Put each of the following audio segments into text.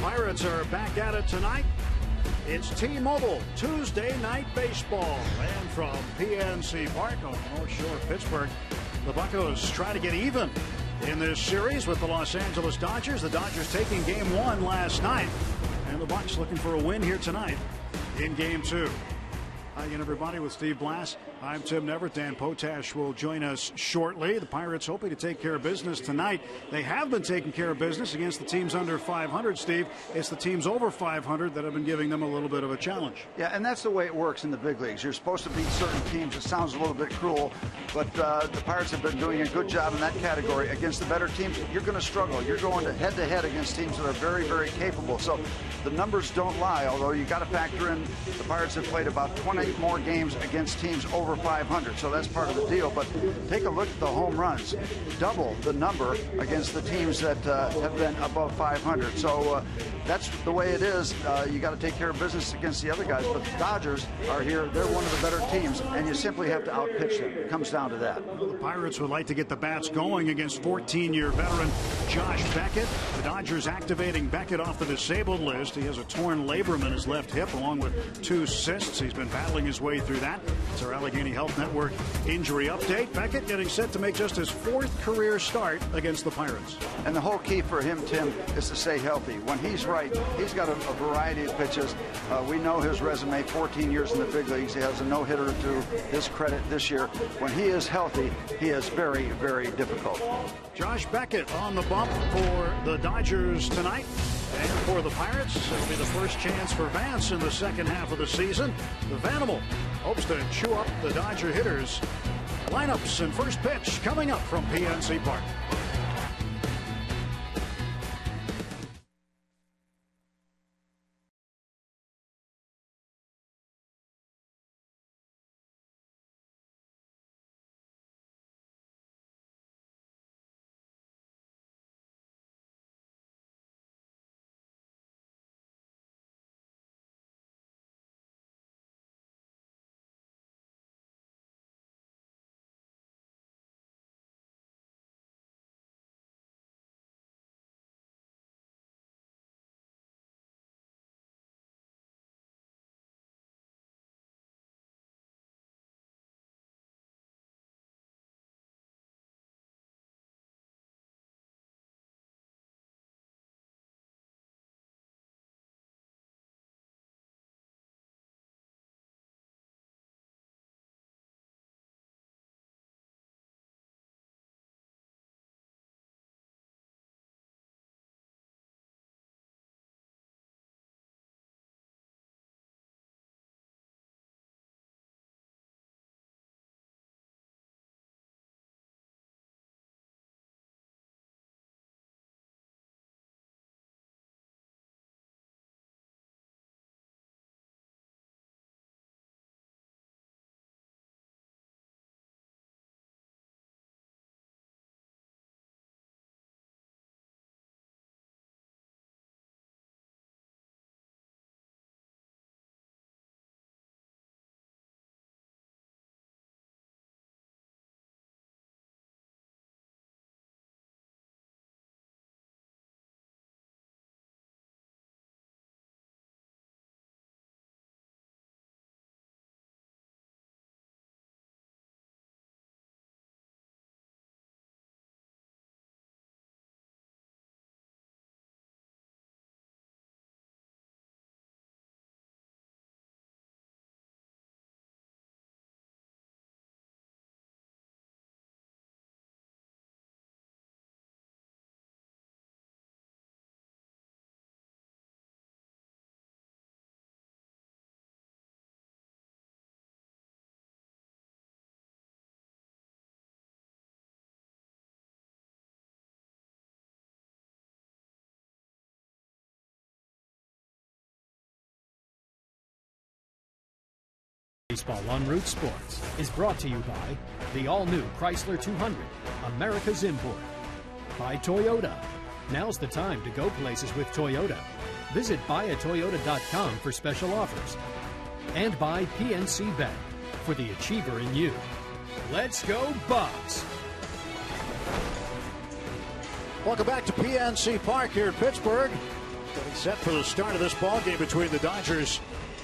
Pirates are back at it tonight. It's T-Mobile Tuesday Night Baseball, and from PNC Park on the North Shore of Pittsburgh, the Buccos try to get even in this series with the Los Angeles Dodgers. The Dodgers taking Game 1 last night, and the Bucs looking for a win here tonight in Game 2. Hi again, everybody, with Steve Blass. I'm Tim Neverett. Dan Potash will join us shortly. The Pirates hoping to take care of business tonight. They have been taking care of business against the teams under 500, Steve. It's the teams over 500 that have been giving them a little bit of a challenge. Yeah, and that's the way it works in the big leagues. You're supposed to beat certain teams. It sounds a little bit cruel, but the Pirates have been doing a good job in that category. Against the better teams, you're going to struggle. You're going to head-to-head against teams that are very, very capable. So the numbers don't lie, although you got to factor in the Pirates have played about 20 more games against teams over 500, so that's part of the deal. But take a look at the home runs, double the number against the teams that have been above 500. So that's the way it is. You got to take care of business against the other guys, but the Dodgers are here. They're one of the better teams, and you simply have to outpitch them. It comes down to that. Well, the Pirates would like to get the bats going against 14-year veteran Josh Beckett. The Dodgers activating Beckett off the disabled list. He has a torn labrum in his left hip along with 2 cysts. He's been battling his way through that. It's our Allegheny Health Network injury update. Beckett getting set to make just his 4th career start against the Pirates. And the whole key for him, Tim, is to stay healthy. When he's right, he's got a variety of pitches. We know his resume, 14 years in the big leagues. He has a no-hitter to his credit this year. When he is healthy, he is very, very difficult. Josh Beckett on the bump for the Dodgers tonight. And for the Pirates, it'll be the first chance for Vance in the second half of the season. The Vanimal hopes to chew up the Dodger hitters. Lineups and first pitch coming up from PNC Park. Baseball on Root Sports is brought to you by the all-new Chrysler 200, America's import. By Toyota. Now's the time to go places with Toyota. Visit buyatoyota.com for special offers. And by PNC Bank, for the achiever in you. Let's go Bucs! Welcome back to PNC Park here in Pittsburgh. Getting set for the start of this ball game between the Dodgers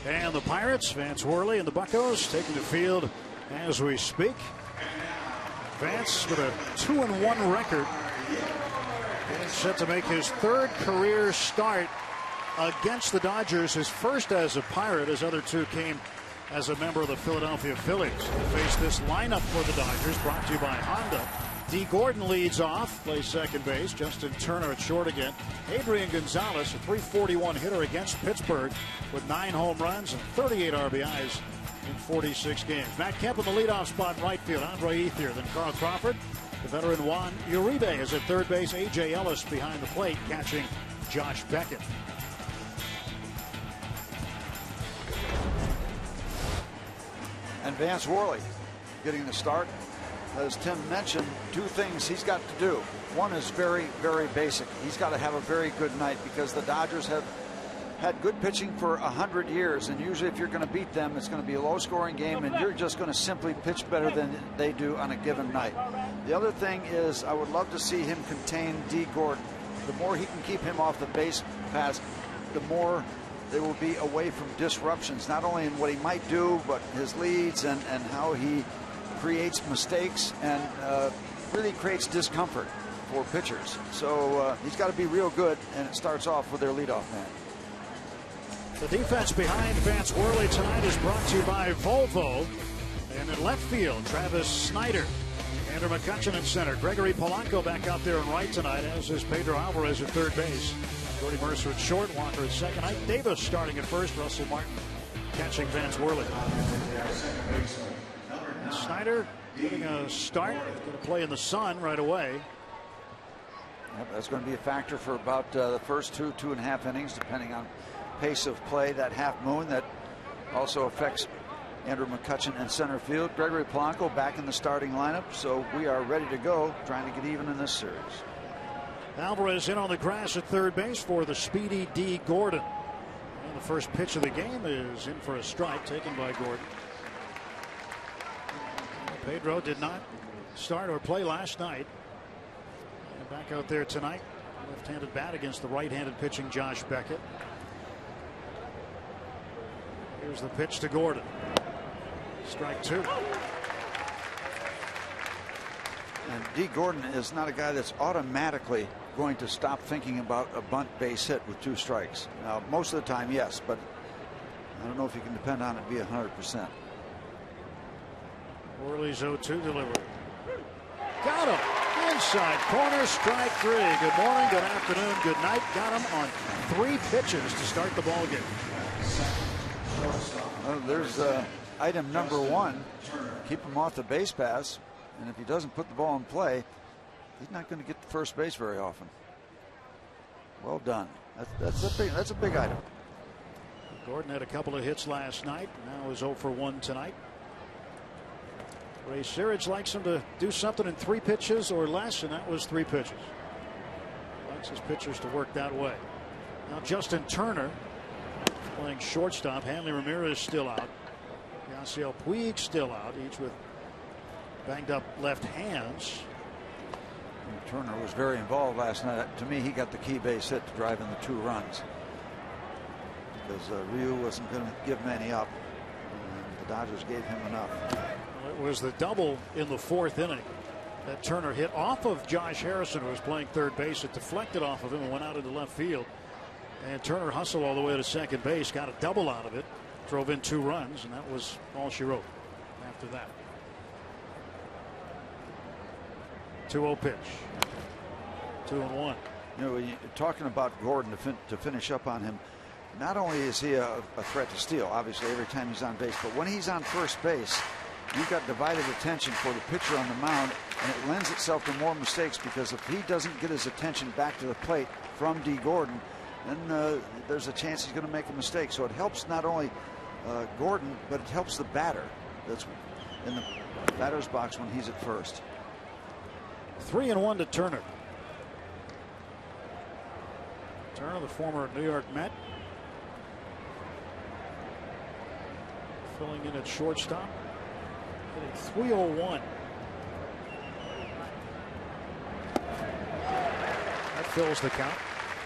and the Pirates. Vance Worley and the Buccos taking the field as we speak. Vance with a 2-1 record. And set to make his third career start against the Dodgers. His first as a Pirate. His other two came as a member of the Philadelphia Phillies. To face this lineup for the Dodgers, brought to you by Honda. D. Gordon leads off, plays second base. Justin Turner at short again. Adrian Gonzalez, a .341 hitter against Pittsburgh with 9 home runs and 38 RBIs in 46 games. Matt Kemp in the leadoff spot in right field. Andre Ethier, then Carl Crawford. The veteran Juan Uribe is at third base. A.J. Ellis behind the plate catching Josh Beckett. And Vance Worley getting the start. As Tim mentioned, 2 things he's got to do. One is very, very basic. He's got to have a very good night because the Dodgers have had good pitching for 100 years. And usually if you're going to beat them, it's going to be a low-scoring game, and you're just going to simply pitch better than they do on a given night. The other thing is I would love to see him contain D. Gordon. The more he can keep him off the base paths, the more they will be away from disruptions, not only in what he might do, but his leads and how he creates mistakes and really creates discomfort for pitchers. So he's got to be real good, and it starts off with their leadoff man. The defense behind Vance Worley tonight is brought to you by Volvo. And in left field, Travis Snyder. Andrew McCutchen at center. Gregory Polanco back out there in right tonight, as is Pedro Alvarez at third base. Jordy Mercer at short, Walker at second. Ike Davis starting at first. Russell Martin catching Vance Worley. And Snyder getting a start. Going to play in the sun right away. Yep, that's going to be a factor for about the first 2.5 innings, depending on pace of play. That half moon that also affects Andrew McCutchen in center field. Gregory Polanco back in the starting lineup, so we are ready to go, trying to get even in this series. Alvarez in on the grass at third base for the speedy D. Gordon. And the first pitch of the game is in for a strike taken by Gordon. Pedro did not start or play last night. And back out there tonight. Left-handed bat against the right-handed pitching Josh Beckett. Here's the pitch to Gordon. Strike 2. And D. Gordon is not a guy that's automatically going to stop thinking about a bunt base hit with 2 strikes. Now, most of the time, yes, but I don't know if you can depend on it be 100%. Worley's 0-2 delivery. Got him. Inside corner, strike 3. Good morning, good afternoon, good night. Got him on 3 pitches to start the ball game. Well, there's item number 1. Keep him off the base paths. And if he doesn't put the ball in play, he's not going to get to first base very often. Well done. That's a big item. Gordon had a couple of hits last night. Now is 0 for 1 tonight. Ray Searage likes him to do something in 3 pitches or less, and that was 3 pitches. Likes his pitchers to work that way. Now Justin Turner playing shortstop. Hanley Ramirez still out. Yasiel Puig still out, each with banged up left hands. And Turner was very involved last night. To me, he got the key base hit to drive in the 2 runs. Because Ryu wasn't going to give many up. And the Dodgers gave him enough. Well, it was the double in the 4th inning that Turner hit off of Josh Harrison, who was playing third base. It deflected off of him and went out into left field. And Turner hustled all the way to second base, got a double out of it, drove in 2 runs, and that was all she wrote after that. 2-0 pitch. 2-1. You know, you're talking about Gordon to finish up on him. Not only is he a threat to steal, obviously, every time he's on base, but when he's on first base, you've got divided attention for the pitcher on the mound, and it lends itself to more mistakes, because if he doesn't get his attention back to the plate from D. Gordon, then there's a chance he's going to make a mistake. So it helps not only Gordon, but it helps the batter that's in the batter's box when he's at first. 3-1 to Turner. Turner, the former New York Met, filling in at shortstop, hitting 301. That fills the count.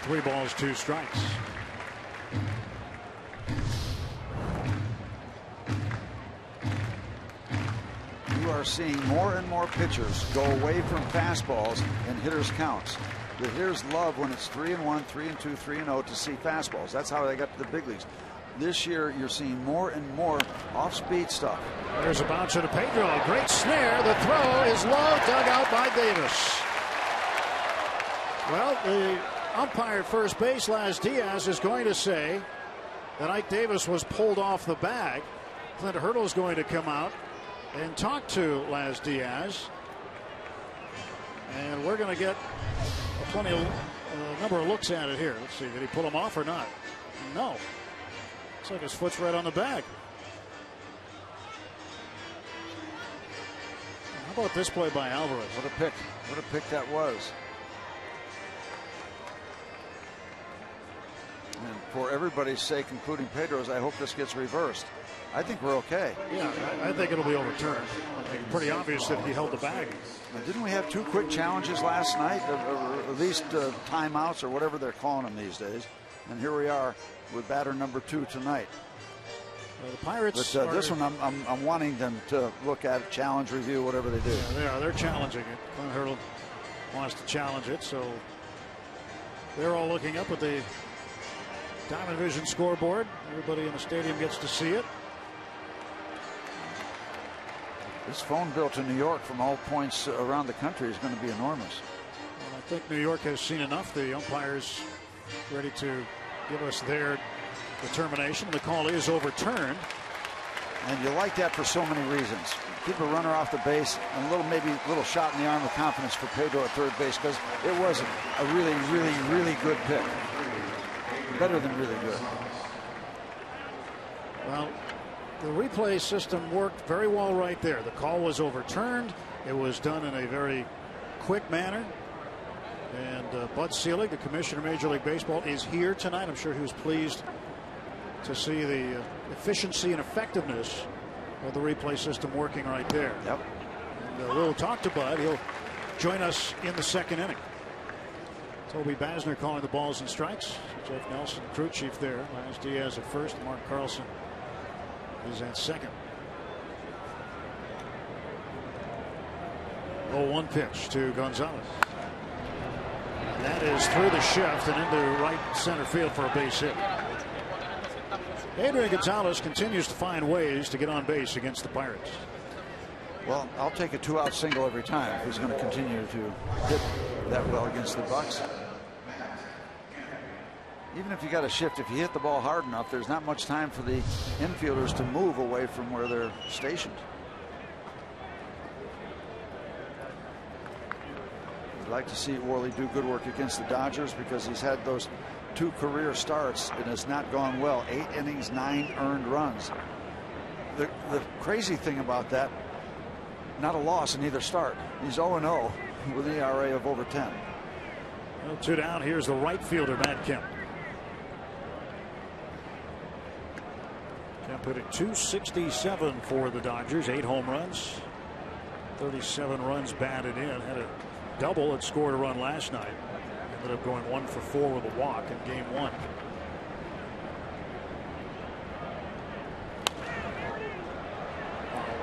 3 balls, 2 strikes. You are seeing more and more pitchers go away from fastballs and hitters' counts. The hitters love when it's 3-1, 3-2, 3-0 to see fastballs. That's how they got to the big leagues. This year, you're seeing more and more off-speed stuff. There's a bouncer to Pedro. A great snare. The throw is low, dug out by Davis. Well, the umpire at first base, Las Diaz, is going to say that Ike Davis was pulled off the bag. Clint Hurdle is going to come out and talk to Las Diaz. And we're going to get a number of looks at it here. Let's see, did he pull him off or not? No. Looks like his foot's right on the bag. How about this play by Alvarez? What a pick. What a pick that was. And for everybody's sake, including Pedro's, I hope this gets reversed. I think we're okay. Yeah, I think it'll be overturned. I think pretty obvious that he held the bag. Now, didn't we have 2 quick challenges last night, or at least timeouts, or whatever they're calling them these days? And here we are with batter number 2 tonight. The Pirates. But this one, I'm wanting them to look at it, challenge, review, whatever they do. Yeah, they are. They're challenging it. Clint Hurdle wants to challenge it, so they're all looking up at the Diamond Vision scoreboard. Everybody in the stadium gets to see it. This phone bill to New York from all points around the country is going to be enormous. Well, I think New York has seen enough. The umpires ready to give us their determination. The call is overturned. And you like that for so many reasons. Keep a runner off the base, and maybe a little shot in the arm of confidence for Pedro at third base, because it was a really, really, really good pick. Better than really good. Well, the replay system worked very well right there. The call was overturned. It was done in a very quick manner. And Bud Selig, the commissioner of Major League Baseball, is here tonight. I'm sure he was pleased to see the efficiency and effectiveness of the replay system working right there. Yep. And we'll talk to Bud. He'll join us in the second inning. Toby Basner calling the balls and strikes. Jeff Nelson, crew chief there. Las Diaz at first. Mark Carlson is at second. 0-1 pitch to Gonzalez. And that is through the shift and into right center field for a base hit. Adrian Gonzalez continues to find ways to get on base against the Pirates. Well, I'll take a 2-out single every time if he's going to continue to hit that well against the Bucks. Even if you got a shift, if you hit the ball hard enough, there's not much time for the infielders to move away from where they're stationed. I'd like to see Worley do good work against the Dodgers, because he's had those 2 career starts and has not gone well. 8 innings, 9 earned runs. The crazy thing about that, not a loss in either start. He's 0-0 with an ERA of over 10. Well, 2 down. Here's the right fielder, Matt Kemp. Kemp hitting .267 for the Dodgers. 8 home runs, 37 runs batted in. Had a double and scored a run last night. Ended up going 1 for 4 with a walk in game 1.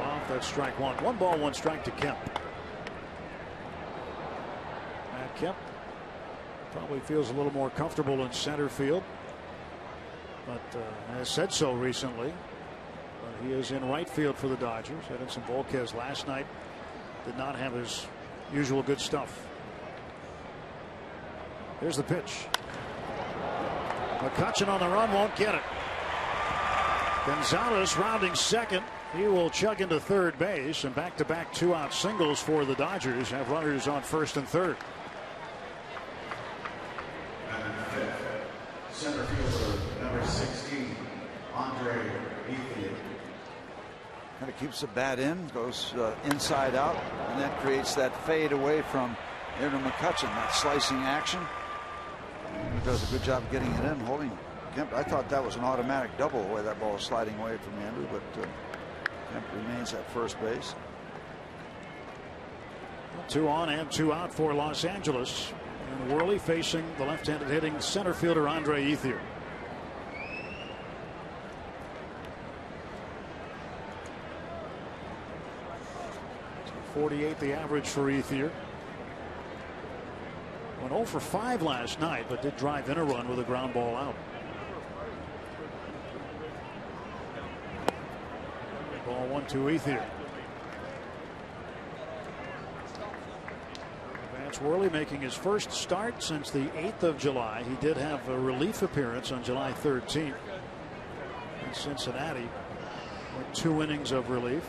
Off, that's strike 1. 1 ball, 1 strike to Kemp. Matt Kemp probably feels a little more comfortable in center field, but has said so recently. But he is in right field for the Dodgers. Edinson Volquez last night did not have his usual good stuff. Here's the pitch. McCutchen on the run, won't get it. Gonzalez rounding second. He will chug into third base, and back-to-back 2-out singles for the Dodgers have runners on first and third. Center fielder number 16, Andre Ethier. Kind of keeps the bat in, goes inside out, and that creates that fade away from Aaron McCutchen, that slicing action. He does a good job getting it in, holding Kemp. I thought that was an automatic double the way that ball was sliding away from Andrew, but Kemp remains at first base. 2 on and 2 out for Los Angeles. And Worley facing the left-handed hitting center fielder Andre Ethier. 48 the average for Ethier. Went 0 for 5 last night, but did drive in a run with a ground ball out. Ball 1-2 Ethier. Vance Worley making his first start since the 8th of July. He did have a relief appearance on July 13th in Cincinnati. Went 2 innings of relief.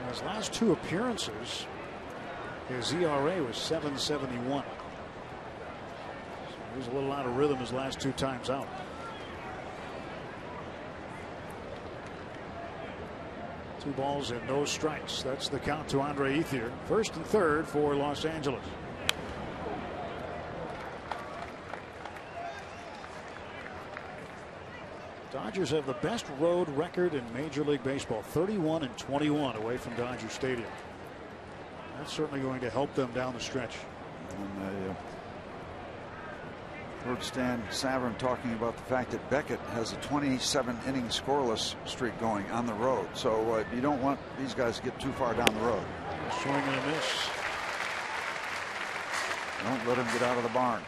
His last 2 appearances, his ERA was 7.71. So he was a little out of rhythm his last 2 times out. Two balls and no strikes. That's the count to Andre Ethier. 1st and 3rd for Los Angeles. Dodgers have the best road record in Major League Baseball, 31-21 away from Dodger Stadium. That's certainly going to help them down the stretch. And I heard Stan Savran talking about the fact that Beckett has a 27-inning scoreless streak going on the road. So you don't want these guys to get too far down the road. Swing and a miss. Don't let him get out of the barn.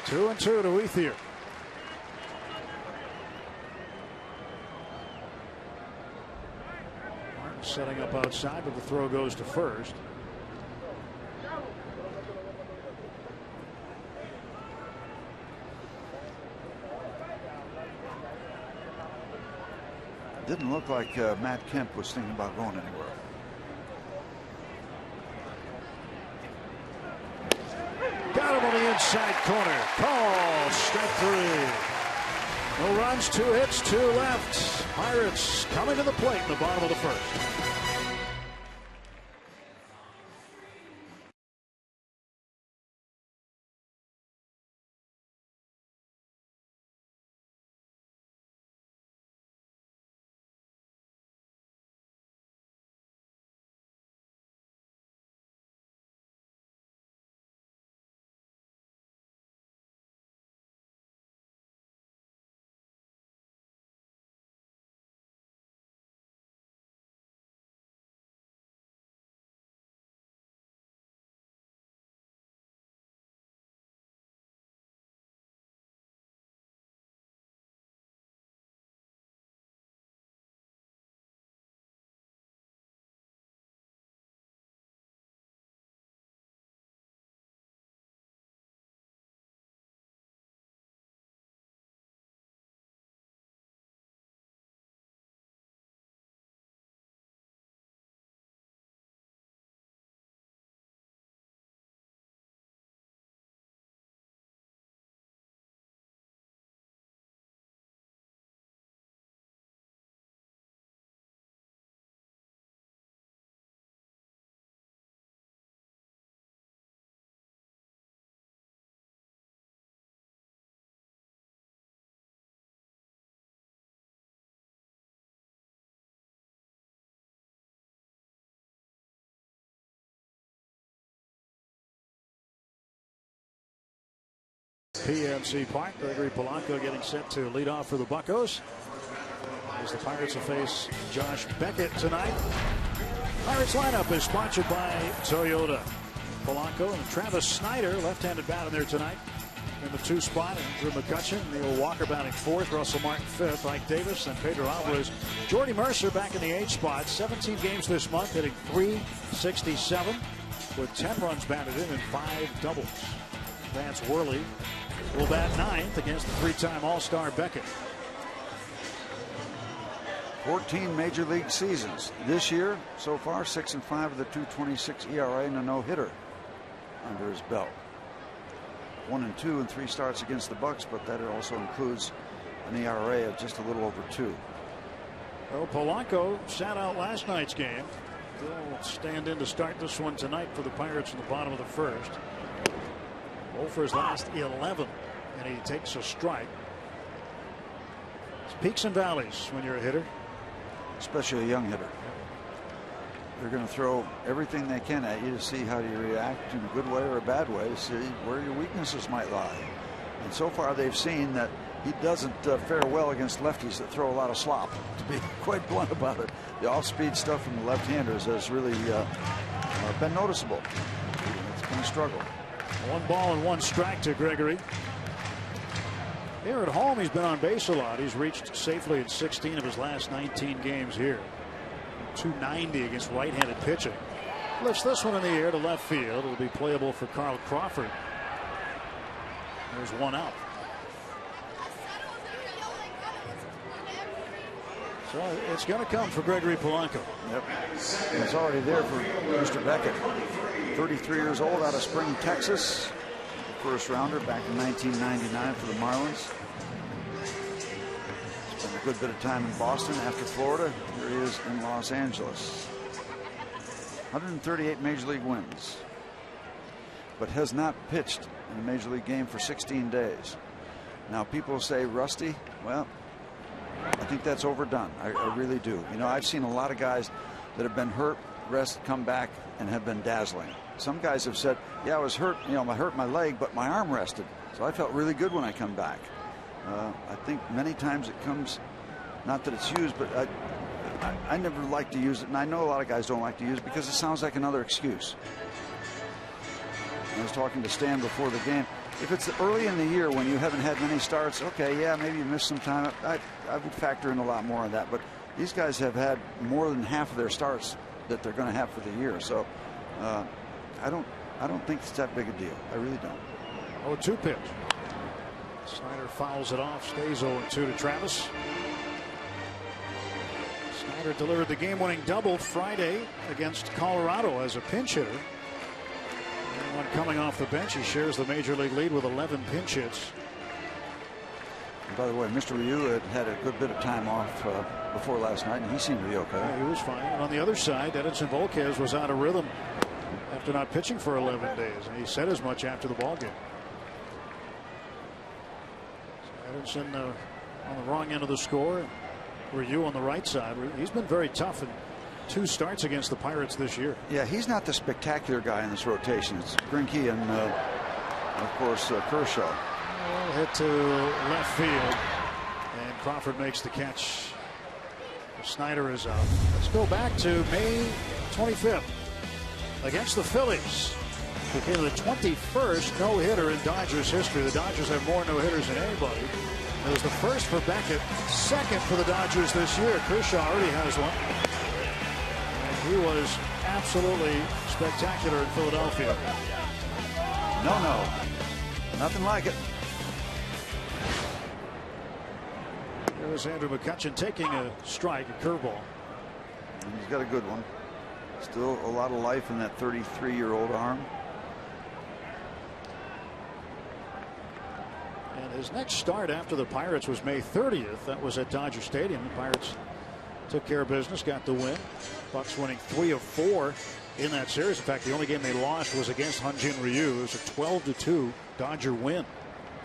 Two and 2 to Ethier. Martin setting up outside, but the throw goes to first. Didn't look like Matt Kemp was thinking about going anywhere. Got him on the inside corner. Call, strike 3. No runs, 2 hits, 2 left. Pirates coming to the plate in the bottom of the 1st. PNC Park. Gregory Polanco getting set to lead off for the Buccos, as the Pirates will face Josh Beckett tonight. Pirates lineup is sponsored by Toyota. Polanco and Travis Snyder, left-handed bat in there tonight in the 2 spot. Andrew McCutchen, Neil Walker batting 4th, Russell Martin 5th, Ike Davis, and Pedro Alvarez. Jordy Mercer back in the 8 spot. 17 games this month, hitting .367 with 10 runs batted in and 5 doubles. Vance Worley will bat 9th against the 3-time All-Star Beckett. 14 major league seasons. This year, so far, 6-5 with a 2.26 ERA and a no-hitter under his belt. 1-2 in 3 starts against the Bucks, but that also includes an ERA of just a little over 2. Well, Polanco sat out last night's game. He'll stand in to start this one tonight for the Pirates in the bottom of the 1st. 0 for his last 11 and he takes a strike. It's peaks and valleys when you're a hitter, especially a young hitter. They're going to throw everything they can at you to see how you react in a good way or a bad way, to see where your weaknesses might lie. And so far they've seen that he doesn't fare well against lefties that throw a lot of slop, to be quite blunt about it. The off-speed stuff from the left-handers has really been noticeable. It's been a struggle. 1 ball and 1 strike to Gregory. Here at home, he's been on base a lot. He's reached safely in 16 of his last 19 games here. 290 against right-handed pitching. Lifts this one in the air to left field. It'll be playable for Carl Crawford. There's 1 out. So it's going to come for Gregory Polanco. Yep. It's already there for Mr. Beckett. 33 years old, out of Spring, Texas. First rounder back in 1999 for the Marlins. Spent a good bit of time in Boston after Florida. Here he is in Los Angeles. 138 major league wins, but has not pitched in a major league game for 16 days. Now people say rusty. Well, I think that's overdone. I really do. You know, I've seen a lot of guys that have been hurt, rest, come back, and have been dazzling. Some guys have said, yeah, I was hurt, you know, I hurt my leg, but my arm rested. So I felt really good when I come back. I think many times it comes, not that it's used, but I never like to use it. And I know a lot of guys don't like to use it because it sounds like another excuse. I was talking to Stan before the game. If it's early in the year when you haven't had many starts, okay, yeah, maybe you missed some time. I would factor in a lot more of that. But these guys have had more than half of their starts that they're going to have for the year. So I don't think it's that big a deal. I really don't. 0-2 pitch. Snyder fouls it off. Stays 0-2 to Travis. Snyder delivered the game-winning double Friday against Colorado as a pinch hitter. And when coming off the bench, he shares the major league lead with 11 pinch hits. And by the way, Mr. Ryu had a good bit of time off before last night, and he seemed to be okay. Yeah, he was fine. And on the other side, Edinson Volquez was out of rhythm after not pitching for 11 days, and he said as much after the ballgame. So Edinson on the wrong end of the score. Ryu on the right side. He's been very tough in 2 starts against the Pirates this year. Yeah, he's not the spectacular guy in this rotation. It's Greinke and of course Kershaw. Well, hit to left field, and Crawford makes the catch. Snyder is out. Let's go back to May 25th against the Phillies. Became the 21st no-hitter in Dodgers history. The Dodgers have more no-hitters than anybody. It was the first for Beckett, second for the Dodgers this year. Kershaw already has one. And he was absolutely spectacular in Philadelphia. No, nothing like it. There's Andrew McCutchen taking a strike, a curveball. And he's got a good one. Still a lot of life in that 33-year-old arm. And his next start after the Pirates was May 30th. That was at Dodger Stadium. The Pirates took care of business, got the win. Bucks winning 3 of 4 in that series. In fact, the only game they lost was against Hyun-Jin Ryu. It was a 12-2 Dodger win.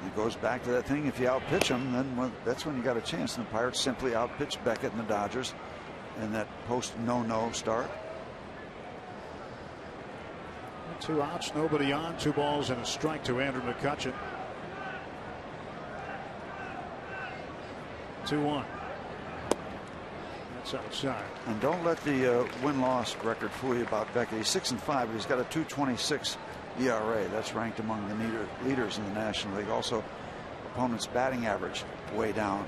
It goes back to that thing. If you outpitch them, then that's when you got a chance. And the Pirates simply outpitched Beckett and the Dodgers in that post no start. 2 outs, nobody on, 2 balls and a strike to Andrew McCutchen. 2-1. That's outside. And don't let the win-loss record fool you about Beckett. He's 6-5, but he's got a 2.26 ERA. That's ranked among the leaders in the National League. Also, opponent's batting average way down.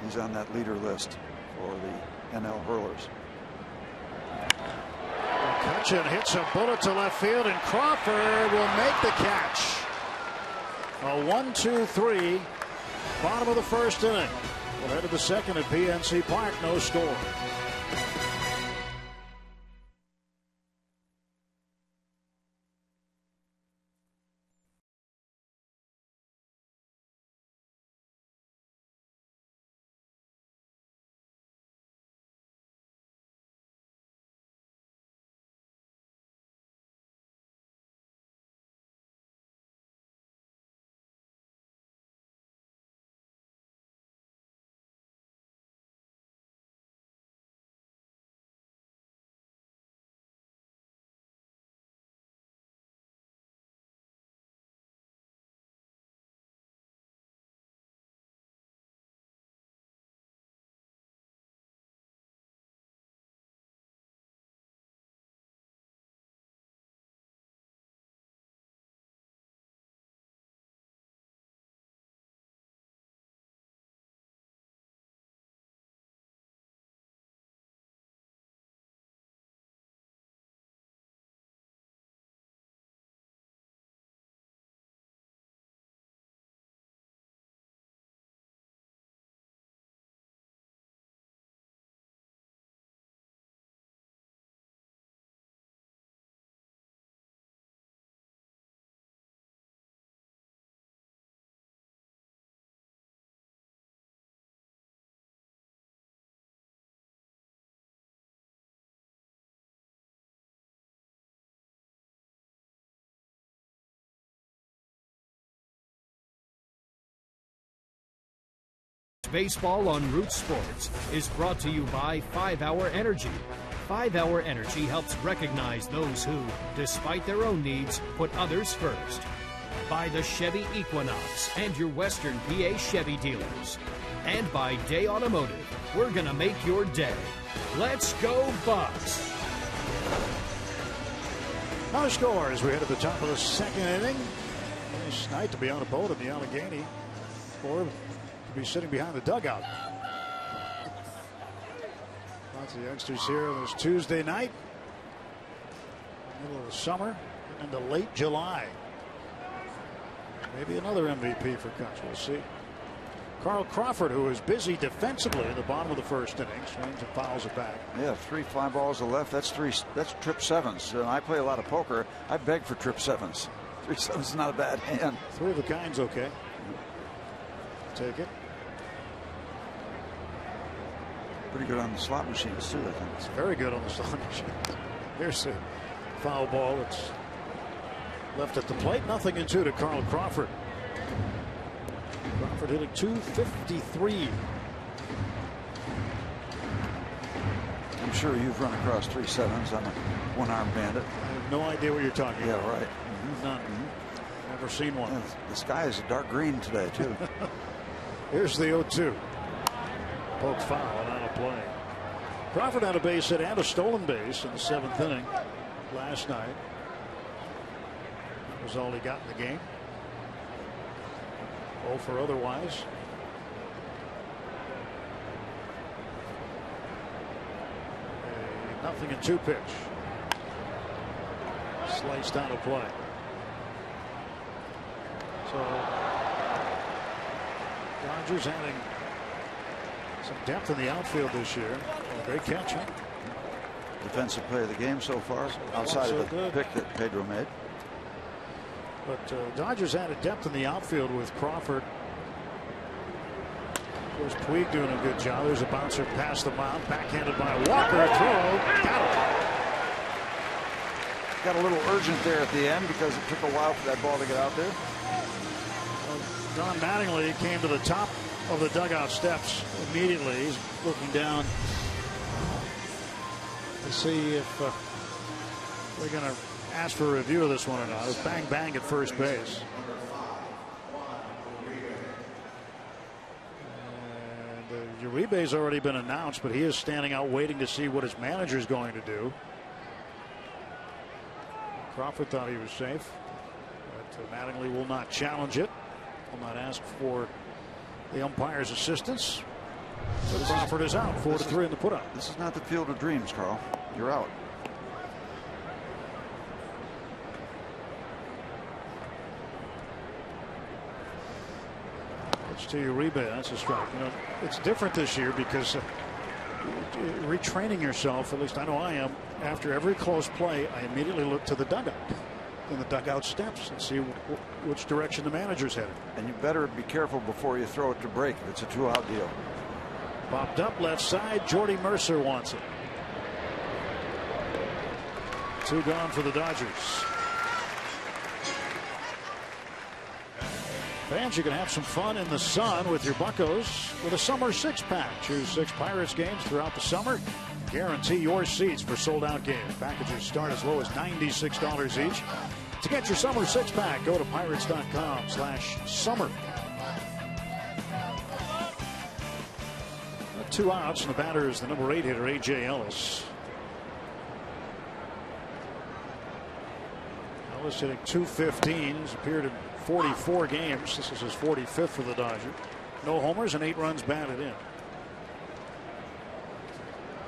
He's on that leader list for the NL hurlers. McCutchen hits a bullet to left field, and Crawford will make the catch. A 1-2-3, bottom of the first inning. We'll head to the second at PNC Park. No score. Baseball on Root Sports is brought to you by 5-Hour Energy. 5-Hour Energy helps recognize those who, despite their own needs, put others first. By the Chevy Equinox and your Western PA Chevy dealers. And by Day Automotive. We're going to make your day. Let's go Bucks! No score as we head to the top of the second inning. Nice night to be on a boat in the Allegheny, or to be sitting behind the dugout. Lots of youngsters here on this Tuesday night, middle of the summer, into late July. Maybe another MVP for Cubs. We'll see. Carl Crawford, who is busy defensively in the bottom of the first inning, swings and fouls it back. Yeah, 3 fly balls to left. That's trip sevens. And I play a lot of poker. I beg for trip sevens. 3 sevens is not a bad hand. 3 of a kind's okay. Take it. Pretty good on the slot machines too, I think. It's very good on the slot machines. Here's a foul ball. It's left at the plate. 0-2 to Carl Crawford. Crawford hitting .253. I'm sure you've run across 3 sevens. I'm a one-arm bandit. I have no idea what you're talking about. Yeah, right. None. Never seen one. Yeah, the sky is a dark green today, too. Here's the 0-2. Poke foul and out of play. Crawford had a base hit and a stolen base in the 7th inning last night. That was all he got in the game. 0 for otherwise. A 0-2 pitch. Sliced out of play. So Dodgers adding some depth in the outfield this year. A great catch. Huh? Defensive play of the game so far, outside of the pick that Pedro made. But Dodgers added depth in the outfield with Crawford. Of course, Puig doing a good job. There's a bouncer past the mound, backhanded by Walker. Throw, got it. Got a little urgent there at the end because it took a while for that ball to get out there. Don Mattingly came to the top of the dugout steps immediately. He's looking down to see if they're going to ask for a review of this one or not. It was bang bang at first base. And Uribe's already been announced, but he is standing out waiting to see what his manager is going to do. Crawford thought he was safe, but Mattingly will not challenge it. Will not ask for the umpire's assistance. So Crawford is out. 4-3 in the put-up. This is not the field of dreams, Carl. You're out. It's to Uribe. That's a strike. You know, it's different this year because retraining yourself, at least I know I am, after every close play, I immediately look to the dugout. In the dugout steps and see which direction the manager's headed. And you better be careful before you throw it to break if it's a 2-out deal. Popped up left side. Jordy Mercer wants it. 2 gone for the Dodgers. Fans, you can have some fun in the sun with your Buccos with a summer 6-pack. Choose 6 Pirates games throughout the summer. Guarantee your seats for sold-out games. Packages start as low as $96 each. To get your summer 6-pack, go to pirates.com/summer. 2 outs, and the batter is the number 8 hitter, A.J. Ellis. Ellis hitting .215. He's appeared in 44 games. This is his 45th for the Dodgers. No homers and 8 runs batted in.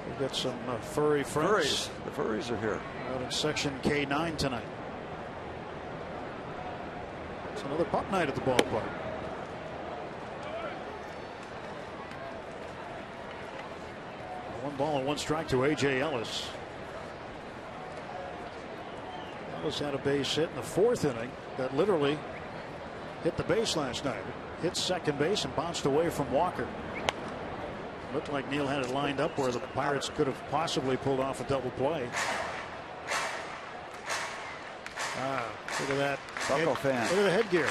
We've got some furry friends. The furries are here. Out in section K9 tonight. It's another pup night at the ballpark. One ball and 1 strike to A.J. Ellis. Ellis had a base hit in the 4th inning that literally hit the base last night. Hit second base and bounced away from Walker. Looked like Neil had it lined up where the Pirates could have possibly pulled off a double play. Look at that. Bucco fan. Look at the headgear.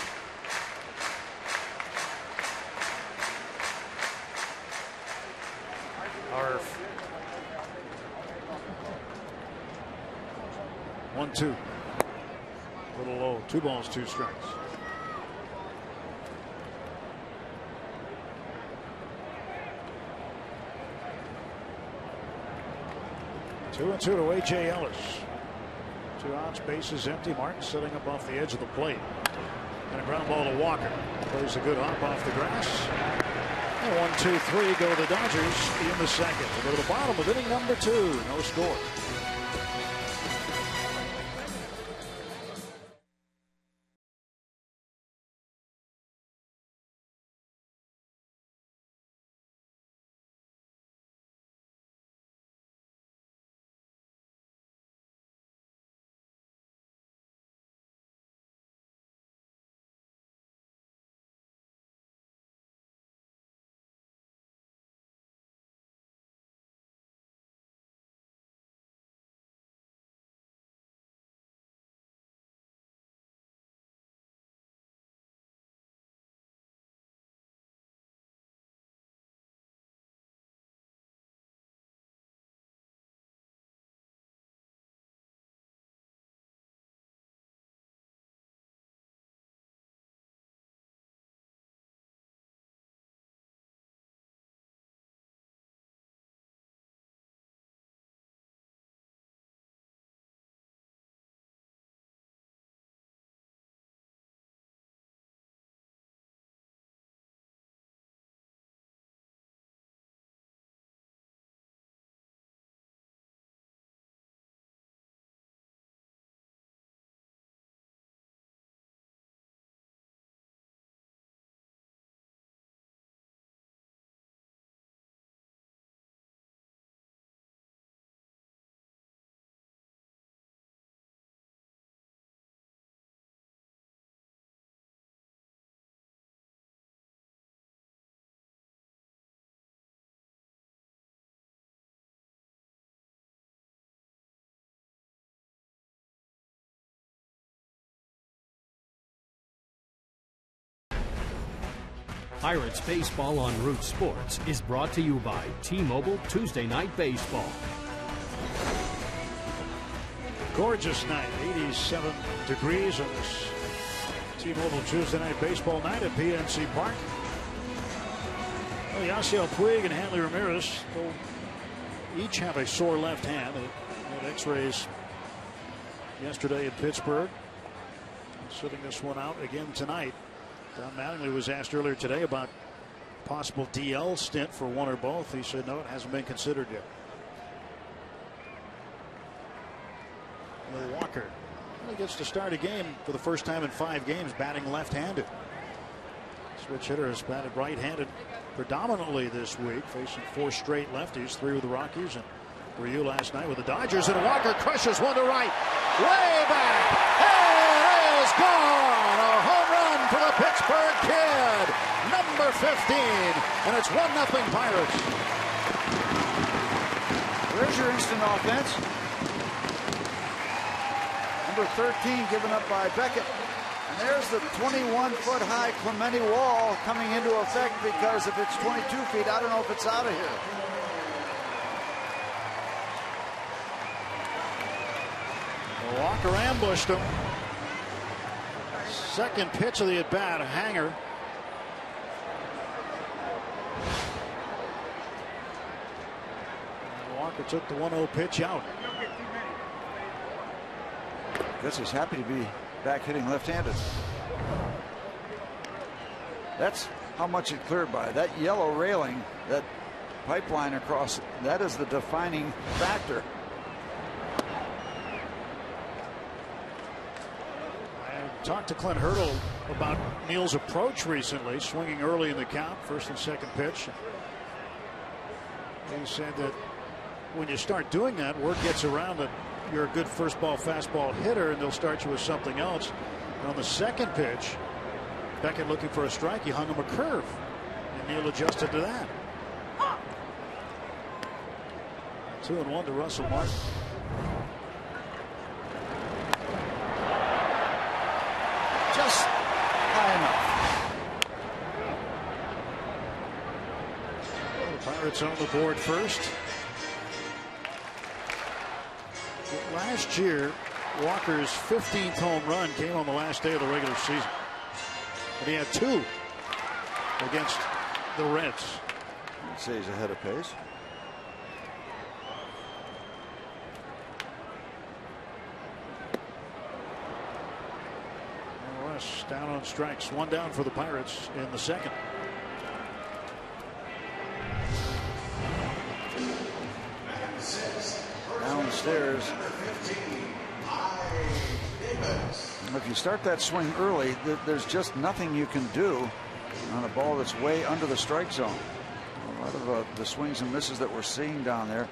1-2. A little low. 2 balls, 2 strikes. Two and 2 to A.J. Ellis. 2 outs, bases empty. Martin sitting up off the edge of the plate. And a ground ball to Walker. Plays a good hop off the grass. And 1, 2, 3 go the Dodgers in the second. They go to the bottom of inning number 2. No score. Pirates Baseball on Root Sports is brought to you by T-Mobile Tuesday Night Baseball. Gorgeous night, 87 degrees on this T-Mobile Tuesday Night Baseball night at PNC Park. Well, Yasiel Puig and Hanley Ramirez each have a sore left hand. They had x-rays yesterday in Pittsburgh. Sitting this one out again tonight. Don Mattingly was asked earlier today about possible DL stint for one or both. He said no, it hasn't been considered yet. Walker he gets to start a game for the first time in 5 games batting left-handed. Switch hitter has batted right-handed predominantly this week, facing 4 straight lefties, 3 with the Rockies and for you last night with the Dodgers. And Walker crushes one to right, way back. It is gone. A home run for the Pittsburgh Kid, number 15, and it's 1-0 Pirates. There's your instant offense. Number 13 given up by Beckett. And there's the 21-foot high Clemente wall coming into effect, because if it's 22 feet, I don't know if it's out of here. Walker ambushed him. Second pitch of the at-bat, a hanger. And Walker took the 1-0 pitch out. Guess he's happy to be back hitting left-handed. That's how much it cleared by. That yellow railing, that pipeline across, that is the defining factor. I talked to Clint Hurdle about Neal's approach recently, swinging early in the count, first and second pitch. He said that when you start doing that, word gets around that you're a good first ball fastball hitter and they'll start you with something else. And on the second pitch, Beckett looking for a strike, he hung him a curve and Neal adjusted to that. 2-1 to Russell Martin. Just high enough. The Pirates on the board first. Last year, Walker's 15th home run came on the last day of the regular season. And he had 2 against the Reds. I'd say he's ahead of pace. West down on strikes. 1 down for the Pirates in the second. Downstairs. If you start that swing early, there's just nothing you can do on a ball that's way under the strike zone. A lot of the swings and misses that we're seeing down there,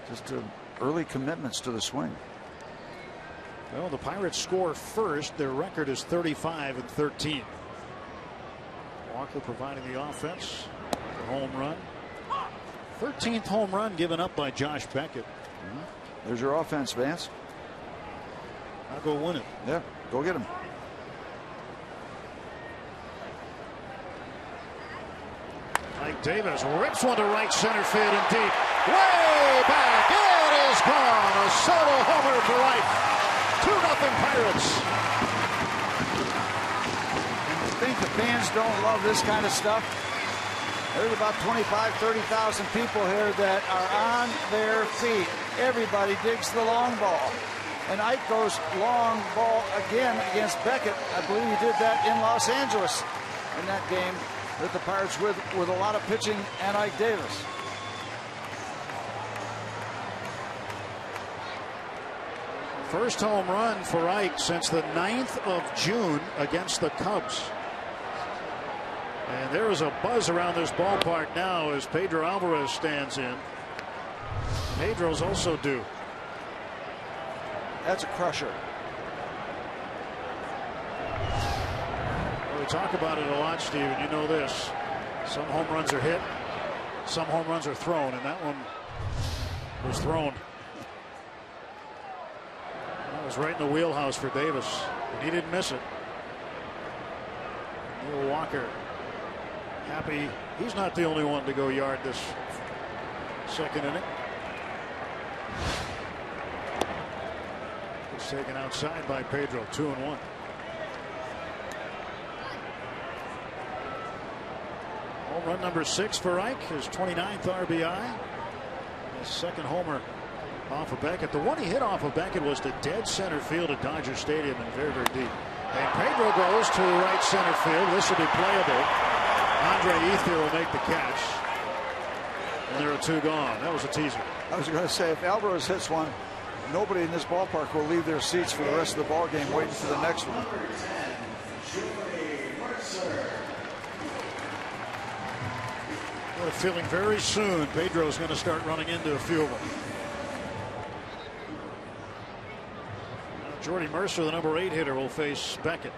just early commitments to the swing. Well, the Pirates score first. Their record is 35-13. Walker providing the offense. The home run. 13th home run given up by Josh Beckett. There's your offense, Vance. I'll go win it. Yeah, go get him. Mike Davis rips one to right center field and deep. Way back. It is gone. A solo homer for Ike. 2-0 Pirates. And you think the fans don't love this kind of stuff? There's about 25,000-30,000 people here that are on their feet. Everybody digs the long ball. And Ike goes long ball again against Beckett. I believe he did that in Los Angeles in that game with the Pirates with a lot of pitching and Ike Davis. First home run for Ike since the 9th of June against the Cubs. And there is a buzz around this ballpark now as Pedro Alvarez stands in. Pedro's also due. That's a crusher. Well, we talk about it a lot, Steve, and you know this. Some home runs are hit, some home runs are thrown, and that one was thrown. That was right in the wheelhouse for Davis, and he didn't miss it. Neil Walker happy he's not the only one to go yard this second inning. It's taken outside by Pedro. 2-1. Home run number 6 for Ike, his 29th RBI. His second homer off of Beckett. The one he hit off of Beckett was to dead center field at Dodger Stadium and very, very deep. And Pedro goes to right center field. This will be playable. Andre Ethier will make the catch. And there are 2 gone. That was a teaser. I was going to say, if Alvarez hits one, nobody in this ballpark will leave their seats for the rest of the ball game waiting for the next one. I have a feeling very soon Pedro's going to start running into a few of them. Now Jordy Mercer, the number 8 hitter, will face Beckett.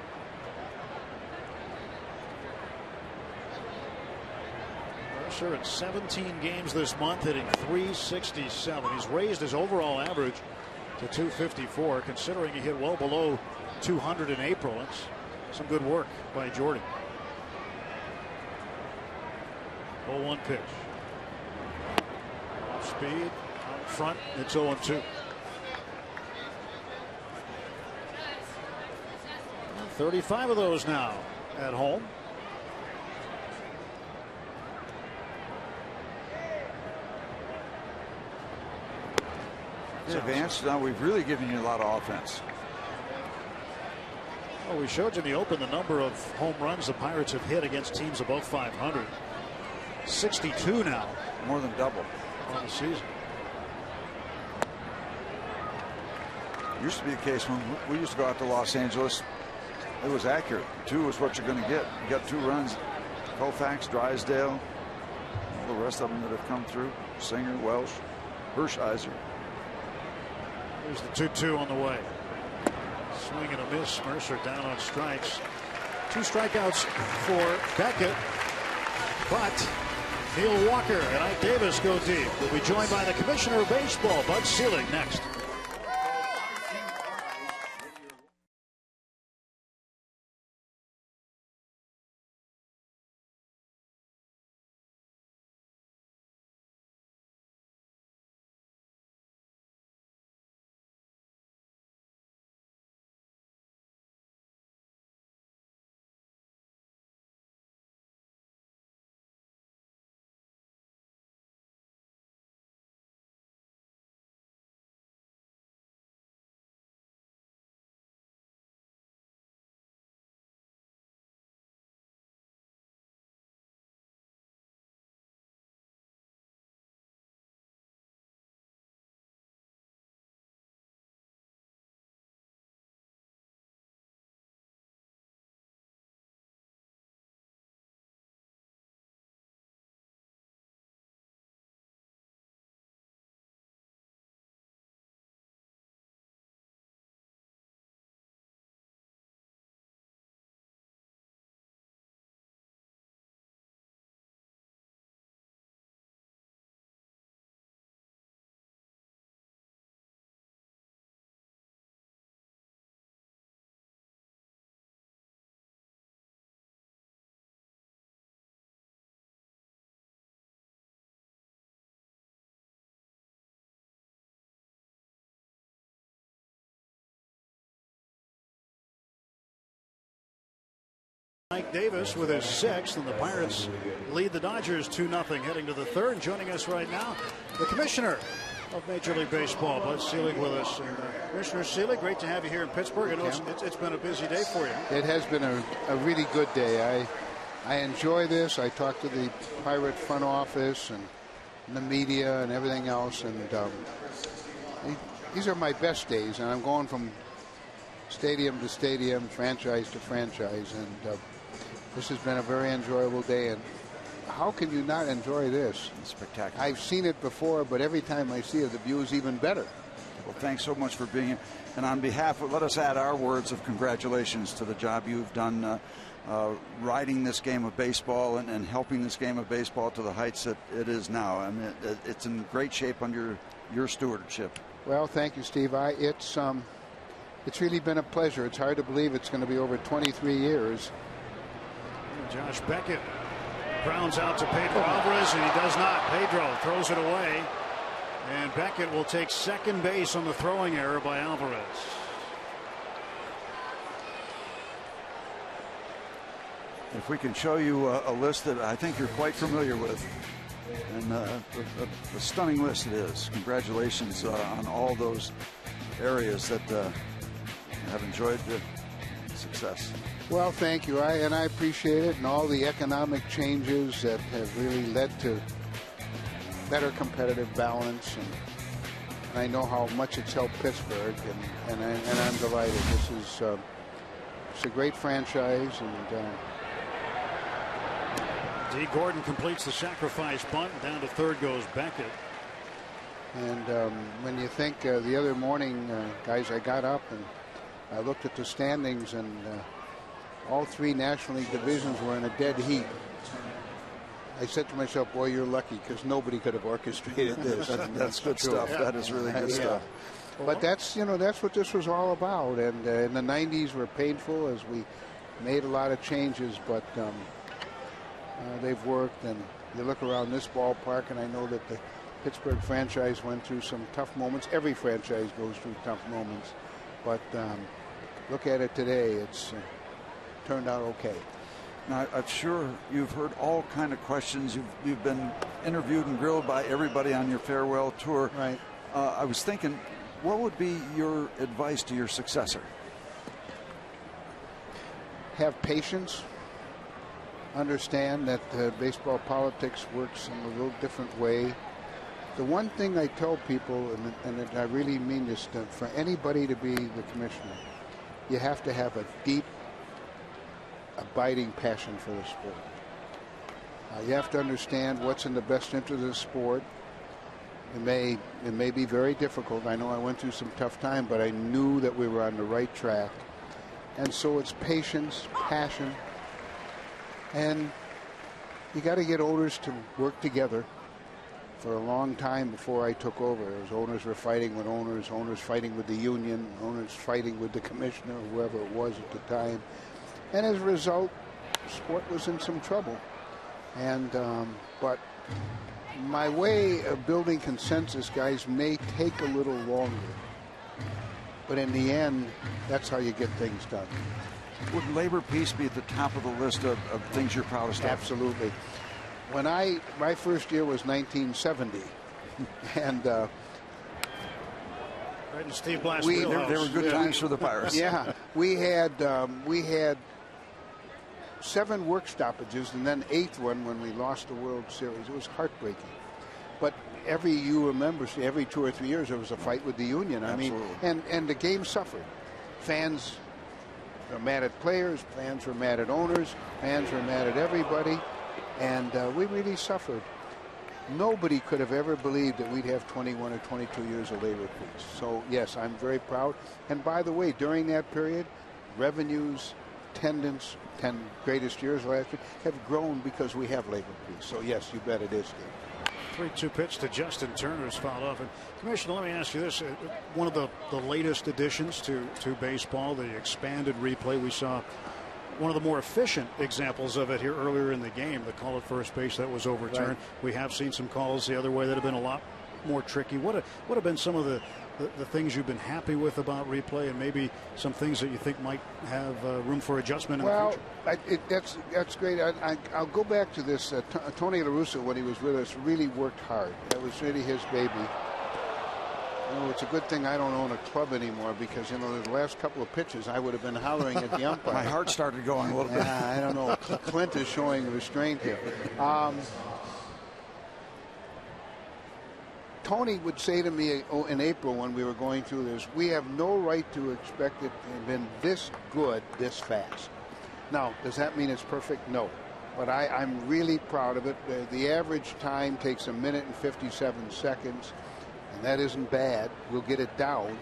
Mercer in 17 games this month, hitting .367. He's raised his overall average to .254, considering he hit well below 200 in April. It's some good work by Jordy. 0-1 pitch. Off speed, out front, it's 0-2. 35 of those now at home. Advanced. Now we've really given you a lot of offense. Well, we showed you in the open the number of home runs the Pirates have hit against teams above 500. 62 now. More than double on the season. Used to be the case when we used to go out to Los Angeles. It was accurate. 2 is what you're going to get. You got 2 runs. Koufax, Drysdale, all the rest of them that have come through. Singer, Welsh, Hershiser. There's the 2-2 on the way. Swing and a miss. Mercer down on strikes. 2 strikeouts for Beckett. But Neil Walker and Ike Davis go deep. We'll be joined by the Commissioner of Baseball, Bud Selig, next. Mike Davis with his 6th, and the Pirates lead the Dodgers 2-0 heading to the 3rd. Joining us right now, the commissioner of Major League Baseball, Bud Selig, with us. And, Commissioner Selig, great to have you here in Pittsburgh. I know it's been a busy day for you. It has been a really good day. I enjoy this. I talk to the Pirate front office and the media and everything else, and these are my best days, and I'm going from stadium to stadium, franchise to franchise, and this has been a very enjoyable day. And how can you not enjoy this? It's spectacular. I've seen it before, but every time I see it, the view is even better. Well, thanks so much for being here. And on behalf of, let us add our words of congratulations to the job you've done riding this game of baseball and helping this game of baseball to the heights that it is now. I mean, it's in great shape under your stewardship. Well, thank you, Steve. It's really been a pleasure. It's hard to believe it's going to be over 23 years. Josh Beckett grounds out to Pedro Alvarez, and he does not. Pedro throws it away, and Beckett will take second base on the throwing error by Alvarez. If we can show you a list that I think you're quite familiar with, and a stunning list it is. Congratulations on all those areas that have enjoyed the success. Well, thank you. I appreciate it, and all the economic changes that have really led to better competitive balance, and I know how much it's helped Pittsburgh, and I'm delighted. This is it's a great franchise, and D. Gordon completes the sacrifice bunt. Down to 3rd goes Beckett. And when you think the other morning, guys, I got up and I looked at the standings, and all 3 National League divisions were in a dead heat. I said to myself, boy, you're lucky, because nobody could have orchestrated this. That's good stuff. That is really good stuff. But that's what this was all about. And in the 90s were painful as we made a lot of changes, but they've worked. And you look around this ballpark, and I know that the Pittsburgh franchise went through some tough moments. Every franchise goes through tough moments. But look at it today. It's turned out okay. Now, I'm sure you've heard all kind of questions. You've been interviewed and grilled by everybody on your farewell tour. Right. I was thinking, what would be your advice to your successor? Have patience. Understand that baseball politics works in a little different way. The one thing I tell people, and I really mean this, for anybody to be the commissioner, you have to have a deep, abiding passion for the sport. You have to understand what's in the best interest of the sport. It may be very difficult. I know I went through some tough time, but I knew that we were on the right track. And so it's patience, passion, and you got to get owners to work together. For a long time before I took over, owners were fighting with owners fighting with the union, owners fighting with the commissioner, whoever it was at the time. And as a result, sport was in some trouble. And but my way of building consensus, guys, may take a little longer. But in the end, that's how you get things done. Would labor peace be at the top of the list of things you're proudest of? Absolutely. When my first year was 1970, and right in Steve Blass' they were good times for the Pirates. Yeah, we had 7 work stoppages, and then 8th one when we lost the World Series. It was heartbreaking. But you remember, every 2 or 3 years there was a fight with the union. Absolutely. I mean, and the game suffered. Fans were mad at players, fans were mad at owners, fans were mad at everybody. And we really suffered. Nobody could have ever believed that we'd have 21 or 22 years of labor peace. So, yes, I'm very proud. And by the way, during that period, revenues, attendance, 10 greatest years last year, have grown because we have labor peace. So, yes, you bet it is, Steve. 3-2 pitch to Justin Turner's fouled off. And Commissioner, let me ask you this. One of the latest additions to baseball, the expanded replay, we saw one of the more efficient examples of it here earlier in the game. The call at first base that was overturned. Right. We have seen some calls the other way that have been a lot more tricky. What have been some of the the things you've been happy with about replay, and maybe some things that you think might have room for adjustment in the future? That's great. I'll go back to this. Tony La Russa, when he was with us, really worked hard. That was really his baby. You know, it's a good thing I don't own a club anymore, because, you know, the last couple of pitches I would have been hollering at the umpire. My heart started going a little bit. I don't know. Clint is showing restraint here. Tony would say to me in April when we were going through this, we have no right to expect it to have been this good this fast. Now, does that mean it's perfect? No. But I'm really proud of it. The average time takes 1 minute and 57 seconds. And that isn't bad. We'll get it down.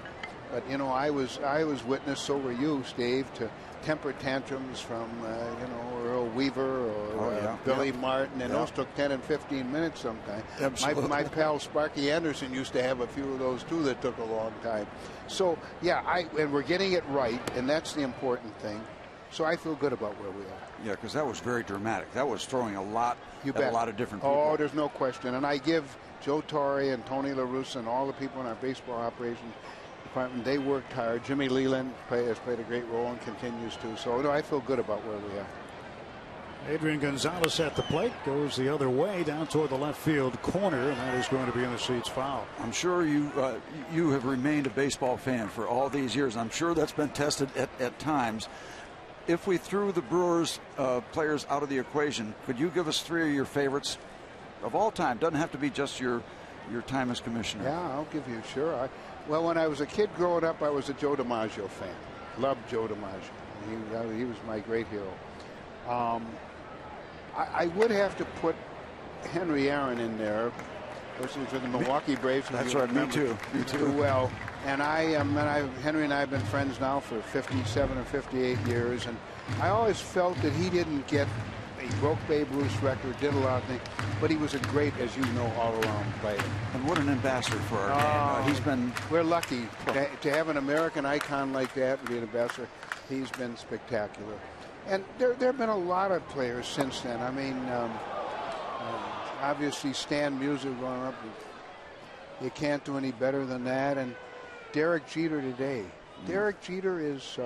But, you know, I was witness, so were you, Steve, to temper tantrums from, you know, Earl Weaver or Billy Martin. And those took 10 and 15 minutes sometimes. My pal Sparky Anderson used to have a few of those, too, that took a long time. So, yeah, and we're getting it right, and that's the important thing. So I feel good about where we are. Yeah, because that was very dramatic. That was throwing a lot at a lot of different people. Oh, there's no question. And I give Joe Torre and Tony La Russa and all the people in our baseball operations department, they worked hard. Jimmy Leland has played a great role and continues to. So, no, I feel good about where we are. Adrian Gonzalez at the plate, goes the other way down toward the left field corner, and that is going to be in the seats foul. I'm sure you have remained a baseball fan for all these years. I'm sure that's been tested at times. If we threw the Brewers players out of the equation, could you give us 3 of your favorites of all time? Doesn't have to be just your time as commissioner. Yeah, I'll give you, sure. Well, when I was a kid growing up, I was a Joe DiMaggio fan. Loved Joe DiMaggio. He was my great hero. I would have to put Henry Aaron in there, which is for the Milwaukee Braves. That's right. Me too. Well, and Henry and I have been friends now for 57 or 58 years, and I always felt that he didn't get. He broke Babe Ruth's record, did a lot of things, but he was a great, as you know, all-around player. And what an ambassador for our game. He's been. We're lucky to have an American icon like that and be an ambassador. He's been spectacular. And there have been a lot of players since then. I mean, obviously Stan Musial growing up, you can't do any better than that. And Derek Jeter today. Derek Jeter is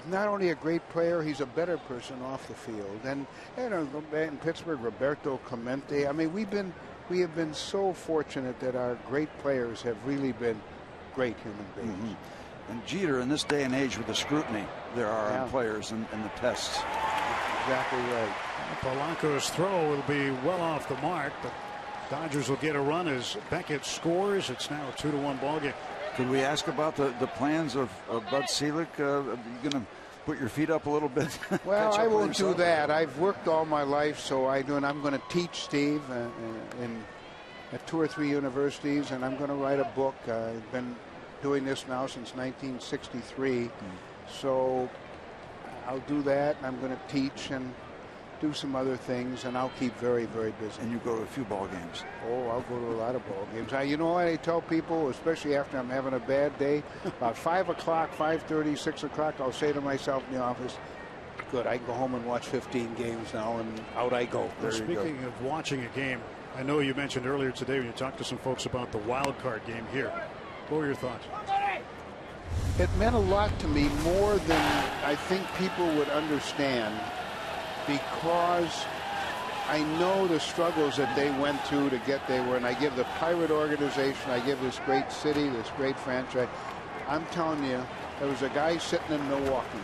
not only a great player, he's a better person off the field. And in Pittsburgh, Roberto Clemente. I mean, we have been so fortunate that our great players have really been great human beings. And Jeter, in this day and age with the scrutiny there are on players and the tests. Exactly right. Polanco's throw will be well off the mark, but Dodgers will get a run as Beckett scores. It's now a 2-1 ball game. Could we ask about the plans of Bud Selig? Are you going to put your feet up a little bit? Well, I won't do that. I've worked all my life, so I do, and I'm going to teach, Steve, at 2 or 3 universities, and I'm going to write a book. I've been doing this now since 1963, so I'll do that, and I'm going to teach and do some other things, and I'll keep very, very busy. And you go to a few ball games. Oh, I'll go to a lot of ball games. You know what I tell people, especially after I'm having a bad day, about 5 o'clock, 5:30, 6 o'clock, I'll say to myself in the office, good, I can go home and watch 15 games now, and out I go. Speaking of watching a game, I know you mentioned earlier today when you talked to some folks about the wild card game here. What were your thoughts? It meant a lot to me, more than I think people would understand, because I know the struggles that they went through to get there. And I give the Pirate organization, I give this great city, this great franchise. I'm telling you, there was a guy sitting in Milwaukee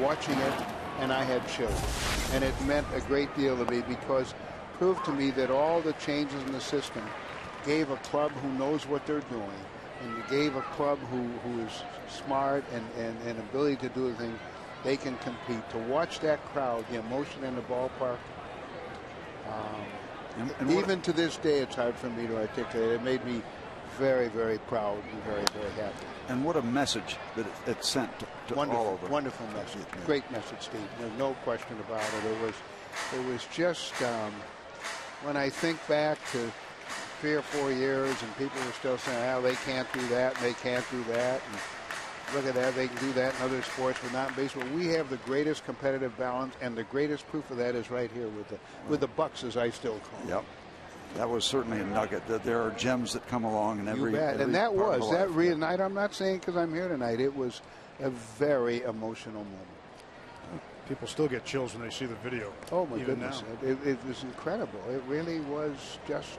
watching it, and I had chills. And it meant a great deal to me, because it proved to me that all the changes in the system gave a club who knows what they're doing, and you gave a club who is smart and ability to do the thing. They can compete. To watch that crowd, the emotion in the ballpark, even to this day, it's hard for me to articulate. It made me very, very proud and very, very happy. And what a message that it sent to all over. Wonderful message. Great message, Steve. There's no question about it. It was just, when I think back to 3 or 4 years and people were still saying, oh, they can't do that and they can't do that. And look at that, they can do that in other sports, but not in baseball. We have the greatest competitive balance, and the greatest proof of that is right here with the Bucks, as I still call them. Yep. that was certainly a nugget. That there are gems that come along in every. You bet. Every and that part was of that life. real night. I'm not saying because I'm here tonight. It was a very emotional moment. People still get chills when they see the video. Oh my goodness! It was incredible. It really was just.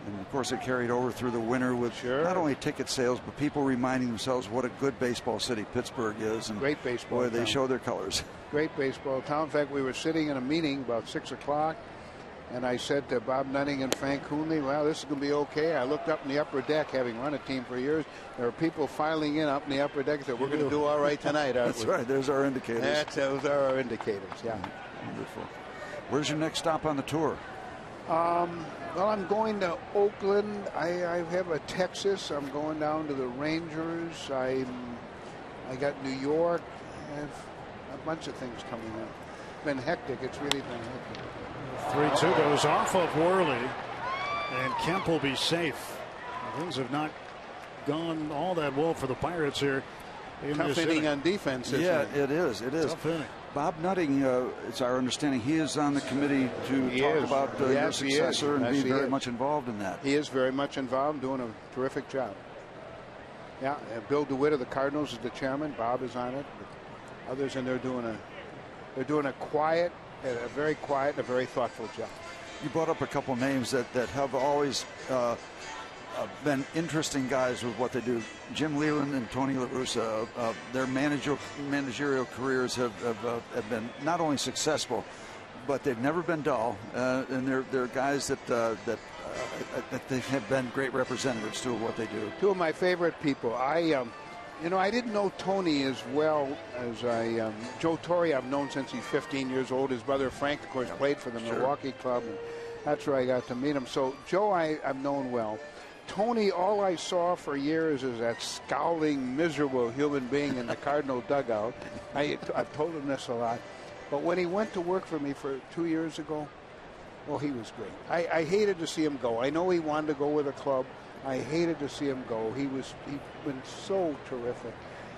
And of course, it carried over through the winter with not only ticket sales, but people reminding themselves what a good baseball city Pittsburgh is. And great baseball. Boy, they show their colors. Great baseball town. In fact, we were sitting in a meeting about 6 o'clock, and I said to Bob Nutting and Frank Coonley, well, this is going to be okay. I looked up in the upper deck, having run a team for years. There were people filing in up in the upper deck and said, we're going to do all right tonight, aren't That's we? right. There's our indicators. Those are our indicators, yeah. Wonderful. Where's your next stop on the tour? Well, I'm going to Oakland. I have a Texas. I'm going down to the Rangers. I got New York. I have a bunch of things coming up. It's been hectic. It's really been hectic. 3-2 goes off of Worley, and Kemp will be safe. Things have not gone all that well for the Pirates here. Tough inning on defense. It is. It is. Tough inning. Bob Nutting, it's our understanding, he is on the committee to talk about your successor and be very much involved in that. He is very much involved, doing a terrific job. Yeah, Bill DeWitt of the Cardinals is the chairman. Bob is on it. But others, and they're doing a quiet, a very quiet, and a very thoughtful job. You brought up a couple names that have always been interesting guys with what they do. Jim Leland and Tony La Russa, their managerial careers have been not only successful, but they've never been dull. And they're guys that they have been great representatives to what they do. Two of my favorite people. I didn't know Tony as well as Joe Torre. I've known since he's 15 years old. His brother Frank, of course, played for the Milwaukee club, and that's where I got to meet him. So Joe, I've known well. Tony, all I saw for years is that scowling, miserable human being in the Cardinal dugout. I've told him this a lot. But when he went to work for me for 2 years ago, well, he was great. I hated to see him go. I know he wanted to go with a club. I hated to see him go. He'd been so terrific.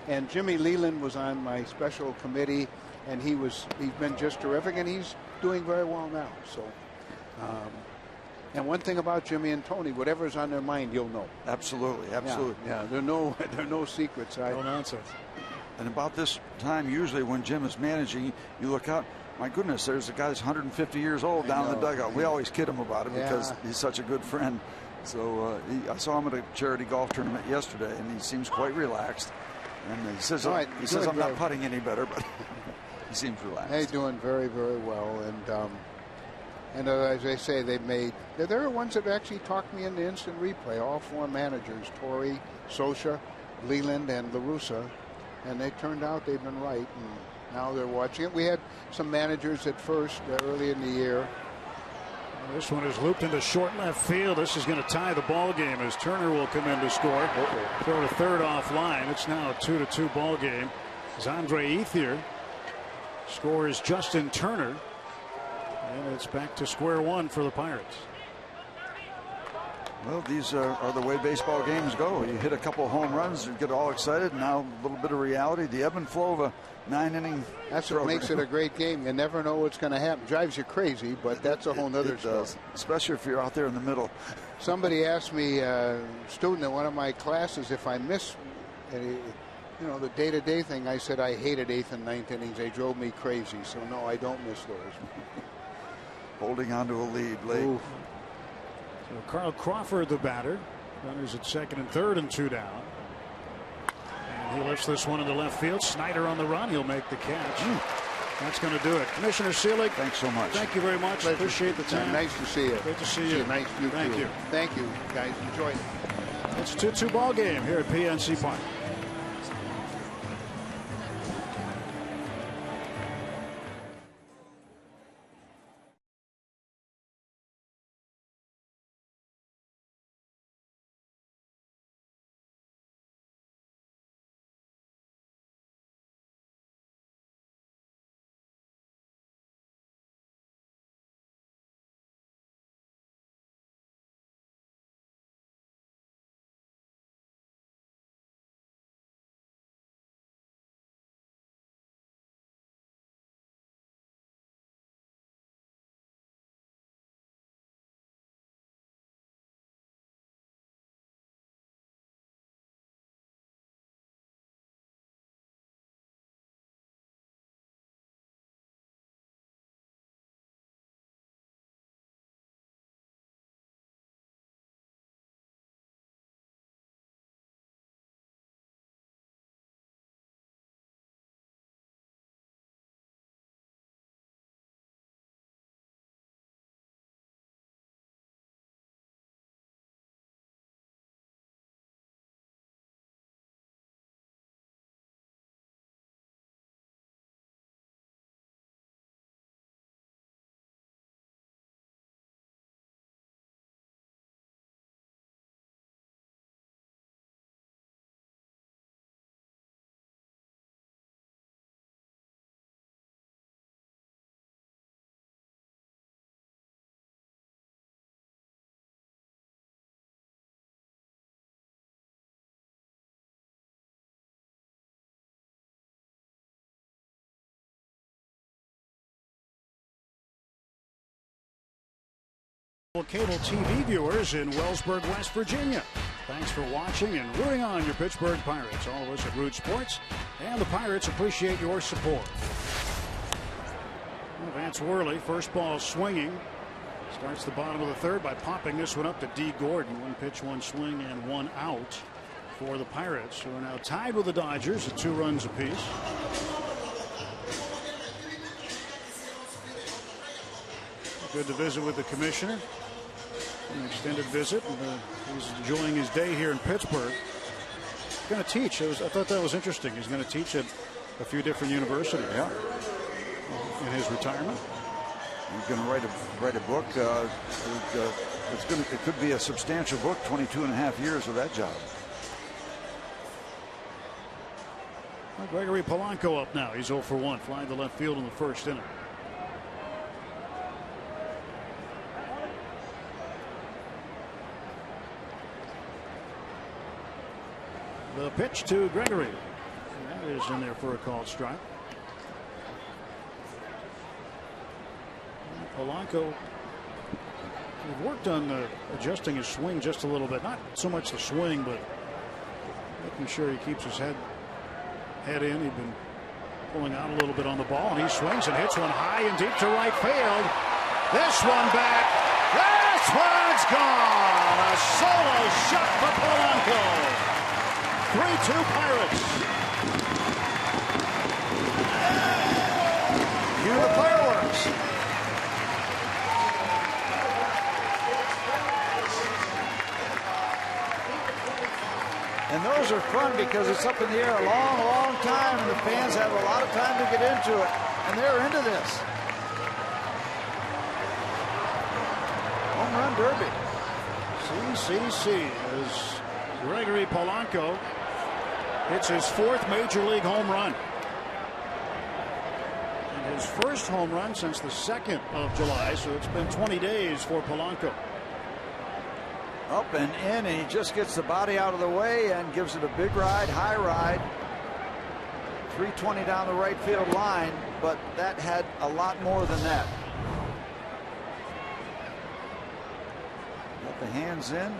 And Jimmy Leland was on my special committee, and he's been just terrific, and he's doing very well now. So. And one thing about Jimmy and Tony, whatever's on their mind, you'll know. Absolutely. Yeah, there are no secrets. No nonsense. And about this time, usually when Jim is managing, you look out, my goodness, there's a guy that's 150 years old down in the dugout. We always kid him about it because he's such a good friend. So I saw him at a charity golf tournament yesterday, and he seems quite relaxed. And he says, I'm not putting any better, but he seems relaxed. He's doing very, very well. And as I say, there are ones that actually talked me into instant replay. All four managers, Torre, Scioscia, Leland, and La Russa, and they turned out they've been right. And now they're watching it. We had some managers at first early in the year. This one is looped into short left field. This is going to tie the ball game as Turner will come in to score. Throw to third offline. It's now a 2-2 ball game. As Andre Ethier scores Justin Turner. And it's back to square one for the Pirates. Well, these are the way baseball games go. You hit a couple of home runs, you get all excited. Now a little bit of reality. The ebb and flow of a 9-inning. That's what makes it a great game. You never know what's going to happen. Drives you crazy, but that's a whole other story. Especially if you're out there in the middle. Somebody asked me, a student in one of my classes, if I miss the day-to-day thing. I said I hated 8th and 9th innings. They drove me crazy. So no, I don't miss those. Holding on to a lead late. So Carl Crawford, the batter. Runners at second and third and 2 down. And he lifts this one into left field. Snyder on the run. He'll make the catch. That's going to do it. Commissioner Seelig, thanks so much. Thank you very much. Pleasure. Appreciate the time. Nice to see you. Great to see you. Nice to Thank you. Thank you, guys. Enjoy it. It's a 2-2 ball game here at PNC Park. Cable TV viewers in Wellsburg, West Virginia. Thanks for watching and rooting on your Pittsburgh Pirates. All of us at Root Sports and the Pirates appreciate your support. Well, Vance Worley, first ball swinging. Starts the bottom of the third by popping this one up to D. Gordon. One pitch, one swing, and one out for the Pirates, who are now tied with the Dodgers at 2 runs apiece. Good to visit with the commissioner. An extended visit. He's enjoying his day here in Pittsburgh. He's going to teach. I thought that was interesting. He's going to teach at a few different universities. Yeah. In his retirement. He's going to write a book. It could be a substantial book. 22.5 years of that job. Well, Gregory Polanco up now. He's 0 for 1, flying to left field in the first inning. The pitch to Gregory. That is in there for a called strike. Polanco, we've worked on adjusting his swing just a little bit. Not so much the swing, but making sure he keeps his head in. He's been pulling out a little bit on the ball, and he swings and hits one high and deep to right field. This one back. This one's gone. A solo shot for Polanco. 3-2 Pirates. Cue the fireworks. And those are fun because it's up in the air a long, long time, and the fans have a lot of time to get into it, and they're into this. Home run derby. CCC as Gregory Polanco hits his 4th major league home run. And his first home run since the 2nd of July, so it's been 20 days for Polanco. Up and in, and he just gets the body out of the way and gives it a big ride, high ride. 320 down the right field line, but that had a lot more than that. Got the hands in.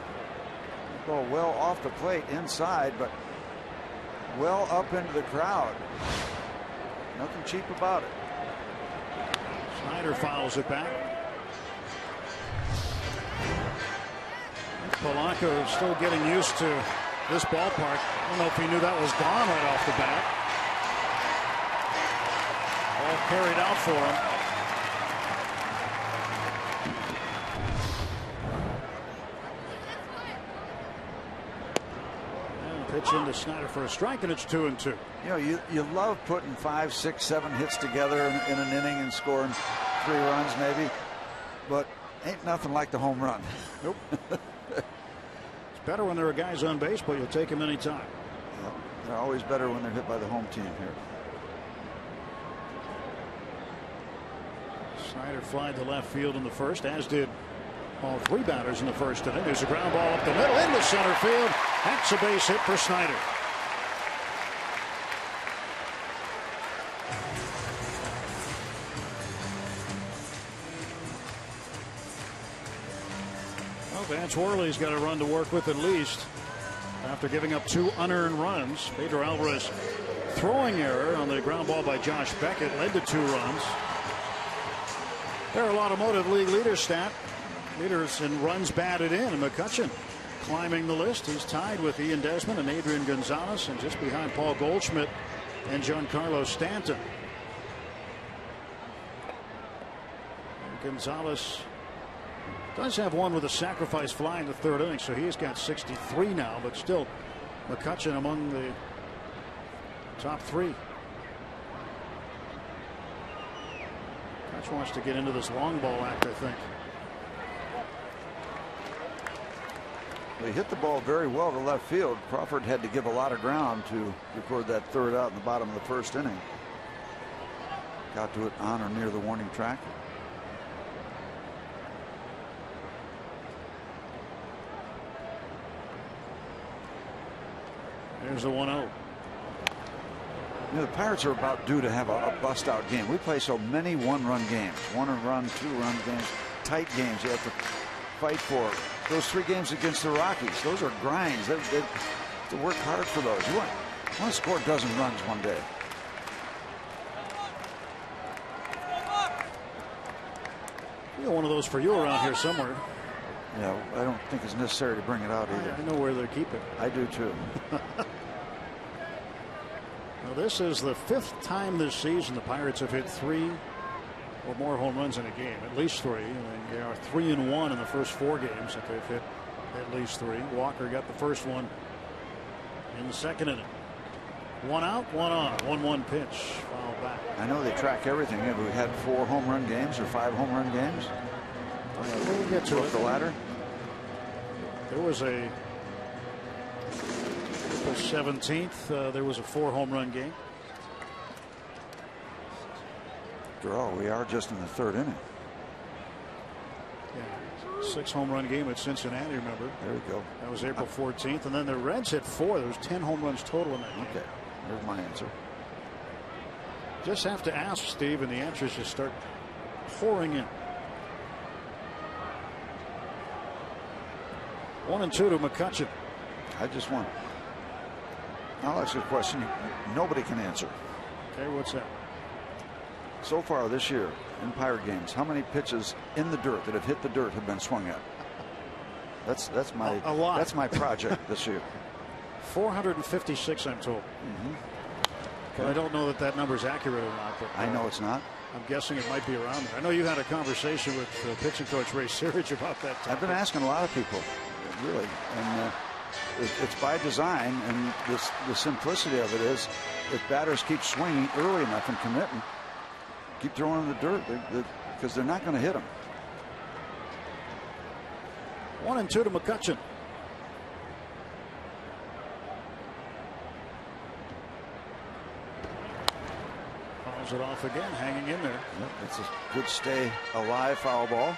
Go well off the plate inside, but well up into the crowd. Nothing cheap about it. Snyder fouls it back. Polanco is still getting used to this ballpark. I don't know if he knew that was gone right off the bat. All carried out for him. And pitch into Snyder for a strike, and it's 2-2. You know, you love putting 5, 6, 7 hits together in an inning and scoring 3 runs maybe, but ain't nothing like the home run. Nope. It's better when there are guys on base, but you'll take them anytime. Yep. They're always better when they're hit by the home team here. Snyder flied to left field in the first, as did all 3 batters in the first inning. There's a ground ball up the middle into center field. That's a base hit for Snyder. Vance Worley's got a run to work with at least after giving up 2 unearned runs. Pedro Alvarez throwing error on the ground ball by Josh Beckett led to 2 runs. There are automotive league leaders stat. Leaders in runs batted in, and McCutchen climbing the list. He's tied with Ian Desmond and Adrian Gonzalez, and just behind Paul Goldschmidt and Giancarlo Stanton. And Gonzalez does have one with a sacrifice fly in the 3rd inning, so he's got 63 now, but still McCutchen among the top 3. Kutch wants to get into this long ball act, I think. He hit the ball very well to left field. Crawford had to give a lot of ground to record that 3rd out in the bottom of the 1st inning. Got to it on or near the warning track. There's the 1-0. You know, the Pirates are about due to have a bust-out game. We play so many one-run games, 1-run, 2-run games, tight games. You have to fight for. Those 3 games against the Rockies, those are grinds. They have to work hard for those. You want to score a dozen runs one day. You got one of those for you around here somewhere. Yeah, I don't think it's necessary to bring it out either. I know where they keep it. I do too. Now, this is the 5th time this season the Pirates have hit 3 or more home runs in a game, at least 3. And they are 3-1 in the first 4 games that they've hit at least 3. Walker got the first one in the 2nd inning. 1 out, 1 on, 1-1 pitch, foul back. I know they track everything. Have we had 4 home run games or 5 home run games? We'll get to it. The ladder. There was a April 17th. There was a 4 home run game. After all, we are just in the 3rd inning. Yeah, 6 home run game at Cincinnati. Remember? There we go. That was April 14th, and then the Reds hit 4. There was 10 home runs total in that game. Okay, there's my answer. Just have to ask, Steve, and the answers just start pouring in. 1-2 to McCutchen. I just won. I'll ask you a question nobody can answer. Okay, what's that? So far this year in Pirate games, how many pitches in the dirt that have hit the dirt have been swung at? That's my a lot. That's my project this year. 456, I'm told. But I don't know that number is accurate or not. But, I know it's not. I'm guessing it might be around there. I know you had a conversation with pitching coach Ray Searage about that topic. I've been asking a lot of people, really, and it's by design. And the simplicity of it is, if batters keep swinging early enough and committing, keep throwing in the dirt, because they're not going to hit them. 1-2 to McCutchen. Fouls it off again, hanging in there. Yep, it's a good stay alive foul ball.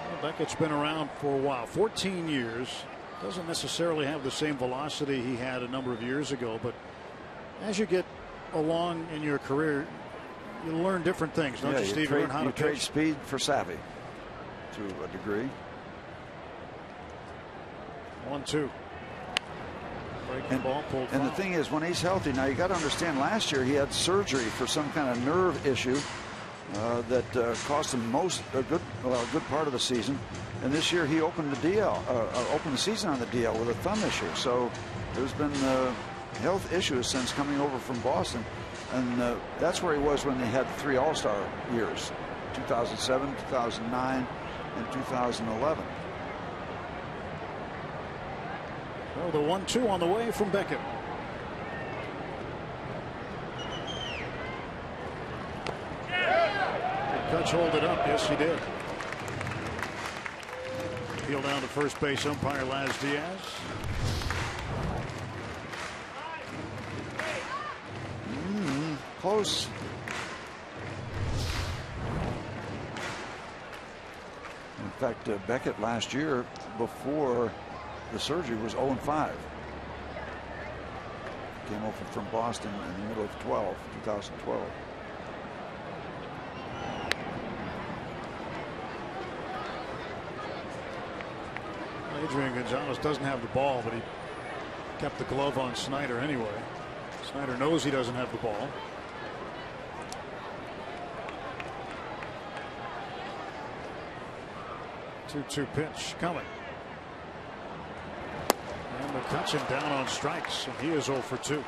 Well, Beckett's been around for a while, 14 years. Doesn't necessarily have the same velocity he had a number of years ago, but as you get along in your career, you learn different things, don't you, Steve? You learn how to trade pitch. speed for savvy to a degree. 1-2. Breaking ball pulled. And foul. the thing is, when he's healthy, now you got to understand, last year he had surgery for some kind of nerve issue that cost him a good part of the season. And this year he opened the season on the DL with a thumb issue. So there's been health issues since coming over from Boston. And that's where he was when they had 3 All-Star years, 2007, 2009, and 2011. Well, the 1-2 on the way from Beckett. Did Kutch hold it up? Yes, he did. Appeal down to first base umpire Laz Diaz. Close. In fact, Beckett last year, before the surgery, was 0-5. Came over from Boston in the middle of 2012. Adrian Gonzalez doesn't have the ball, but he kept the glove on Snyder anyway. Snyder knows he doesn't have the ball. Two pitch coming. And McCutchen down on strikes, and he is 0 for 2.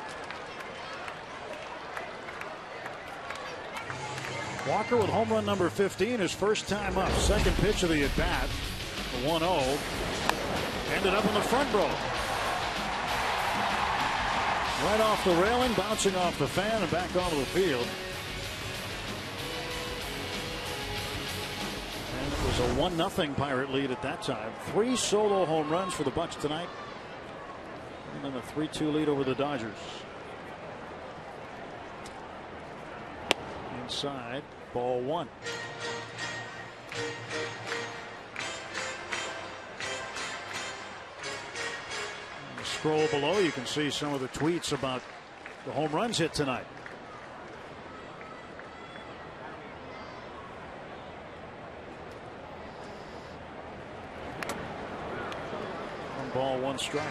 Walker with home run number 15, his first time up. Second pitch of the at bat. The 1-0. Ended up in the front row. Right off the railing, bouncing off the fan and back onto the field. And it was a 1-0 Pirate lead at that time. 3 solo home runs for the Bucks tonight. And then a 3-2 lead over the Dodgers. Inside, ball 1. Scroll below, you can see some of the tweets about the home runs hit tonight. ball, 1 strike.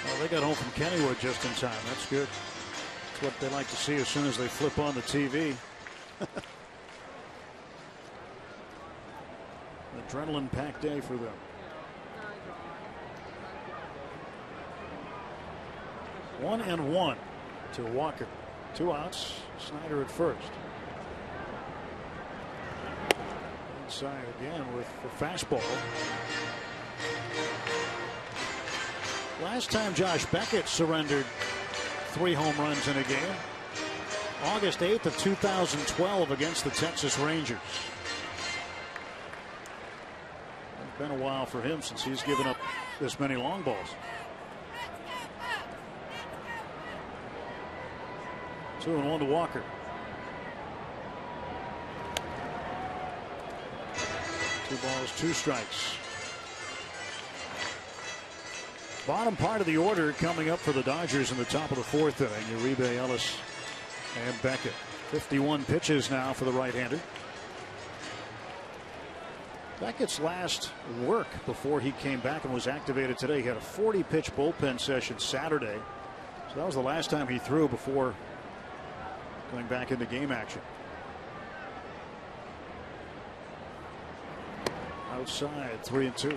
Well, they got home from Kennywood just in time. That's good. That's what they like to see as soon as they flip on the TV. Adrenaline-packed day for them. 1-1 to Walker. 2 outs. Snyder at first. Inside again with the fastball. Last time Josh Beckett surrendered 3 home runs in a game, August 8th of 2012 against the Texas Rangers. It's been a while for him since he's given up this many long balls. 2-1 to Walker. Two balls, 2 strikes. Bottom part of the order coming up for the Dodgers in the top of the 4th inning. Uribe, Ellis, and Beckett. 51 pitches now for the right-hander. Beckett's last work before he came back and was activated today. He had a 40-pitch bullpen session Saturday. So that was the last time he threw before going back into game action. Outside, 3-2.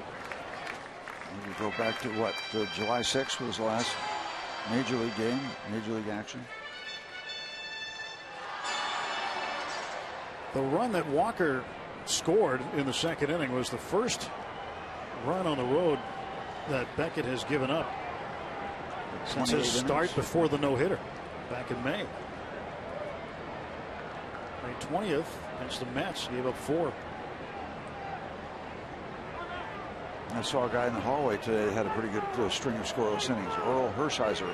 We go back to what? July 6th was the last major league game, major league action. The run that Walker scored in the 2nd inning was the first run on the road that Beckett has given up since his start before the no-hitter back in May. May 20th against the Mets, gave up 4. I saw a guy in the hallway today that had a pretty good string of scoreless innings. Oral Hershiser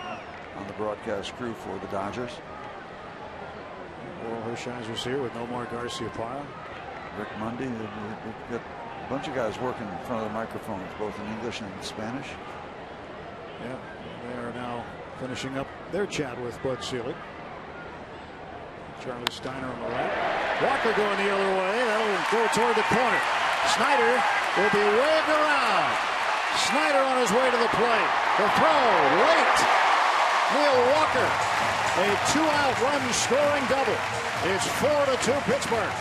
on the broadcast crew for the Dodgers. Oral Hershiser's here with Nomar Garciaparra. Rick Mundy. They've got a bunch of guys working in front of the microphones, both in English and in Spanish. Yeah, they are now finishing up their chat with Bud Selig. Charlie Steiner on the right. Walker going the other way. That'll go toward the corner. Snyder will be waved around. Snyder on his way to the plate. The throw late. Neil Walker, a 2-out run scoring double. It's 4-2 Pittsburgh.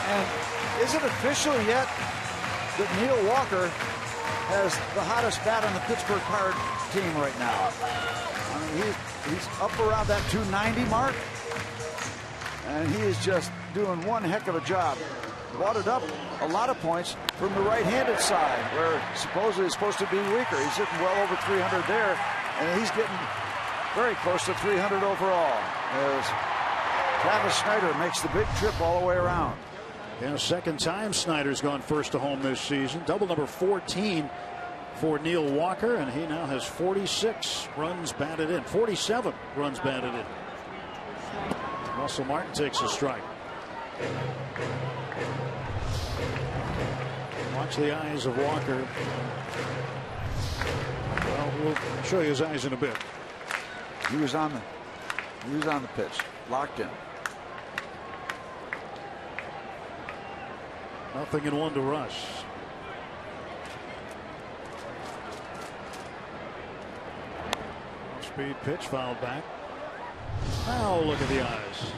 And is it official yet that Neil Walker has the hottest bat on the Pittsburgh Pirate team right now? I mean, he's up around that 290 mark, and he is just doing one heck of a job. Brought it up a lot of points from the right-handed side, where supposedly it's supposed to be weaker. He's hitting well over 300 there, and he's getting very close to 300 overall as Travis Snyder makes the big trip all the way around. Yeah, 2nd time Snyder's gone first to home this season. Double number 14 for Neil Walker, and he now has 46 runs batted in. 47 runs batted in. Russell Martin takes a strike. Watch the eyes of Walker. Well, we'll show you his eyes in a bit. He was on the pitch, locked in. 0-1 to Russ. Speed pitch fouled back. Now look at the eyes.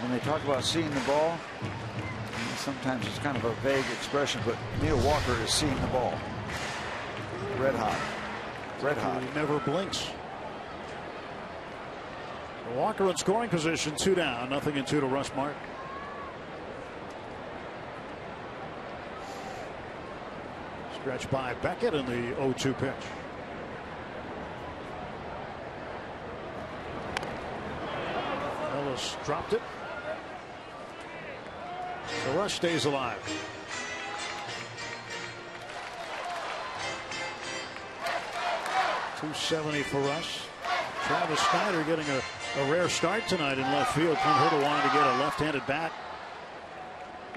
When they talk about seeing the ball, sometimes it's kind of a vague expression, but Neil Walker is seeing the ball. Red hot. Red hot. He never blinks. Walker in scoring position, 2 down, 0-2 to Russ Martin. Stretch by Beckett in the 0-2 pitch. Ellis dropped it. So Russ stays alive. .270 for Russ. Travis Snyder getting a rare start tonight in left field. Clint Hurdle wanted to get a left-handed bat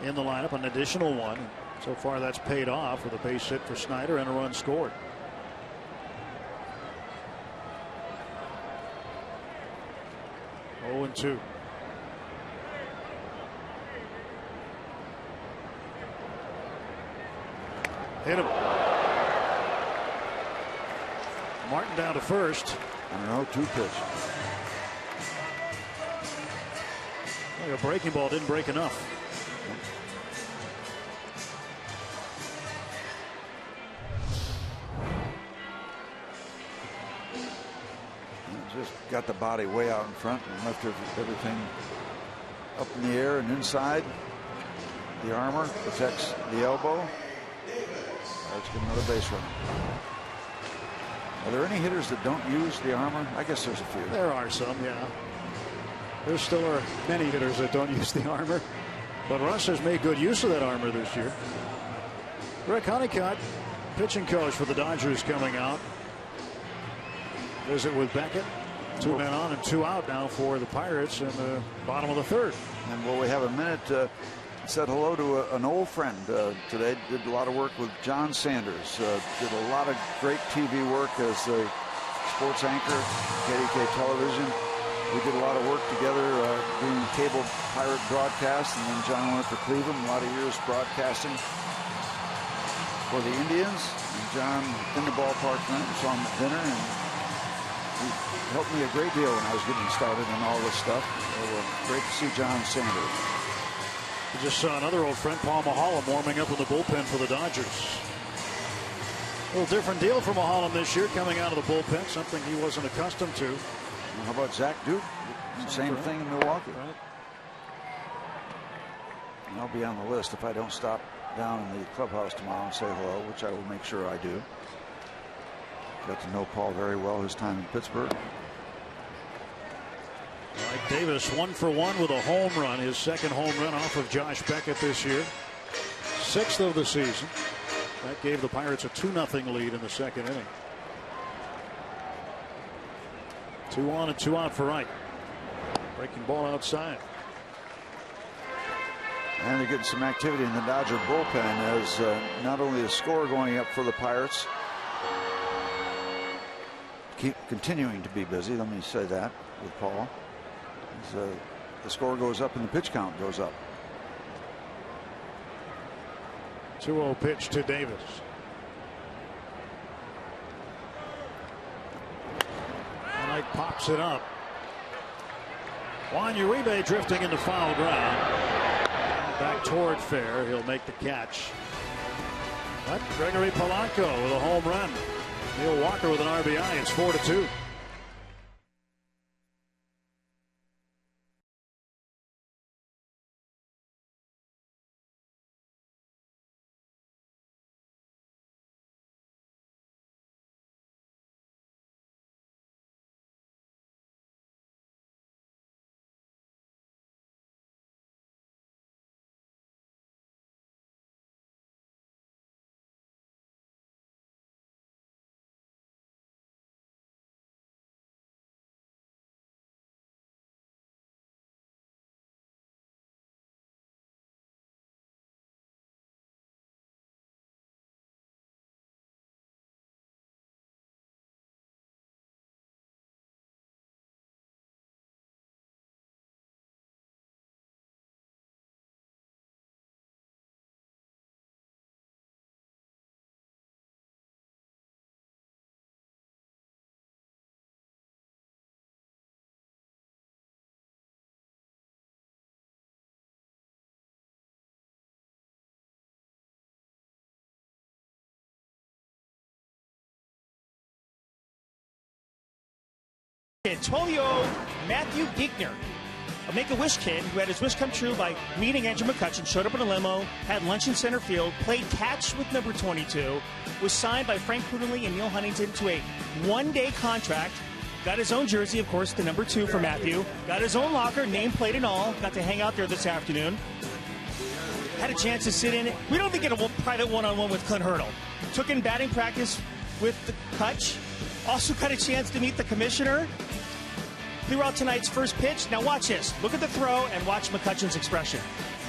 in the lineup, an additional one. So far that's paid off with a base hit for Snyder and a run scored. Hit him. Martin down to first. I don't know, 2 pitch. Like a breaking ball didn't break enough. Just got the body way out in front and left everything up in the air and inside. The armor protects the elbow. Let's get another base run. Are there any hitters that don't use the armor? I guess there's a few. There are some, yeah. There still are many hitters that don't use the armor. But Russ has made good use of that armor this year. Rick Honeycutt, pitching coach for the Dodgers, coming out. Visit with Beckett. 2 men on and 2 out now for the Pirates in the bottom of the 3rd. And will we have a minute? Said hello to an old friend today. Did a lot of work with John Sanders. Did a lot of great TV work as a sports anchor, KDK Television. We did a lot of work together doing cable pirate broadcasts, and then John went to Cleveland. A lot of years broadcasting for the Indians. And John in the ballpark tonight. We saw him at dinner, and he helped me a great deal when I was getting started on all this stuff. So, great to see John Sanders. We just saw another old friend, Paul Maholm, warming up in the bullpen for the Dodgers. A little different deal for Maholm this year, coming out of the bullpen, something he wasn't accustomed to. Well, how about Zach Duke? Same thing in Milwaukee. Right. And I'll be on the list if I don't stop down in the clubhouse tomorrow and say hello, which I will make sure I do. Got to know Paul very well his time in Pittsburgh. Mike Davis 1 for 1 with a home run, his 2nd home run off of Josh Beckett this year. 6th of the season. That gave the Pirates a 2-0 lead in the 2nd inning. 2 on and 2 out for Wright. Breaking ball outside. And they're getting some activity in the Dodger bullpen as not only the score going up for the Pirates, keep continuing to be busy. Let me say that with Paul. The score goes up and the pitch count goes up. 2-0 pitch to Davis. Knight pops it up. Juan Uribe drifting into foul ground. Back toward fair. He'll make the catch. But Gregory Polanco with a home run. Neil Walker with an RBI. It's 4-2. Antonio Matthew Giegner, a Make-A-Wish kid who had his wish come true by meeting Andrew McCutchen, showed up in a limo, had lunch in center field, played catch with number 22, was signed by Frank Prudently and Neil Huntington to a one-day contract, got his own jersey, of course, the number 2 for Matthew, got his own locker, nameplate and all, got to hang out there this afternoon, had a chance to sit in. We don't think in a private one-on-one with Clint Hurdle. Took in batting practice with the Kutch, also got a chance to meet the commissioner. Threw out tonight's first pitch. Now watch this. Look at the throw and watch McCutchen's expression.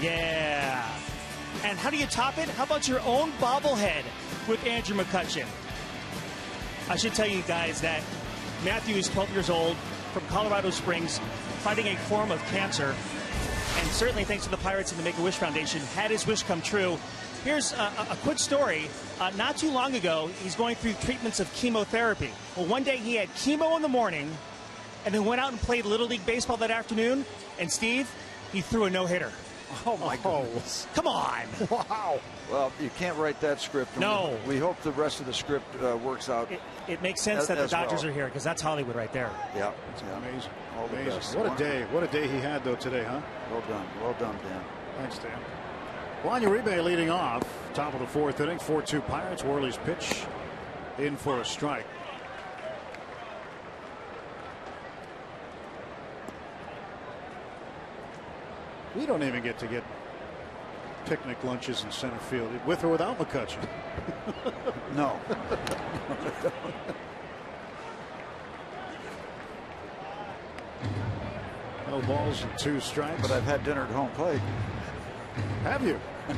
Yeah. And how do you top it? How about your own bobblehead with Andrew McCutchen? I should tell you guys that Matthew is 12 years old from Colorado Springs, fighting a form of cancer. And certainly thanks to the Pirates and the Make-A-Wish Foundation, had his wish come true. Here's a quick story. Not too long ago, he's going through treatments of chemotherapy. Well, one day he had chemo in the morning and then went out and played Little League Baseball that afternoon. And, Steve, he threw a no-hitter. Oh, my goodness. Come on. Wow. Well, you can't write that script. No. We hope the rest of the script works out. It makes sense that the Dodgers are here because that's Hollywood right there. Yeah. It's amazing. All the best. What a day. What a day he had, though, today, huh? Well done. Well done, Dan. Thanks, Dan. Juan Uribe leading off. Top of the fourth inning. 4-2 Pirates. Worley's pitch in for a strike. We don't even get picnic lunches in center field, with or without McCutchen. No. No balls and 2 strikes. But I've had dinner at home plate. Have you? The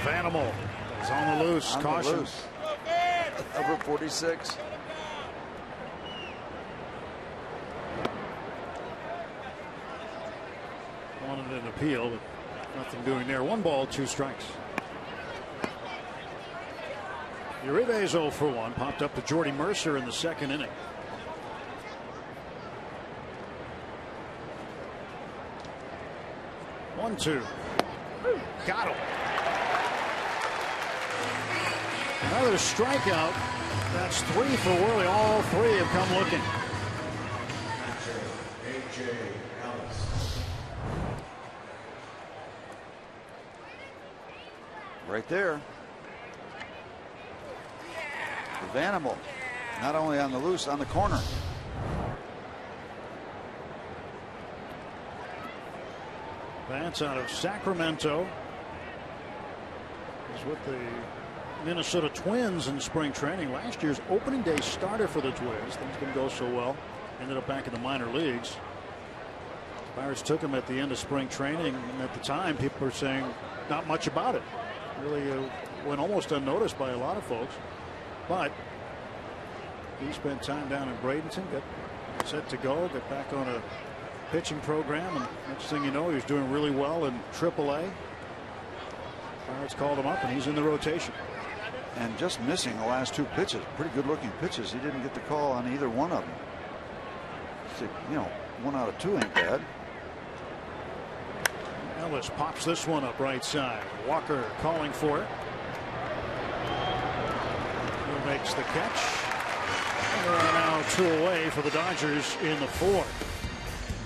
Vanimal is on the loose. Caution. Number 46. Wanted an appeal, but nothing doing there. 1 ball, 2 strikes. Uribe's 0 for 1. Popped up to Jordy Mercer in the second inning. One, 2. Got him. Another strikeout. That's 3 for Worley. All 3 have come looking. Right there. The Vanimal. Not only on the loose, on the corner. Vance out of Sacramento is with the Minnesota Twins in spring training. Last year's opening day starter for the Twins. Things didn't go so well. Ended up back in the minor leagues. Pirates took him at the end of spring training, and at the time people were saying not much about it. Really went almost unnoticed by a lot of folks. But he spent time down in Bradenton, got set to go, got back on a pitching program, and next thing you know, he was doing really well in AAA. Pirates called him up, and he's in the rotation. And just missing the last 2 pitches. Pretty good looking pitches. He didn't get the call on either one of them. So, 1 out of 2 ain't bad. Ellis pops this one up right side. Walker calling for it. He makes the catch. And they're now 2 away for the Dodgers in the 4th.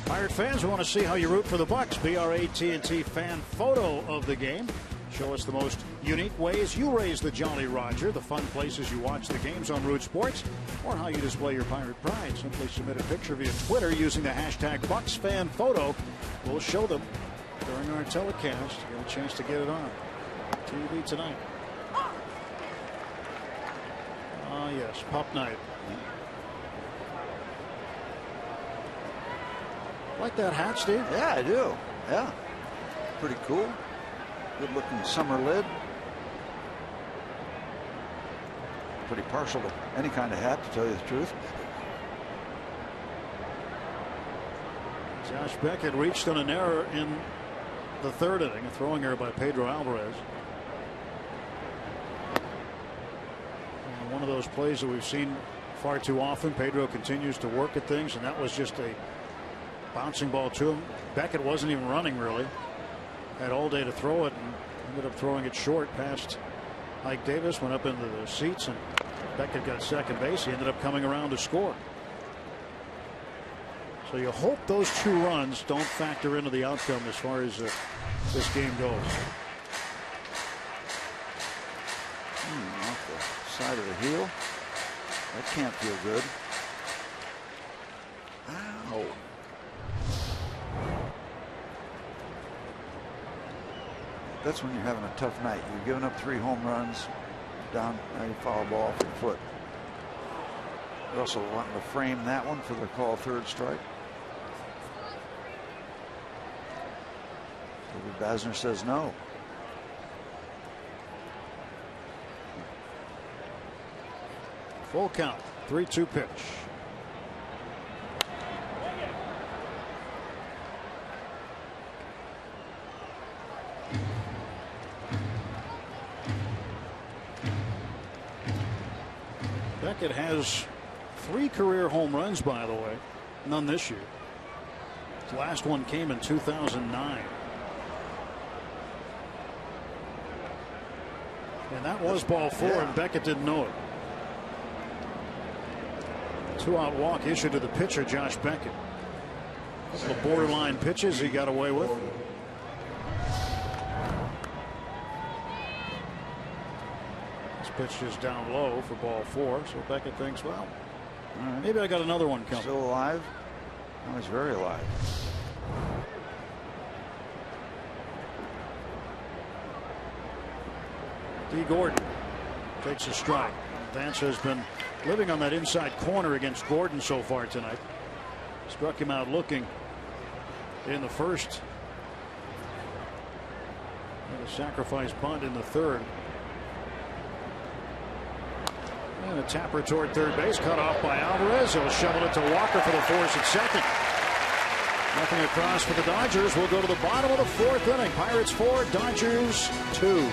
Pirate fans, we want to see how you root for the Bucks. Be our AT&T fan photo of the game. Show us the most unique ways you raise the Jolly Roger, the fun places you watch the games on Root Sports, or how you display your Pirate pride. Simply submit a picture via Twitter using the hashtag BucksFanPhoto. We'll show them during our telecast. You get a chance to get it on TV tonight. Ah, yes, Pup Night. Like that hat, Steve? Yeah, I do. Yeah. Pretty cool. Good looking summer lid. Pretty partial to any kind of hat, to tell you the truth. Josh Beckett reached on an error in the 3rd inning, a throwing error by Pedro Alvarez. And one of those plays that we've seen far too often. Pedro continues to work at things, and that was just a bouncing ball to him. Beckett wasn't even running really. Had all day to throw it and ended up throwing it short past Mike Davis. Went up into the seats, and Beckett got second base. He ended up coming around to score. So you hope those 2 runs don't factor into the outcome as far as this game goes. Off the side of the heel. That can't feel good. Ow. That's when you're having a tough night. You've given up 3 home runs. Down, now you foul a ball off your foot. Russell wanting to frame that one for the call 3rd strike. David Basner says no. Full count. 3-2 pitch. Beckett has 3 career home runs, by the way. None this year. His last one came in 2009. And that was ball 4, and Beckett didn't know it. 2-out walk issued to the pitcher, Josh Beckett. A couple of borderline pitches he got away with. This pitch is down low for ball 4, so Beckett thinks, well, all right, maybe I got another one coming. Still alive? Oh, he's very alive. D. Gordon takes a strike. Vance has been living on that inside corner against Gordon so far tonight. Struck him out looking in the first. And a sacrifice bunt in the third. And a tapper toward third base, cut off by Alvarez. He'll shovel it to Walker for the force at second. Nothing across for the Dodgers. We'll go to the bottom of the 4th inning. Pirates 4, Dodgers 2.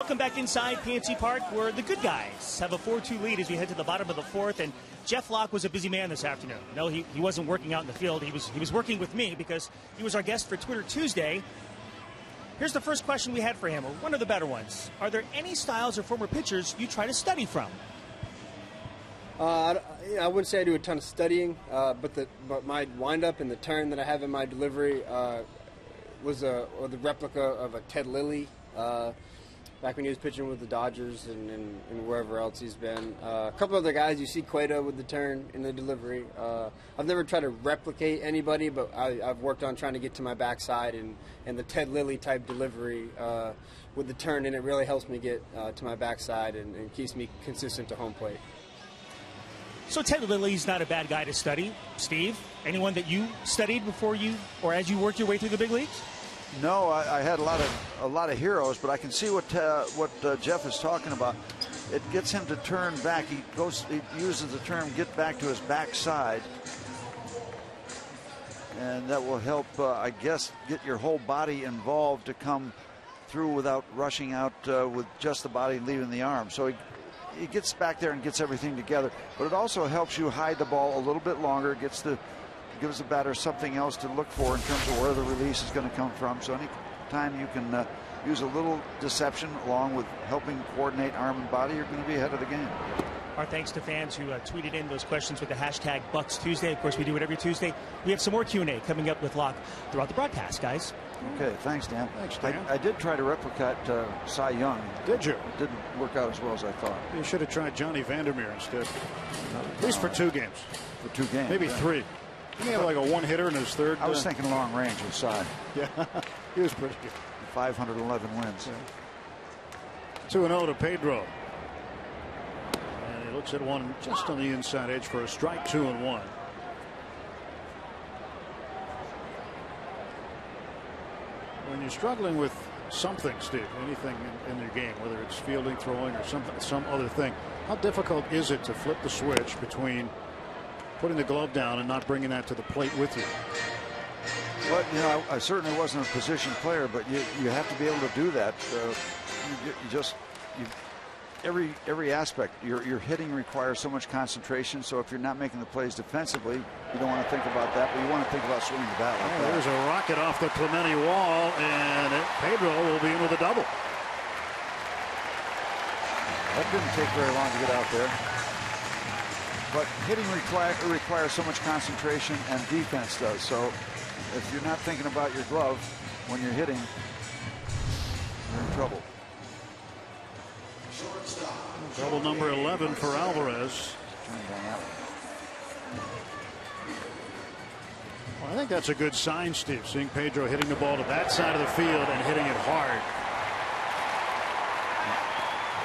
Welcome back inside PNC Park, where the good guys have a 4-2 lead as we head to the bottom of the 4th. And Jeff Locke was a busy man this afternoon. No, he wasn't working out in the field. He was working with me because he was our guest for Twitter Tuesday. Here's the first question we had for him, or one of the better ones. Are there any styles or former pitchers you try to study from? I wouldn't say I do a ton of studying, but my windup and the turn that I have in my delivery was the replica of a Ted Lilly. Back when he was pitching with the Dodgers and wherever else he's been. A couple other guys, you see Cueto with the turn in the delivery. I've never tried to replicate anybody, but I've worked on trying to get to my backside and the Ted Lilly type delivery with the turn, and it really helps me get to my backside and keeps me consistent to home plate. So Ted Lilly's not a bad guy to study. Steve, anyone that you studied before you or as you worked your way through the big leagues? No, I had a lot of heroes, but I can see what Jeff is talking about. It gets him to turn back. He uses the term "get back to his backside," and that will help, I guess, get your whole body involved to come through without rushing out with just the body and leaving the arm. So he gets back there and gets everything together. But it also helps you hide the ball a little bit longer. Gives the batter something else to look for in terms of where the release is going to come from. So any time you can use a little deception along with helping coordinate arm and body, you're going to be ahead of the game. Our thanks to fans who tweeted in those questions with the hashtag Bucks Tuesday. Of course, we do it every Tuesday. We have some more Q&A coming up with Locke throughout the broadcast, guys. Okay, thanks, Dan. Thanks, Dan. I did try to replicate Cy Young. Did you? It didn't work out as well as I thought. You should have tried Johnny Vandermeer instead. At least for 2 games. For 2 games. Maybe 3. He had like a one-hitter in his third. I was thinking long range with Cy. Yeah, he was pretty good. 511 wins. Yeah. 2-0 to Pedro. And he looks at one just on the inside edge for a strike. 2-1. When you're struggling with something, Steve, anything in your game, whether it's fielding, throwing, or some other thing, how difficult is it to flip the switch between putting the glove down and not bringing that to the plate with you? Well, you know, I certainly wasn't a position player, but you have to be able to do that. Every aspect, your hitting requires so much concentration. So if you're not making the plays defensively, you don't want to think about that, but you want to think about swinging the bat. Like there's a rocket off the Clemente wall, and Pedro will be in with a double. That didn't take very long to get out there. But hitting requires so much concentration, and defense does. So if you're not thinking about your glove when you're hitting, you're in trouble. Double number 11 for Alvarez. Well, I think that's a good sign, Steve, seeing Pedro hitting the ball to that side of the field and hitting it hard.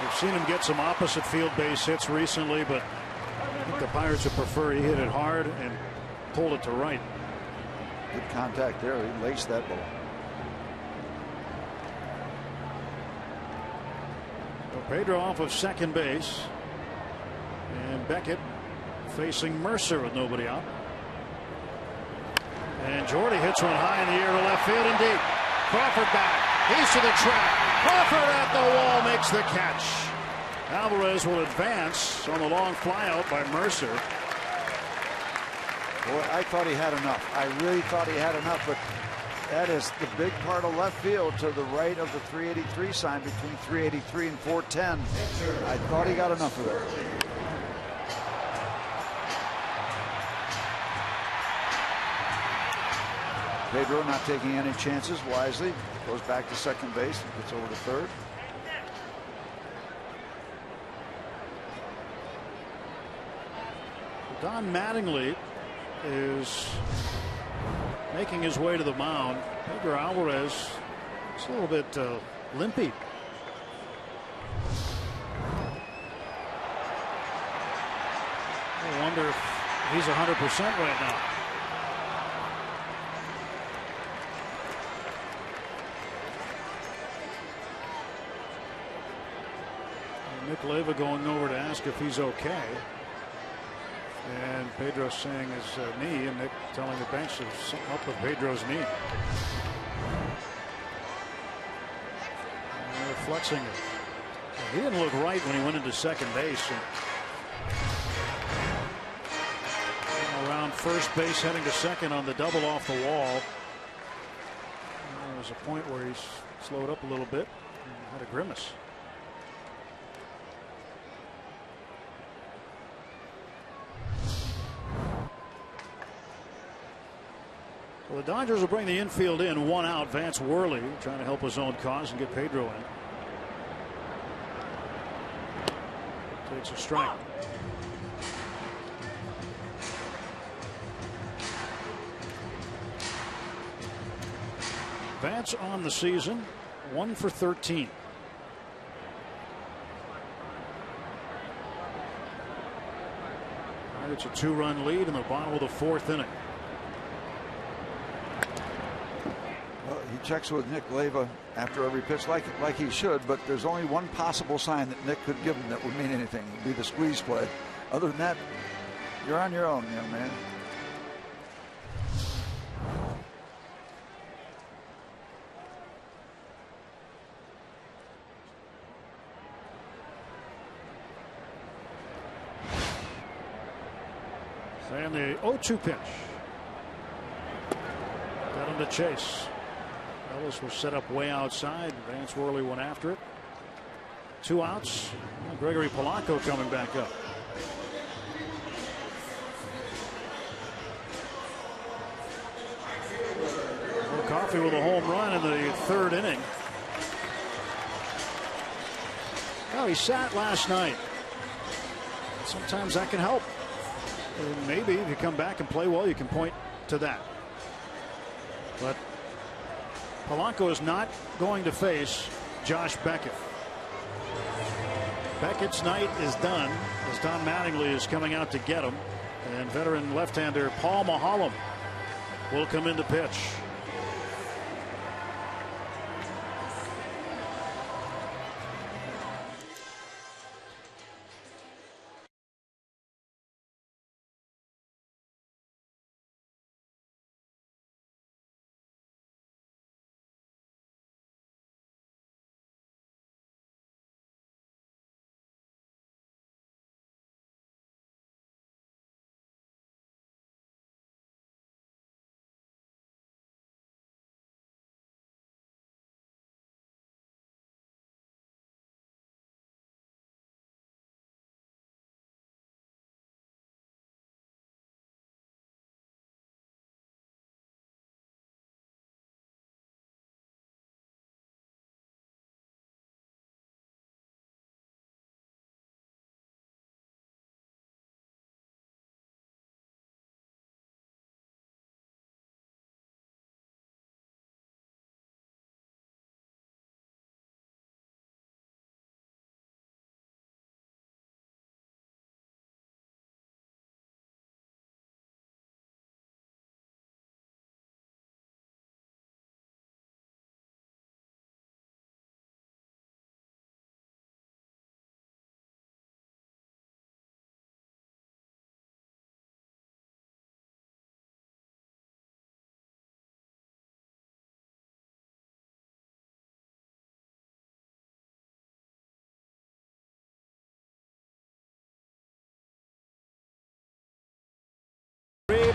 We've seen him get some opposite field base hits recently, but I think the Pirates would prefer he hit it hard and pulled it to right. Good contact there. He laced that ball. Pedro off of second base, and Beckett facing Mercer with nobody out. And Jordy hits one high in the air to left field and deep. Crawford back. He's to the track. Crawford at the wall makes the catch. Alvarez will advance on the long flyout by Mercer. Boy, I thought he had enough. I really thought he had enough, but that is the big part of left field to the right of the 383 sign between 383 and 410. I thought he got enough of it. Pedro not taking any chances wisely. Goes back to second base and gets over to third. Don Mattingly is making his way to the mound. Pedro Alvarez is a little bit limpy. I wonder if he's 100% right now. And Nick Leyva going over to ask if he's okay. And Pedro saying his knee, and Nick telling the bench there's something up with Pedro's knee. And they're flexing it. He didn't look right when he went into second base. And around first base, heading to second on the double off the wall. And there was a point where he slowed up a little bit and had a grimace. Well, the Dodgers will bring the infield in, one out. Vance Worley trying to help his own cause and get Pedro in. Takes a strike. Vance on the season, 1 for 13. It's a 2-run lead in the bottom of the 4th inning. Well, he checks with Nick Leyva after every pitch like he should, but there's only one possible sign that Nick could give him that would mean anything. It would be the squeeze play. Other than that, you're on your own, young man. And the 0-2 pitch. Got him to chase. Ellis was set up way outside. Vance Worley went after it. 2 outs. Gregory Polanco coming back up. Coffey with a home run in the 3rd inning. Oh, he sat last night. Sometimes that can help. And maybe if you come back and play well, you can point to that. But Polanco is not going to face Josh Beckett. Beckett's night is done as Don Mattingly is coming out to get him. And veteran left-hander Paul Maholm will come in to pitch.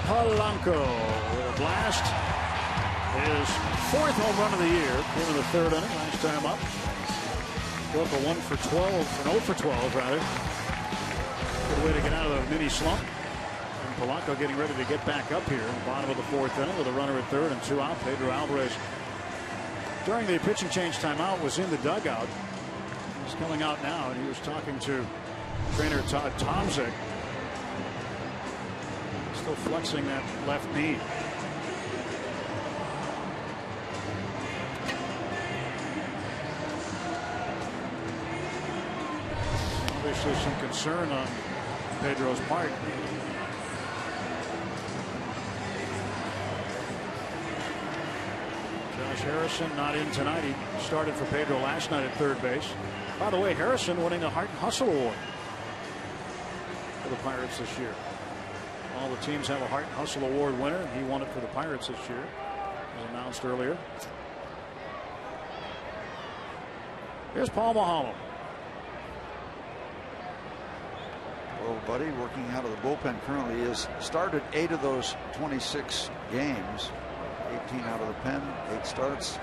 Polanco with a blast. His 4th home run of the year. Came in the 3rd inning. Last time up. Go up a 1 for 12. An 0 for 12 rather. Good way to get out of the mini slump. And Polanco getting ready to get back up here in the bottom of the 4th inning with a runner at 3rd and 2 out. Pedro Alvarez during the pitching change timeout was in the dugout. He's coming out now and he was talking to trainer Todd Tomczyk. Still flexing that left knee. Obviously some concern on Pedro's part. Josh Harrison not in tonight. He started for Pedro last night at 3rd base. By the way, Harrison winning a Heart and Hustle Award for the Pirates this year. All the teams have a Heart and Hustle Award winner. He won it for the Pirates this year, as announced earlier. Here's Paul Maholm. Well, buddy, working out of the bullpen currently is started 8 of those 26 games. 18 out of the pen, 8 starts.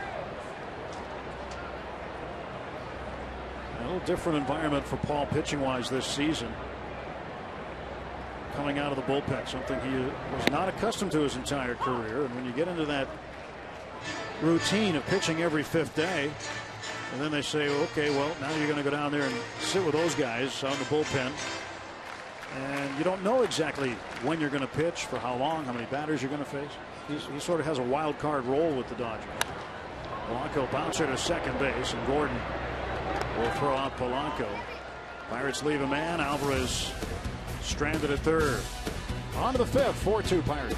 A little different environment for Paul pitching wise this season. Coming out of the bullpen, something he was not accustomed to his entire career. And when you get into that routine of pitching every 5th day, and then they say, okay, well, now you're going to go down there and sit with those guys on the bullpen. And you don't know exactly when you're going to pitch, for how long, how many batters you're going to face. He sort of has a wild card role with the Dodgers. Polanco bouncer to 2nd base, and Gordon will throw out Polanco. Pirates leave a man. Alvarez stranded at 3rd. On to the 5th, 4-2 Pirates.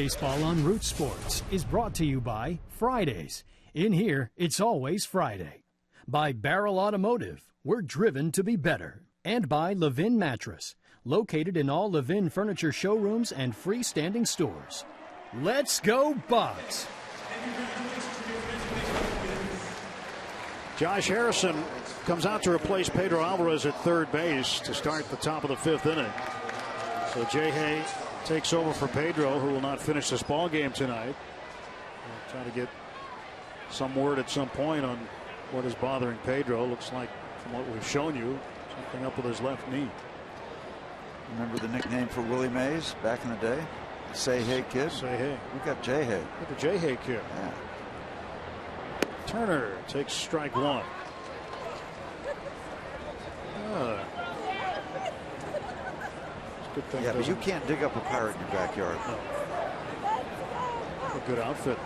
Baseball on Root Sports is brought to you by Fridays. In here, it's always Friday. By Barrel Automotive, we're driven to be better. And by Levin Mattress, located in all Levin furniture showrooms and freestanding stores. Let's go, Bucks! Josh Harrison comes out to replace Pedro Alvarez at third base to start the top of the 5th inning. So Jay Hay takes over for Pedro, who will not finish this ball game tonight. We'll try to get some word at some point on what is bothering Pedro. Looks like, from what we've shown you, something up with his left knee. Remember the nickname for Willie Mays back in the day? Say Hey Kid? Say Hey. We got Jay Hay. The Jay Hay Kid. Yeah. Turner takes strike one. Good thing, yeah, but you can't dig up a pirate in your backyard. No. A good outfit.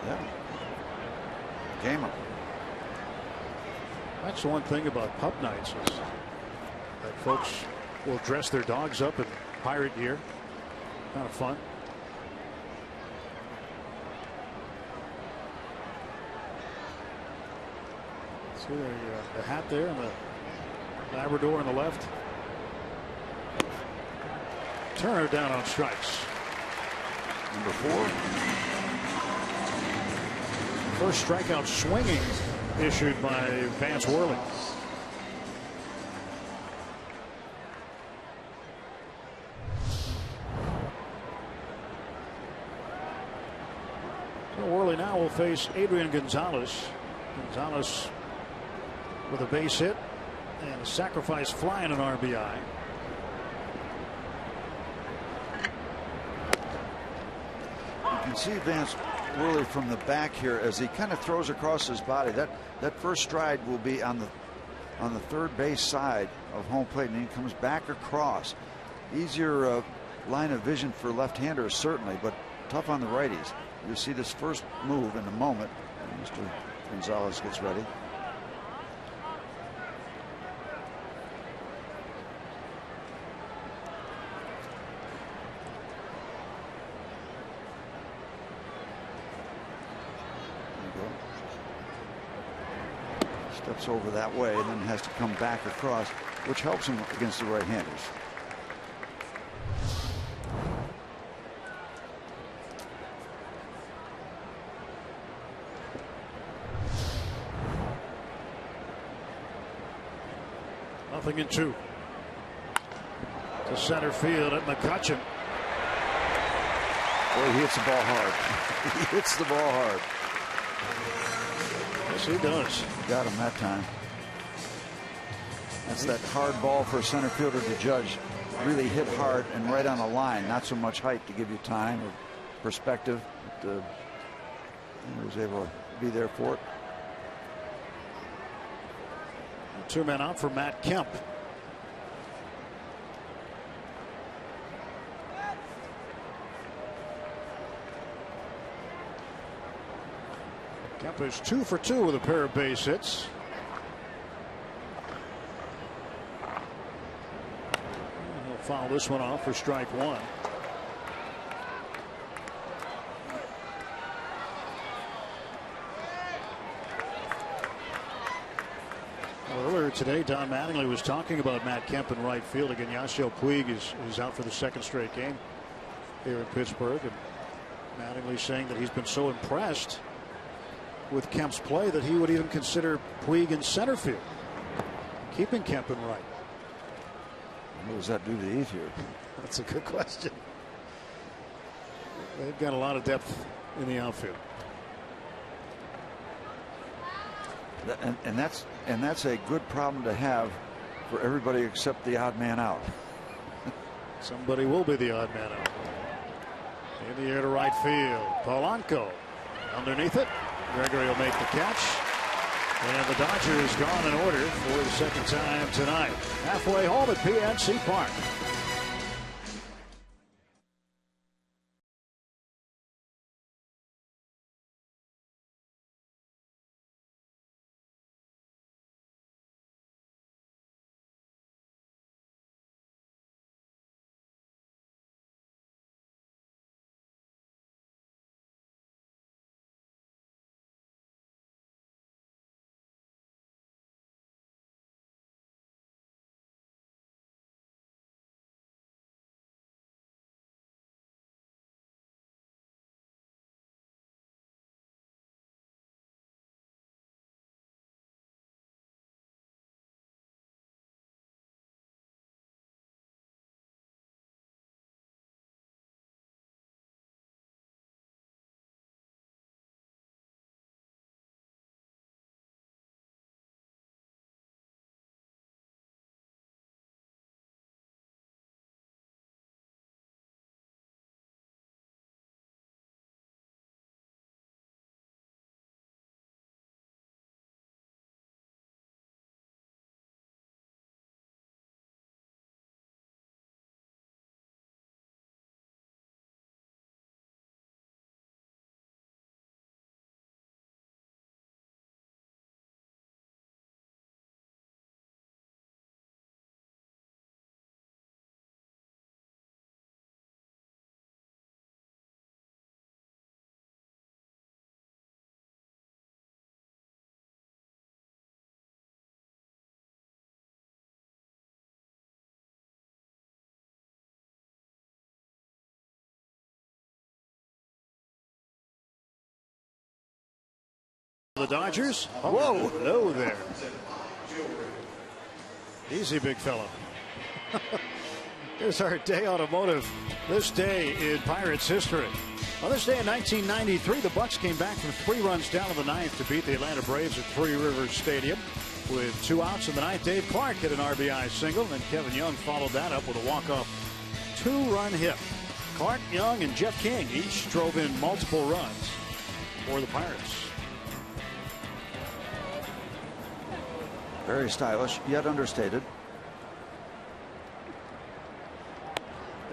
Yeah. Game up. That's the one thing about pup nights is that folks will dress their dogs up in pirate gear. Kind of fun. See the hat there and the Labrador on the left. Turner down on strikes. Number 4. First strikeout swinging issued by Vance Worley. So Worley now will face Adrian Gonzalez. Gonzalez with a base hit and a sacrifice fly and an RBI. You can see Vance Worley from the back here as he kind of throws across his body. That first stride will be on the third base side of home plate, and he comes back across. Easier line of vision for left-handers certainly, but tough on the righties. You'll see this first move in a moment. Mr. Gonzalez gets ready. Steps over that way and then has to come back across, which helps him against the right-handers. Nothing in 2. To center field at McCutchen. Boy, he hits the ball hard. He hits the ball hard. Yes, he does. Got him that time. That's that hard ball for a center fielder to judge. Really hit hard and right on the line. Not so much height to give you time or perspective. But, he was able to be there for it. 2 men out for Matt Kemp. Kemp is 2 for 2 with a pair of base hits. And he'll foul this one off for strike 1. Earlier today, Don Mattingly was talking about Matt Kemp in right field. Again, Yasiel Puig is out for the 2nd straight game here in Pittsburgh. And Mattingly saying that he's been so impressed with Kemp's play that he would even consider Puig in center field, keeping Kemp in right. What does that do to the Ethiopia? That's a good question. They've got a lot of depth in the outfield. And that's a good problem to have for everybody except the odd man out. Somebody will be the odd man out. In the air to right field. Polanco underneath it. Gregory will make the catch. And the Dodgers gone in order for the 2nd time tonight. Halfway home at PNC Park. The Dodgers. Whoa, hello there. Easy, big fella. Here's our day automotive. This day in Pirates history. On this day in 1993, the Bucks came back from 3 runs down in the ninth to beat the Atlanta Braves at Three Rivers Stadium. With 2 outs in the ninth, Dave Clark hit an RBI single, and then Kevin Young followed that up with a walk-off 2-run hit. Clark, Young, and Jeff King each drove in multiple runs for the Pirates. Very stylish, yet understated.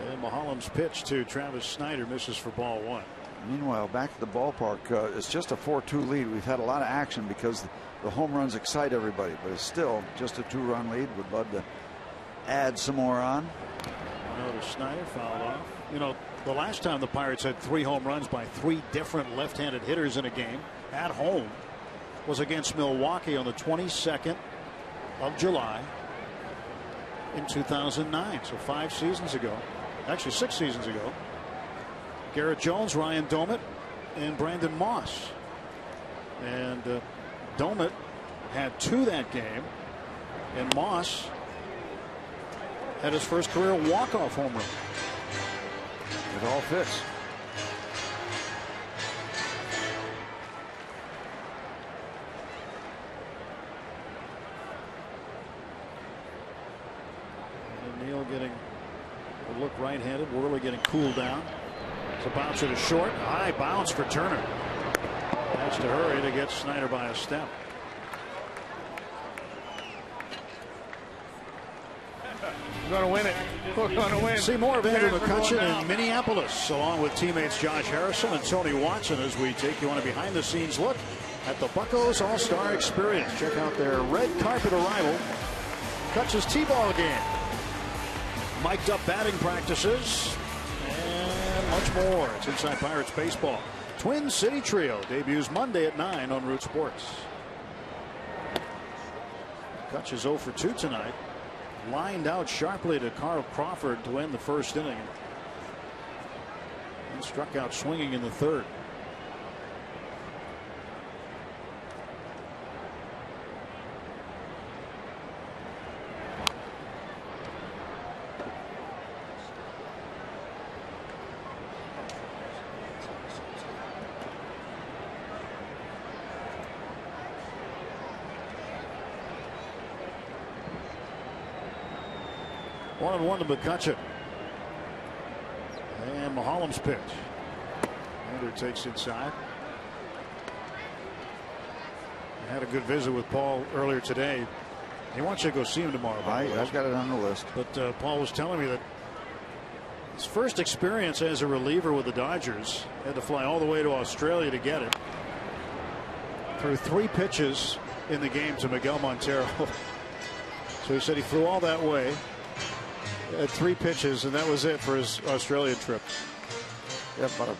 And Mahalam's pitch to Travis Snyder misses for ball 1. Meanwhile, back at the ballpark, it's just a 4-2 lead. We've had a lot of action because the home runs excite everybody, but it's still just a 2-run lead. Would love to add some more on. Notice Snyder fouled off. You know, the last time the Pirates had 3 home runs by 3 different left-handed hitters in a game at home was against Milwaukee on the 22nd of July in 2009. So 5 seasons ago, actually 6 seasons ago. Garrett Jones, Ryan Domit, and Brandon Moss. And Domit had 2 that game, and Moss had his first career walk-off home run. It all fits. And Neal getting a look right-handed. Worley getting cooled down. It's a bouncer to short. High bounce for Turner. Has to hurry to get Snyder by a step. We're going to win it. We're going to win. See more of Andrew McCutchen in Minneapolis, along with teammates Josh Harrison and Tony Watson, as we take you on a behind-the-scenes look at the Buccos All-Star Experience. Check out their red carpet arrival. Cutch's T-ball game. Mic'd up batting practices. And much more. It's Inside Pirates Baseball. Twin City Trio debuts Monday at 9 on Root Sports. Cutch is 0 for 2 tonight. Lined out sharply to Carl Crawford to end the first inning. And struck out swinging in the third. One and one to McCutchen. And Mahalam's pitch. Ander takes inside. I had a good visit with Paul earlier today. He wants you to go see him tomorrow. I've got it on the list. But Paul was telling me that his first experience as a reliever with the Dodgers, had to fly all the way to Australia to get it. Threw 3 pitches in the game to Miguel Montero. So he said he flew all that way. Had 3 pitches, and that was it for his Australian trip. Yeah, about a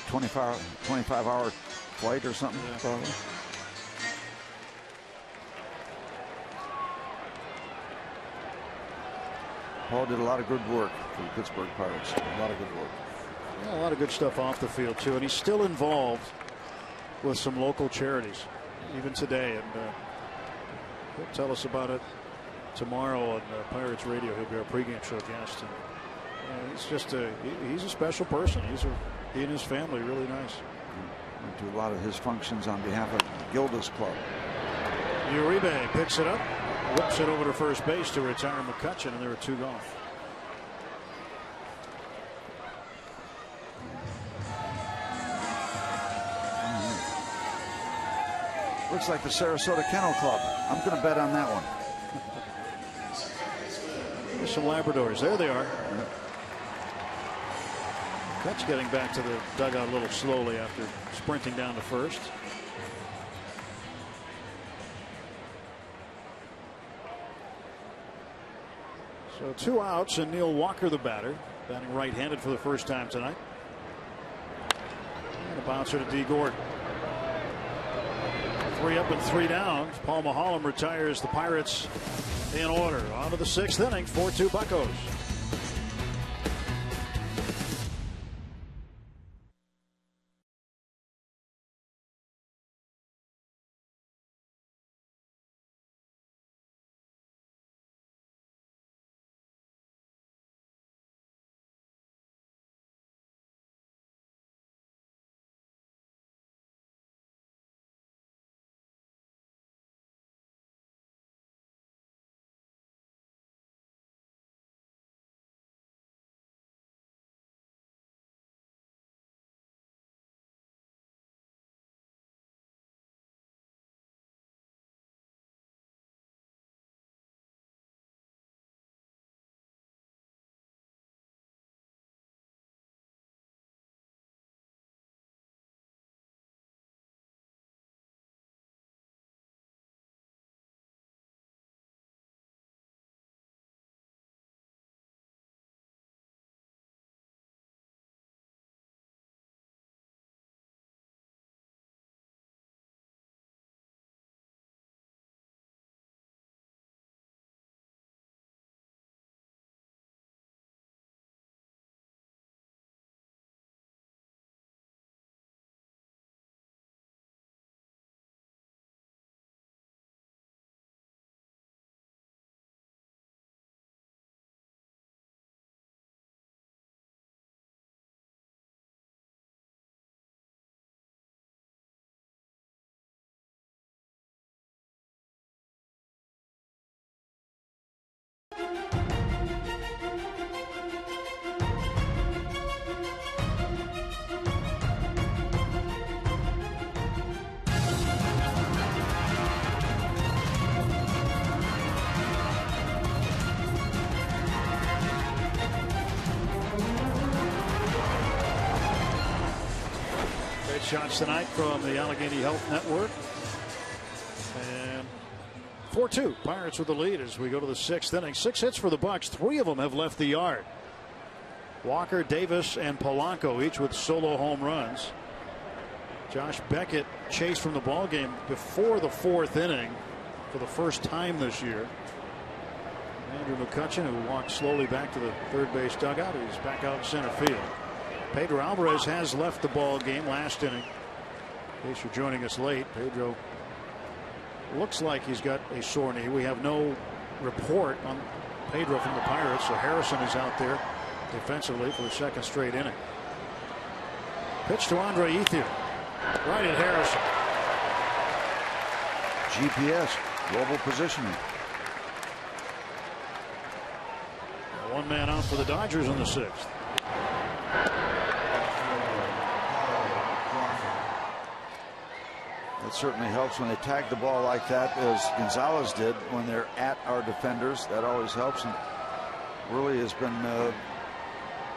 25-hour flight or something. Yeah. Probably. Paul did a lot of good work for the Pittsburgh Pirates. A lot of good work. Yeah, a lot of good stuff off the field, too. And he's still involved with some local charities, even today. And he'll tell us about it tomorrow on Pirates Radio. He'll be our pregame show guest. And he's just he's a special person. He and his family really nice. Went to a lot of his functions on behalf of Gilda's club. Uribe picks it up, whips it over to first base to retire McCutchen, and there are 2 gone. Looks like the Sarasota Kennel Club. I'm going to bet on that one. There's some Labradors. There they are. Cutch getting back to the dugout a little slowly after sprinting down to first. So 2 outs, and Neil Walker, the batter, batting right-handed for the first time tonight. And a bouncer to D. Gordon. 3 up and 3 down. Paul Mahalam retires the Pirates in order. On to the 6th inning. 4-2 Buccos. shots tonight from the Allegheny Health Network. And 4-2. Pirates with the lead as we go to the 6th inning. 6 hits for the Bucks. 3 of them have left the yard. Walker, Davis, and Polanco each with solo home runs. Josh Beckett chased from the ballgame before the 4th inning for the first time this year. Andrew McCutchen, who walked slowly back to the third base dugout, he's back out in center field. Pedro Alvarez has left the ball game last inning. In case you're joining us late, Pedro looks like he's got a sore knee. We have no report on Pedro from the Pirates, so Harrison is out there defensively for the 2nd straight inning. Pitch to Andre Ethier. Right at Harrison. GPS, global positioning. 1 man out for the Dodgers in the 6th. It certainly helps when they tag the ball like that, as Gonzalez did when they're at our defenders. That always helps. And really has been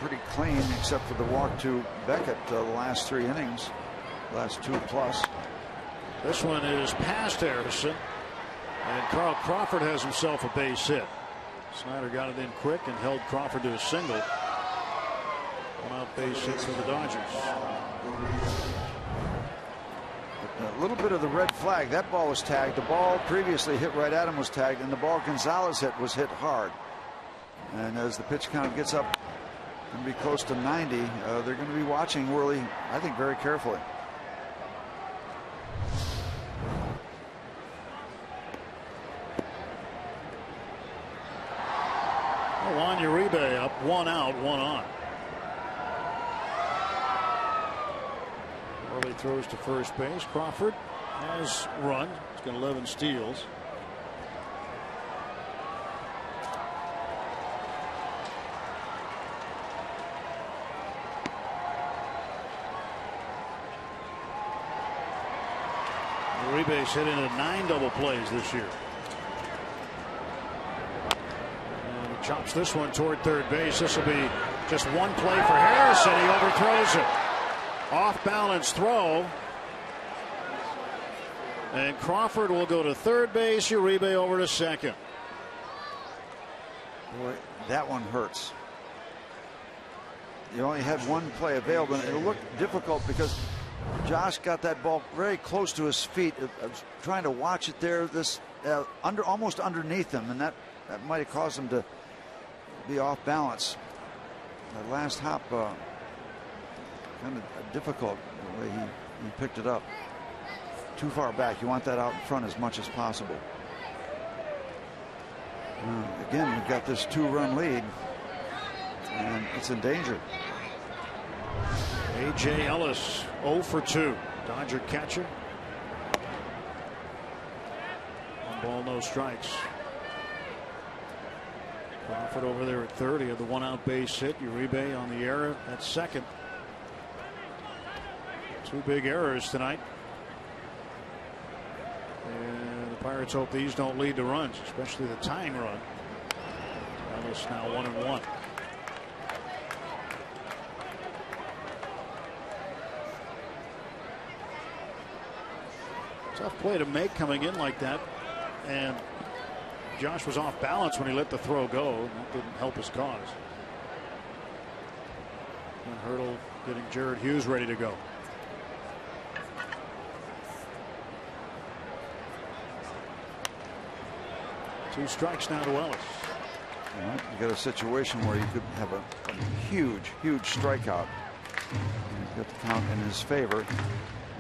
pretty clean, except for the walk to Beckett the last 3 innings, last 2+. This one is past Harrison, and Carl Crawford has himself a base hit. Snyder got it in quick and held Crawford to a single. 1 out base hit for the Dodgers. A little bit of the red flag. That ball was tagged. The ball previously hit right at him was tagged, and the ball Gonzalez hit was hit hard. And as the pitch count gets up and be close to 90, they're going to be watching Worley, I think, very carefully. Juan Uribe up, 1 out, 1 on. Worley throws to first base. Crawford has run. He's got 11 steals. Uribe's hit into 9 double plays this year. Chops this one toward third base. This will be just 1 play for Harrison. He overthrows it. Off balance throw. And Crawford will go to third base. Uribe over to second. Boy, that one hurts. You only had 1 play available, and it looked difficult because Josh got that ball very close to his feet. I was trying to watch it there, this almost underneath him, and that might have caused him to be off balance. That last hop kind of difficult the way he picked it up. Too far back. You want that out in front as much as possible. Again, we've got this 2-run lead, and it's in danger. A.J. Ellis 0 for 2. Dodger catcher. 1 ball, no strikes. Crawford over there at third. He had the 1 out base hit. Uribe on the error at second. 2 big errors tonight. And the Pirates hope these don't lead to runs, especially the tying run. Ellis now 1-1. Tough play to make coming in like that. And Josh was off balance when he let the throw go. That didn't help his cause. And Hurdle getting Jared Hughes ready to go. Two strikes now to Ellis. Well, you got a situation where you could have a huge strikeout. You've got the count in his favor.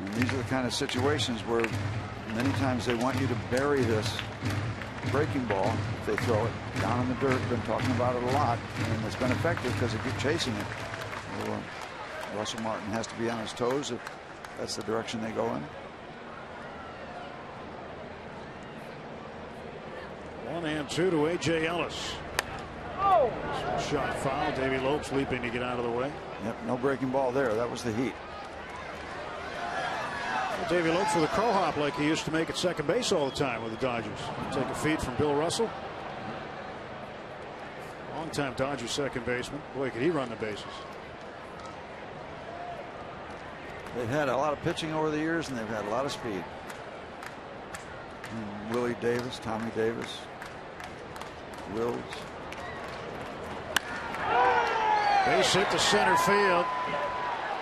And these are the kind of situations where many times they want you to bury this breaking ball if they throw it down in the dirt. Been talking about it a lot, and it's been effective because they keep chasing it. So, Russell Martin has to be on his toes if that's the direction they go in. 1-2 to A.J. Ellis. Oh! Shot foul. Davey Lopes leaping to get out of the way. Yep, no breaking ball there. That was the heat. Davey Lopes with a crow hop like he used to make at second base all the time with the Dodgers. Take a feed from Bill Russell. Long-time Dodgers second baseman. Boy, could he run the bases. They've had a lot of pitching over the years, and they've had a lot of speed. And Willie Davis, Tommy Davis, Wills. Base hit to center field.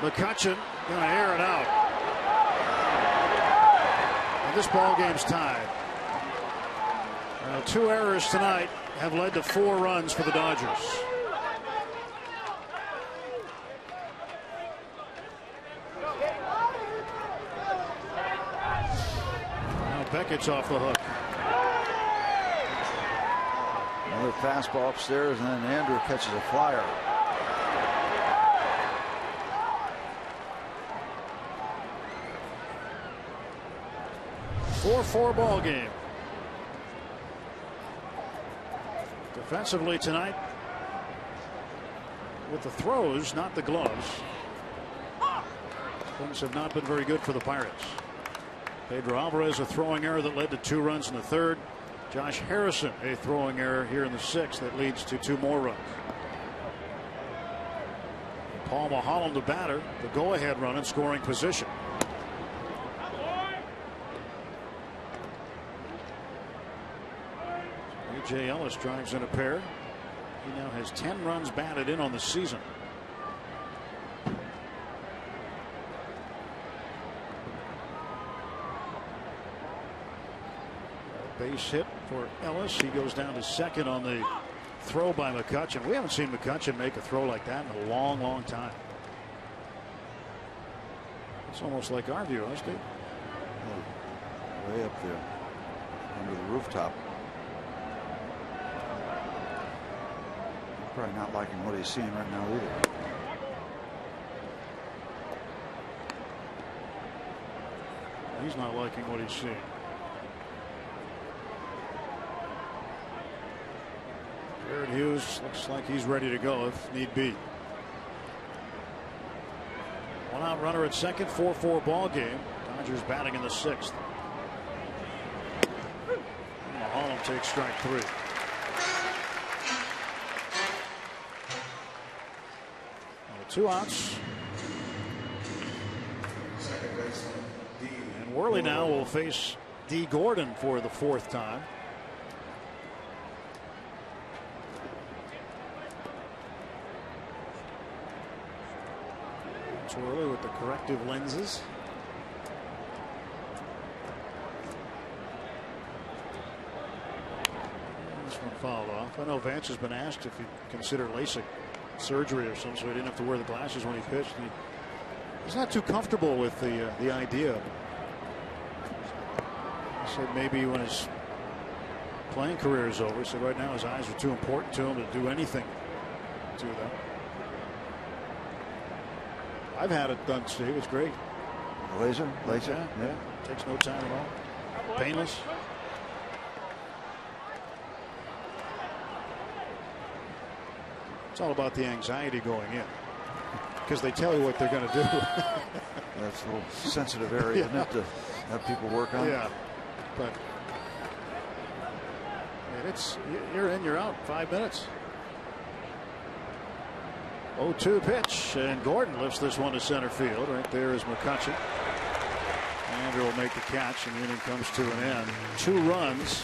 McCutchen going to air it out. And this ball game's tied. 2 errors tonight have led to 4 runs for the Dodgers. Now Beckett's off the hook. Another fastball upstairs, and then Andrew catches a flyer. Four ball game. Defensively tonight, with the throws, not the gloves, things have not been very good for the Pirates. Pedro Alvarez, a throwing error that led to 2 runs in the 3rd. Josh Harrison, a throwing error here in the 6th that leads to 2 more runs. Paul Mulholland, the batter, the go-ahead run in scoring position. A.J. Ellis drives in a pair. He now has 10 runs batted in on the season. Base hit for Ellis. He goes down to second on the throw by McCutchen. We haven't seen McCutchen make a throw like that in a long time. It's almost like our view, huh, Steve? Way up there under the rooftop. Probably not liking what he's seeing right now either. He's not liking what he's seeing. Jared Hughes looks like he's ready to go if need be. 1-out runner at second, 4-4 ball game. Dodgers batting in the 6th. Mulholland takes strike 3. Well, 2 outs. And Worley now will face D. Gordon for the 4th time. Worley with the corrective lenses. This one fouled off. I know Vance has been asked if he'd consider LASIK surgery or something, so he didn't have to wear the glasses when he pitched. He's not too comfortable with the idea. He said maybe when his playing career is over. He said right now his eyes are too important to him to do anything to them. I've had it done, Steve. It's great. Laser? Yeah. Takes no time at all. Painless. It's all about the anxiety going in, because they tell you what they're going to do. That's a little sensitive area, isn't it, to have people work on? Yeah, but it's you're in, you're out. 5 minutes. 0-2 pitch, and Gordon lifts this one to center field. Right there is McCutchen. Andrew will make the catch, and the inning comes to an end. 2 runs,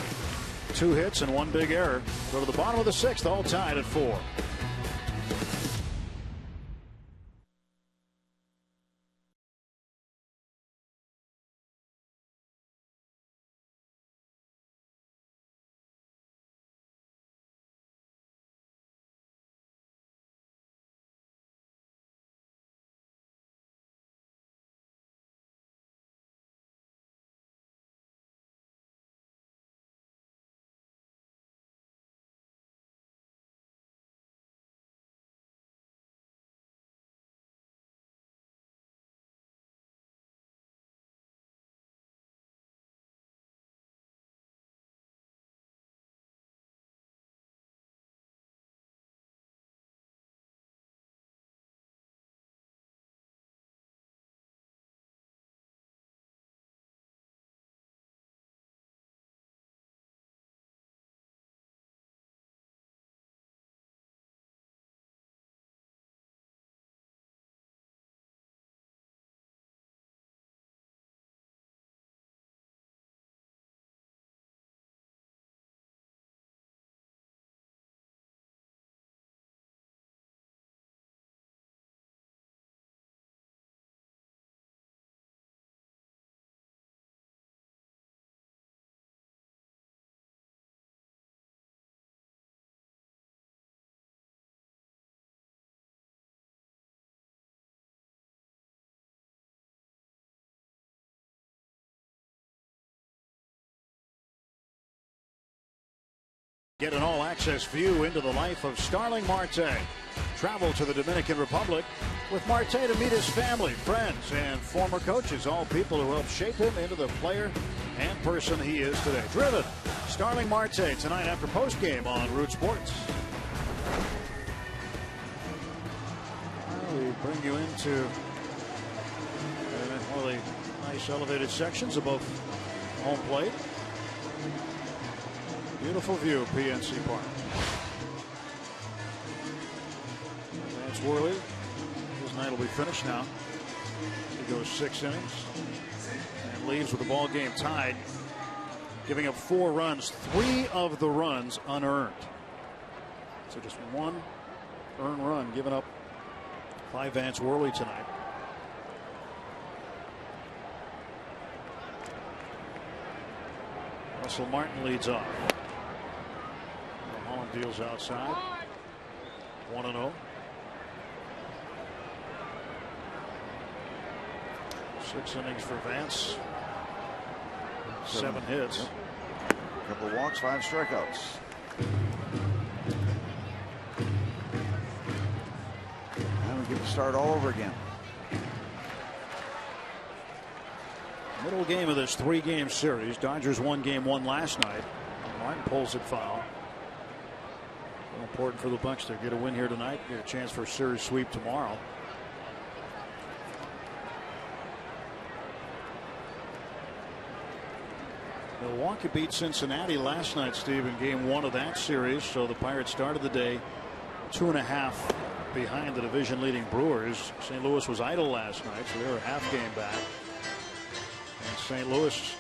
2 hits, and 1 big error. Go to the bottom of the 6th, all tied at 4. Get an all-access view into the life of Starling Marte. Travel to the Dominican Republic with Marte to meet his family, friends, and former coaches, all people who helped shape him into the player and person he is today. Driven, Starling Marte tonight after postgame on Root Sports. We bring you into one of the nice elevated sections above home plate. Beautiful view of PNC Park. Vance Worley, his night will be finished now. He goes 6 innings and leaves with the ball game tied, giving up 4 runs, 3 of the runs unearned. So just 1 earned run given up by Vance Worley tonight. Russell Martin leads off. Holland deals outside. 1-0. 6 innings for Vance. 7 hits. Yep. Couple of walks, 5 strikeouts. And we get to start all over again. Middle game of this 3-game series. Dodgers won game 1 last night. Martin pulls it foul. Important for the Bucs to get a win here tonight. Get a chance for a series sweep tomorrow. Milwaukee beat Cincinnati last night, Steve, in game 1 of that series. So the Pirates started the day 2.5 behind the division leading Brewers. St. Louis was idle last night, so they were a half game back. And St. Louis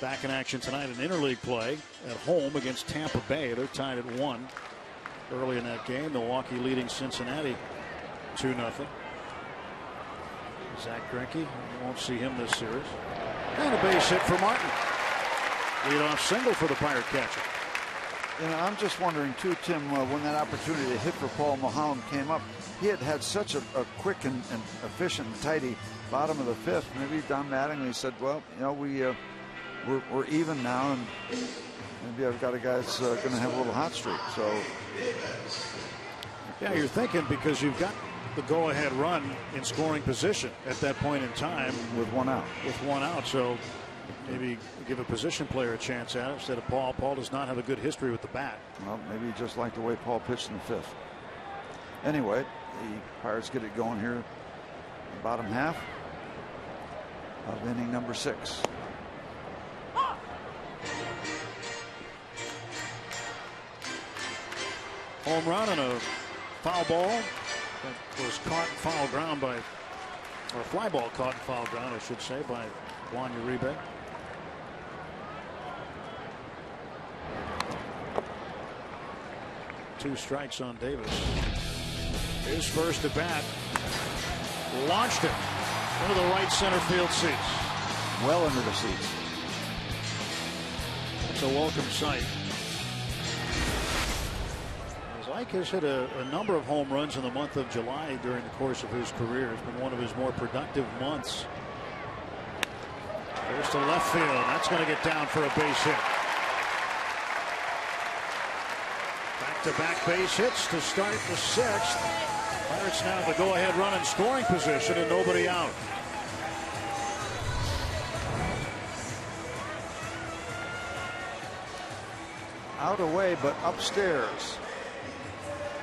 back in action tonight in interleague play at home against Tampa Bay. They're tied at 1. Early in that game, Milwaukee leading Cincinnati 2-0. Zach Greinke, you won't see him this series. And a base hit for Martin. Leadoff single for the Pirate catcher. You know, I'm just wondering too, Tim, when that opportunity to hit for Paul Mulholland came up, he had such a quick and efficient and tidy bottom of the 5th. Maybe Don Mattingly said, well, you know, we're even now, and maybe I've got a guy that's going to have a little hot streak. So yeah, you're thinking, because you've got the go-ahead run in scoring position at that point in time with 1 out. So maybe give a position player a chance at it instead of Paul. Paul does not have a good history with the bat. Well, maybe he just liked the way Paul pitched in the 5th. Anyway, the Pirates get it going here in the bottom half of inning number 6. Home run and a foul ball that was caught in foul ground by, or fly ball caught in foul ground, I should say, by Juan Uribe. Two strikes on Davis. His first at bat. Launched it into the right center field seats. Well into the seats. It's a welcome sight. Ike has hit a number of home runs in the month of July during the course of his career. It's been one of his more productive months. Goes to left field. That's going to get down for a base hit. Back-to-back base hits to start the 6th. Pirates now have the go-ahead run in scoring position and nobody out. Out away, but upstairs.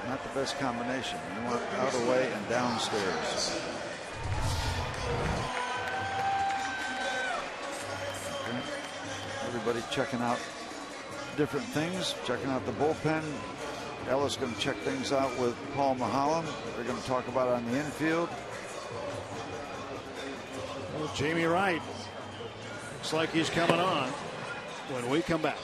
Not the best combination. You want out away and downstairs. Okay. Everybody checking out different things, checking out the bullpen. Ellis going to check things out with Paul Mulholland. They're going to talk about it on the infield. Well, Jamie Wright looks like he's coming on when we come back.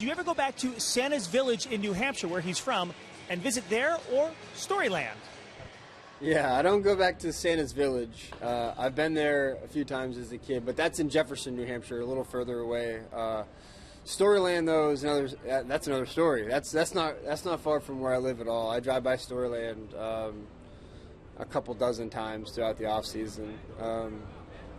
Do you ever go back to Santa's Village in New Hampshire, where he's from, and visit there or Storyland? Yeah, I don't go back to Santa's Village. I've been there a few times as a kid, but that's in Jefferson, New Hampshire, a little further away. Storyland, though, is that's another story. That's not far from where I live at all. I drive by Storyland a couple dozen times throughout the off season.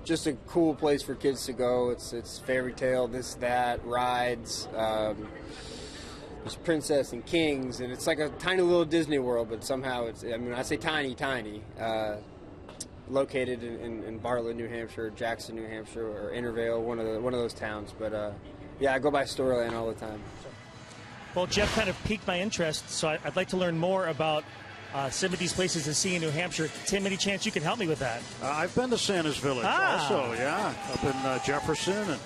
Just a cool place for kids to go. It's fairy tale, this, that, rides. There's princess and kings, and it's like a tiny little Disney World, but somehow I say tiny, located in Bartlett, New Hampshire, Jackson, New Hampshire, or Intervale, one of those towns. But yeah, I go by Storyland all the time. Well, Jeff kind of piqued my interest, so I'd like to learn more about some of these places to see in New Hampshire. Tim, any chance you can help me with that? I've been to Santa's Village also, yeah, up in Jefferson, and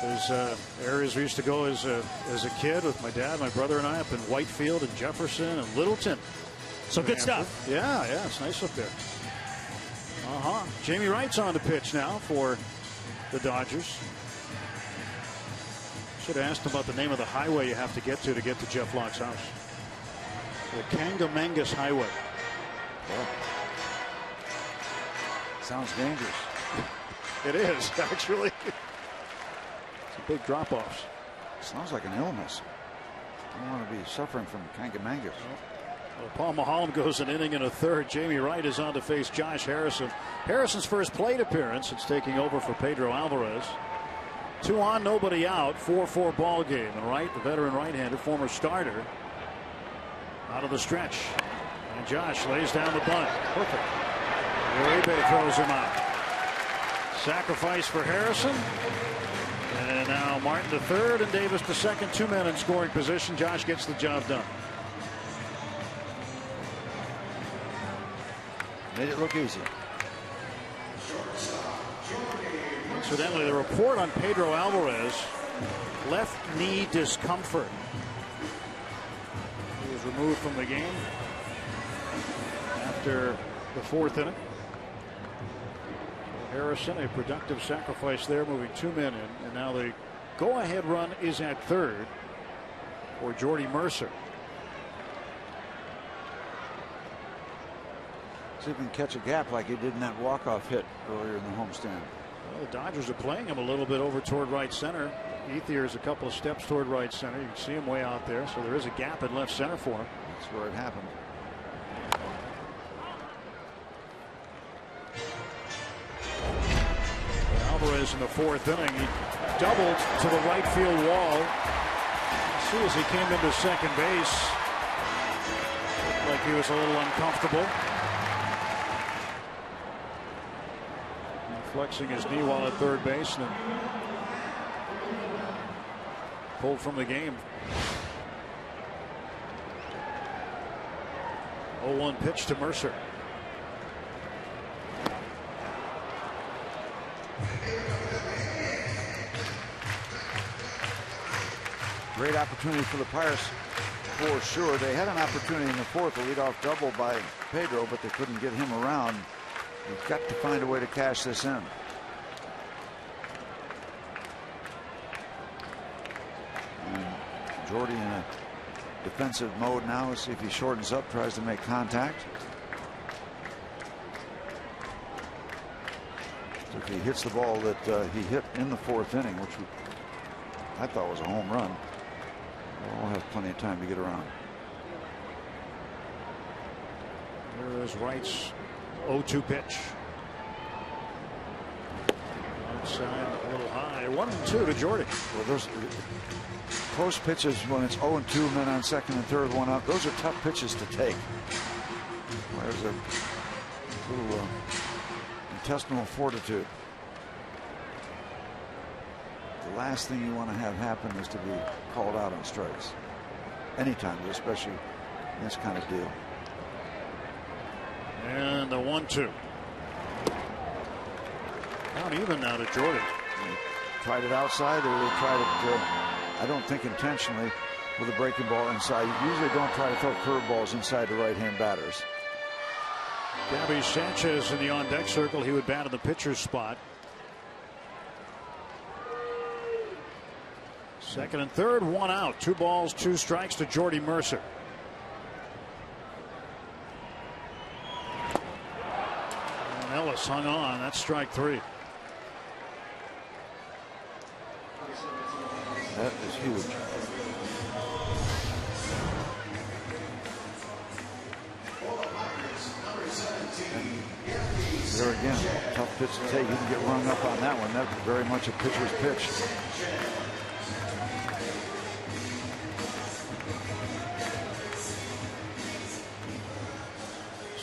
there's areas we used to go as a kid with my dad, my brother, and I up in Whitefield and Jefferson and Littleton. So good stuff. Yeah, it's nice up there. Jamie Wright's on the pitch now for the Dodgers. Should have asked him about the name of the highway you have to get to Jeff Locke's house. The Kangamangas Highway. Oh. Sounds dangerous. It is, actually. Big drop-offs. Sounds like an illness. I don't want to be suffering from Kangamangas. Well, Paul Maholm goes an inning and a third. Jamie Wright is on to face Josh Harrison. Harrison's first plate appearance. It's taking over for Pedro Alvarez. 2 on, nobody out. 4-4 ball game. And Wright, the veteran right-hander, former starter, out of the stretch. And Josh lays down the bunt. Perfect. Uribe throws him out. Sacrifice for Harrison. And now Martin to third and Davis to second. 2 men in scoring position. Josh gets the job done. Made it look easy. Incidentally, the report on Pedro Alvarez, left knee discomfort. He was removed from the game after the 4th inning. Harrison, a productive sacrifice there, moving 2 men in, and now the go-ahead run is at third for Jordy Mercer. See if he can catch a gap like he did in that walk-off hit earlier in the homestand. Well, the Dodgers are playing him a little bit over toward right center. Ethier is a couple of steps toward right center. You can see him way out there, so there is a gap in left center for him. That's where it happened. Alvarez in the 4th inning, he doubled to the right field wall. As soon as he came into second base, looked like he was a little uncomfortable. Flexing his knee while at third base and pulled from the game. 0-1 pitch to Mercer. Great opportunity for the Pirates for sure. They had an opportunity in the 4th, a leadoff double by Pedro, but they couldn't get him around. You've got to find a way to cash this in. And Jordy in a defensive mode now. Let's see if he shortens up, tries to make contact. So if he hits the ball that he hit in the 4th inning, which I thought was a home run, we'll have plenty of time to get around. There is Wright's 0-2 pitch. Outside a little high. 1-2 to Jordy. Well, those close pitches when it's 0-2, men on second and third, 1 out. Those are tough pitches to take. There's a little intestinal fortitude. The last thing you want to have happen is to be called out on strikes. Anytime, but especially in this kind of deal. And the 1-2. Not even now to Jordy. Tried it outside, or they tried it, I don't think intentionally, with a breaking ball inside. You usually don't try to throw curveballs inside the right-hand batters. Gabby Sanchez in the on-deck circle. He would bat in the pitcher's spot. Second and third, one out. 2 balls, 2 strikes to Jordy Mercer. And Ellis hung on. That's strike 3. That is huge. There again, tough pitch to take. You can get rung up on that one. That's very much a pitcher's pitch.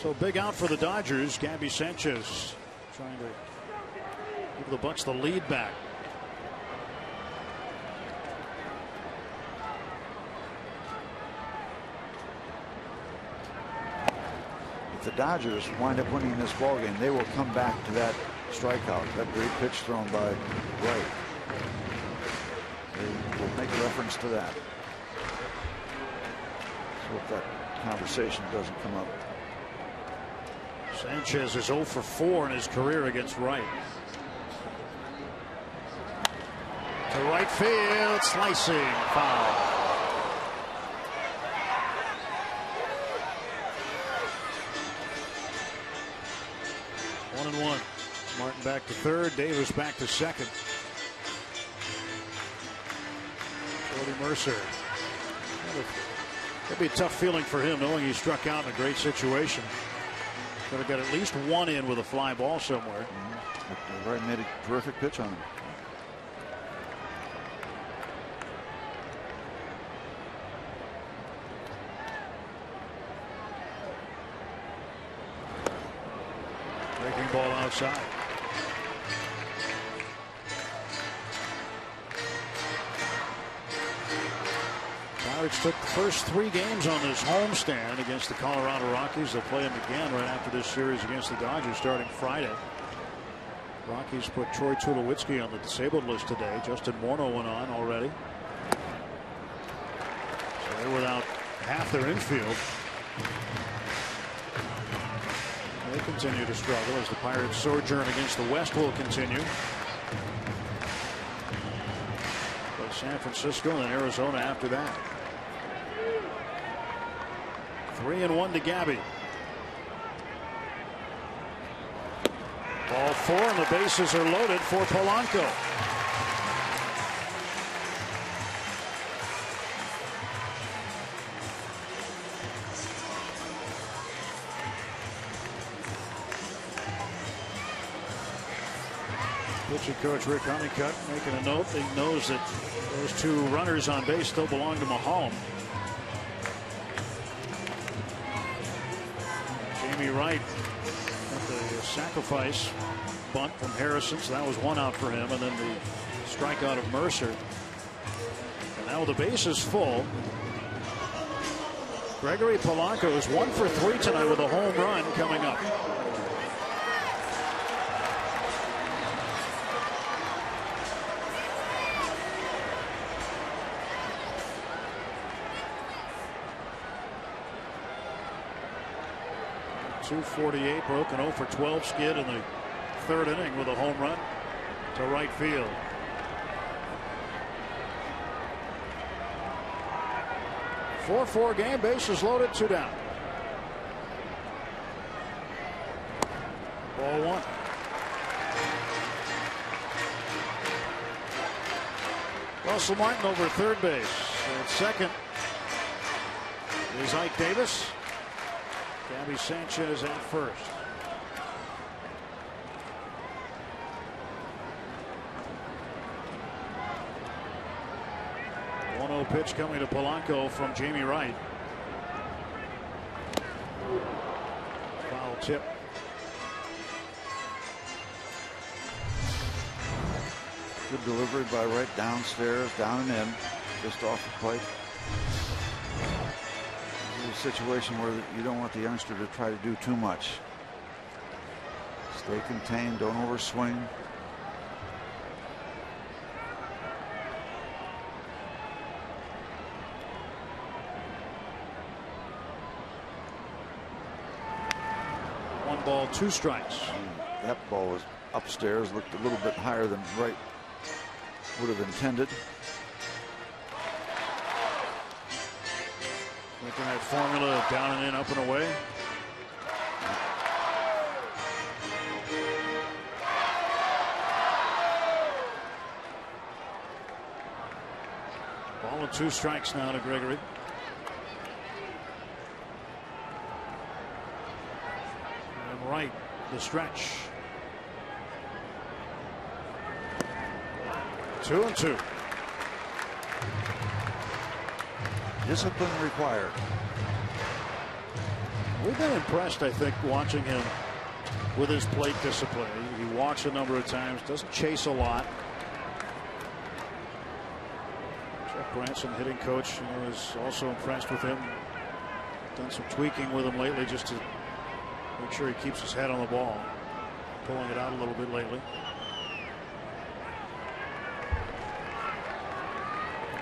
So big out for the Dodgers. Gabby Sanchez trying to give the Bucks the lead back. If the Dodgers wind up winning this ballgame, they will come back to that strikeout, that great pitch thrown by Wright. They will make reference to that. So if that conversation doesn't come up. Sanchez is 0 for 4 in his career against Wright. To right field, slicing foul. One and one. Martin back to third. Davis back to second. Jordy Mercer. That'd be a tough feeling for him, knowing he struck out in a great situation. Could have got at least one in with a fly ball somewhere. Wright made a terrific pitch on him. Breaking ball outside. Pirates took the first 3 games on this homestand against the Colorado Rockies. They'll play them again right after this series against the Dodgers starting Friday. Rockies put Troy Tulowitzki on the disabled list today. Justin Morneau went on already. So they're without half their infield. They continue to struggle as the Pirates' sojourn against the West will continue. But San Francisco and Arizona after that. 3-1 to Gabby. Ball 4 and the bases are loaded for Polanco. Pitching coach Rick Honeycutt making a note. He knows that those 2 runners on base still belong to Maholm. Jamie Wright got the sacrifice bunt from Harrison, so that was 1 out for him, and then the strikeout of Mercer. And now the base is full. Gregory Polanco is 1 for 3 tonight with a home run coming up. .248, broken 0 for 12 skid in the 3rd inning with a home run to right field. .44 game, bases loaded, 2 down. Ball 1. Russell Martin over third base. At second is Ike Davis. Gabby Sanchez at first. 1-0 pitch coming to Polanco from Jamie Wright. Foul tip. Good delivery by Wright downstairs, down and in, just off the plate. A situation where you don't want the youngster to try to do too much. Stay contained, don't overswing. One ball, 2 strikes. That ball was upstairs, looked a little bit higher than Wright would have intended. Making that formula of down and in, up and away. Ball and 2 strikes now to Gregory. And right, the stretch. 2-2. Discipline required. We've been impressed, I think, watching him with his plate discipline. He walks a number of times, doesn't chase a lot. Jeff Branson, hitting coach, is also impressed with him. Done some tweaking with him lately just to make sure he keeps his head on the ball. Pulling it out a little bit lately.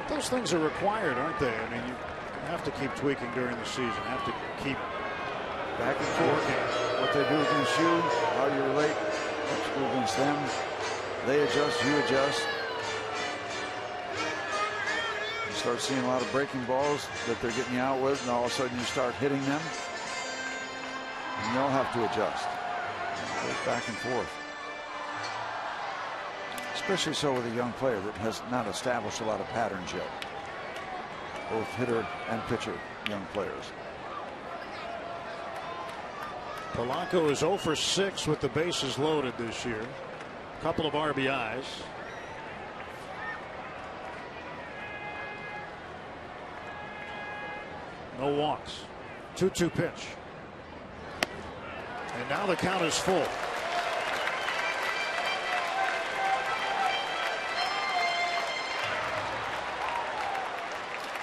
Those things are required, aren't they? I mean, you have to keep tweaking during the season. Have to keep back and forth. What they do against you, how you relate against them. They adjust, you adjust. You start seeing a lot of breaking balls that they're getting you out with, and all of a sudden you start hitting them. And you all have to adjust. It goes back and forth. Especially so with a young player that has not established a lot of patterns yet. Both hitter and pitcher, young players. Polanco is 0 for 6 with the bases loaded this year. A couple of RBIs. No walks. 2-2 pitch. And now the count is full.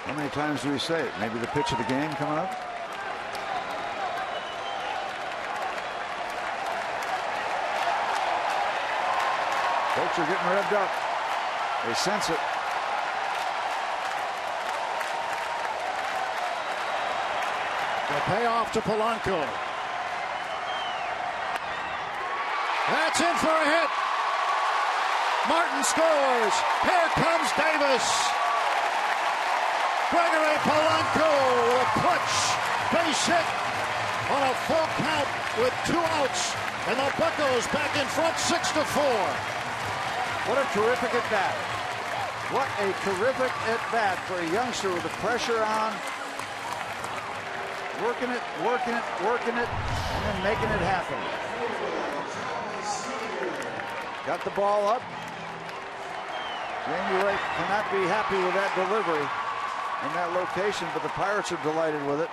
How many times do we say it? Maybe the pitch of the game coming up? Folks are getting revved up. They sense it. The payoff to Polanco. That's in for a hit. Martin scores. Here comes Davis. Gregory Polanco with a clutch base hit on a full count with 2 outs, and the Buccos back in front 6-4. What a terrific at bat! What a terrific at bat for a youngster with the pressure on, working it, working it, working it, and then making it happen. Got the ball up. Jamie Wright cannot be happy with that delivery in that location, but the Pirates are delighted with it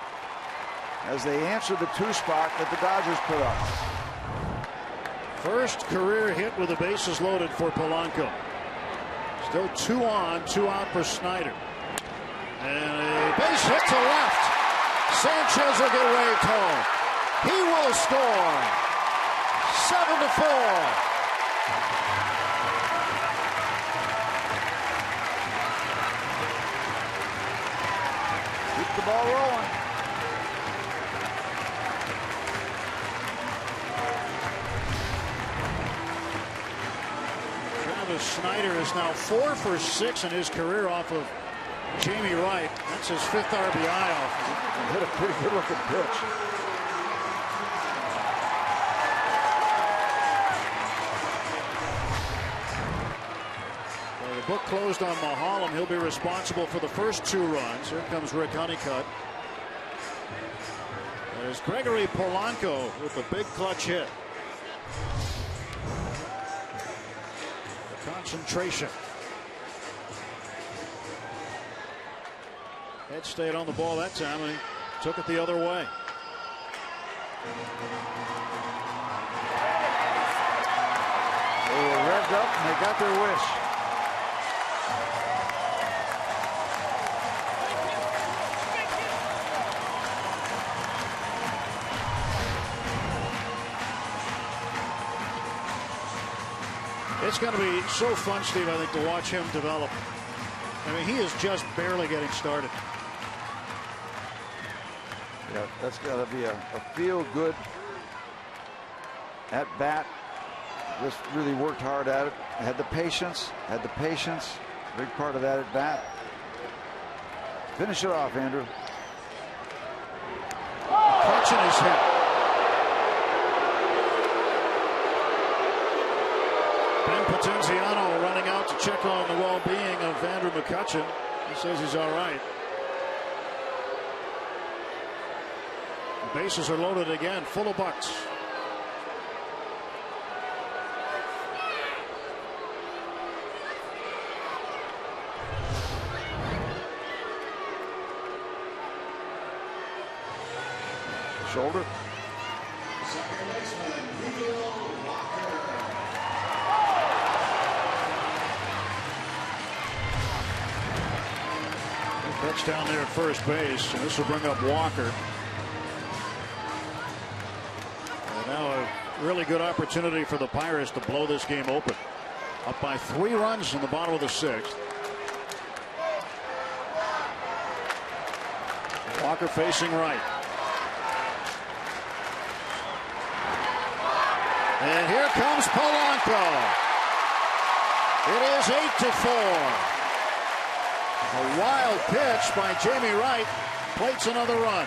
as they answer the 2 spot that the Dodgers put up. First career hit with the bases loaded for Polanco. Still 2 on, 2 out for Snyder. And a base hit to left. Sanchez will get waved home. He will score. 7-4. Keep the ball rolling. Travis Snyder is now 4 for 6 in his career off of Jamie Wright. That's his 5th RBI off of him. He hit a pretty good looking pitch. The book closed on Mahalam. He'll be responsible for the first 2 runs. Here comes Rick Honeycutt. There's Gregory Polanco with a big clutch hit. The concentration. Head stayed on the ball that time, and he took it the other way. They were revved up and they got their wish. It's going to be so fun, Steve, I think, to watch him develop. I mean, he is just barely getting started. Yeah, that's got to be a feel-good at bat. Just really worked hard at it. Had the patience. Big part of that at bat. Finish it off, Andrew. McCutchen is hit. Ben Potenziano running out to check on the well-being of Andrew McCutchen. He says he's all right. The bases are loaded again, full of Bucks. Shoulder. Pitch down there at first base, and this will bring up Walker. And now a really good opportunity for the Pirates to blow this game open. Up by 3 runs in the bottom of the 6th. Walker facing right. And here comes Polanco. It is 8-4. A wild pitch by Jamie Wright plates another run.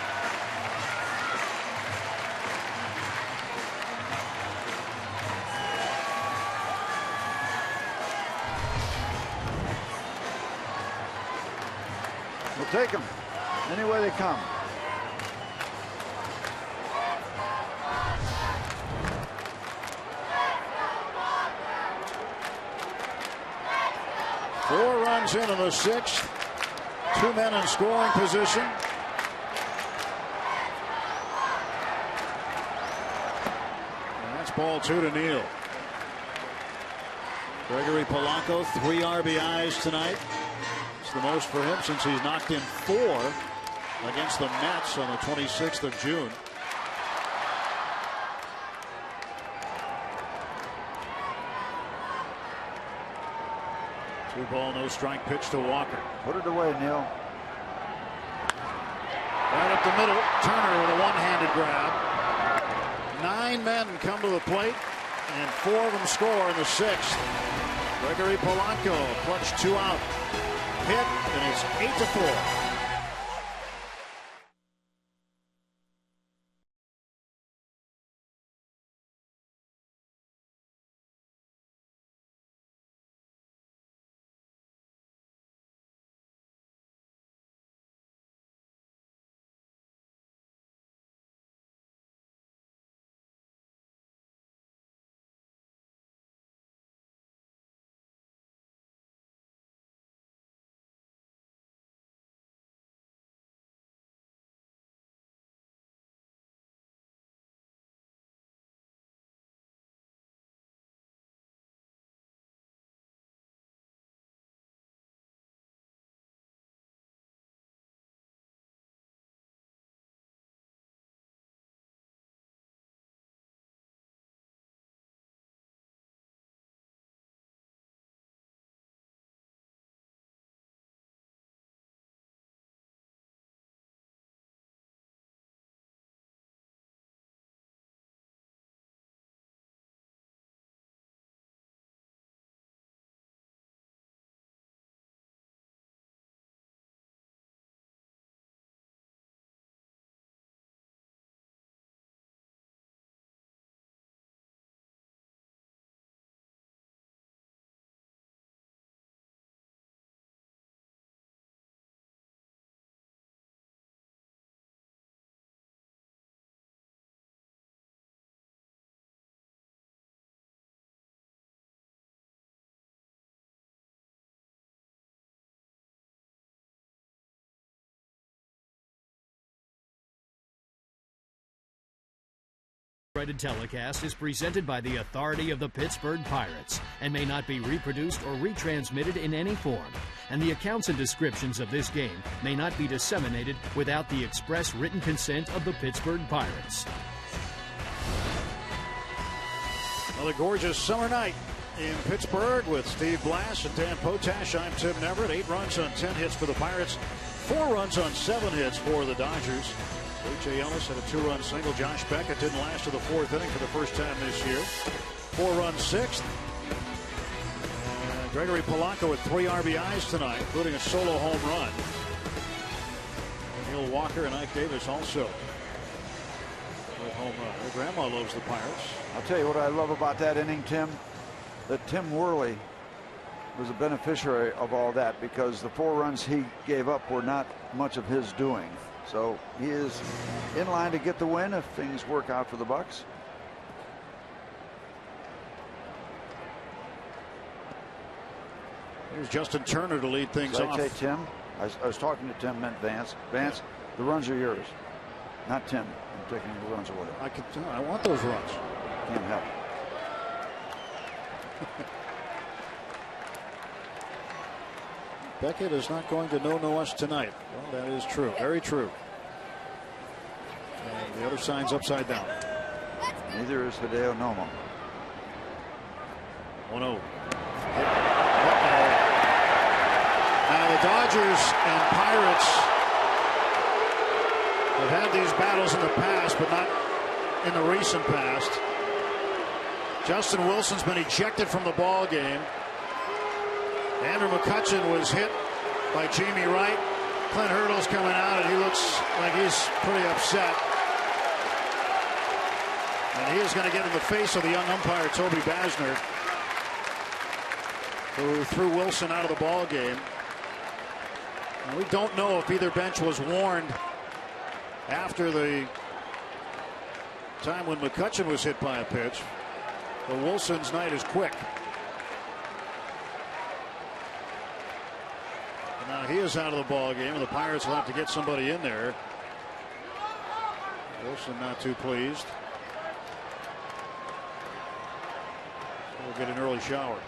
We'll take them any way they come. Four runs in the 6th. 2 men in scoring position. And that's ball 2 to Neal. Gregory Polanco, 3 RBIs tonight. It's the most for him since he's knocked in 4 against the Mets on the 26th of June. Two ball, no strike pitch to Walker. Put it away, Neil. Right up the middle. Turner with a one-handed grab. 9 men come to the plate, and 4 of them score in the 6th. Gregory Polanco, clutch 2 out. Hit, and it's 8-4. Telecast is presented by the authority of the Pittsburgh Pirates and may not be reproduced or retransmitted in any form. And the accounts and descriptions of this game may not be disseminated without the express written consent of the Pittsburgh Pirates. Another gorgeous summer night in Pittsburgh with Steve Blass and Dan Potash. I'm Tim Neverett. 8 runs on 10 hits for the Pirates. 4 runs on 7 hits for the Dodgers. A.J. Ellis had a 2-run single. Josh Beckett didn't last to the 4th inning for the first time this year. 4-run 6th. And Gregory Polanco with 3 RBIs tonight, including a solo home run. Neil Walker and Ike Davis also with home run. Her grandma loves the Pirates. I'll tell you what I love about that inning, Tim, that Tim Worley was a beneficiary of all that, because the 4 runs he gave up were not much of his doing. So he is in line to get the win if things work out for the Bucks. Here's Justin Turner to lead things off. I say Tim? I was talking to Tim, meant Vance. Vance, the runs are yours, not Tim. I'm taking the runs or whatever. I want those runs. Can't help. Beckett is not going to no us tonight. Well, that is true. Very true. And the other sign's upside down. Neither is Hideo Nomo. 1-0. Now the Dodgers and Pirates have had these battles in the past, but not in the recent past. Justin Wilson's been ejected from the ball game. Andrew McCutchen was hit by Jamie Wright. Clint Hurdle's coming out, and he looks like he's pretty upset. And he is going to get in the face of the young umpire, Toby Basner, who threw Wilson out of the ball game. And we don't know if either bench was warned after the time when McCutchen was hit by a pitch. But Wilson's night is quick. And now he is out of the ball game, and the Pirates will have to get somebody in there. Wilson not too pleased. We'll get an early shower.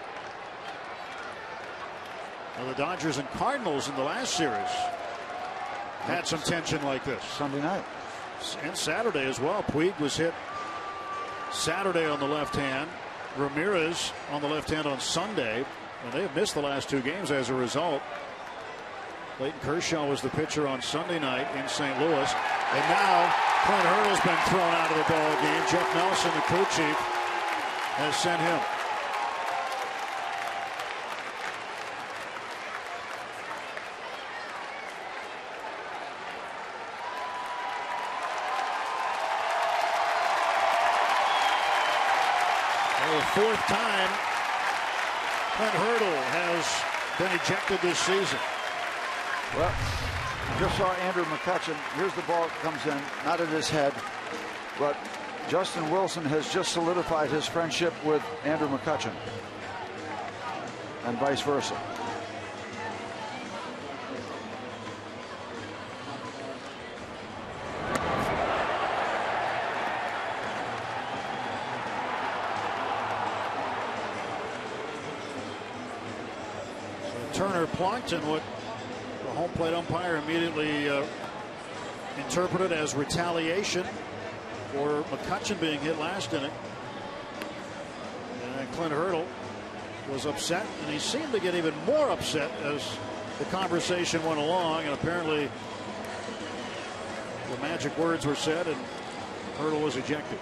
Now the Dodgers and Cardinals in the last series had some tension like this. Sunday night. And Saturday as well. Puig was hit Saturday on the left hand. Ramirez on the left hand on Sunday. And they have missed the last 2 games as a result. Clayton Kershaw was the pitcher on Sunday night in St. Louis. And now Clint Hurdle's been thrown out of the ball game. Jeff Nelson, the crew chief, has sent him. The 4th time Clint Hurdle has been ejected this season. Well, just saw Andrew McCutchen. Here's the ball that comes in, not at his head, but Justin Wilson has just solidified his friendship with Andrew McCutchen, and vice versa. Turner plunked, and what the home plate umpire immediately interpreted as retaliation for McCutchen being hit last inning. And Clint Hurdle was upset, and he seemed to get even more upset as the conversation went along, and apparently the magic words were said and Hurdle was ejected.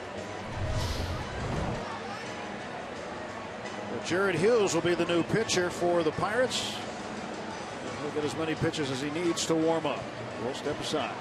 Jared Hughes will be the new pitcher for the Pirates. He'll get as many pitches as he needs to warm up. We'll step aside.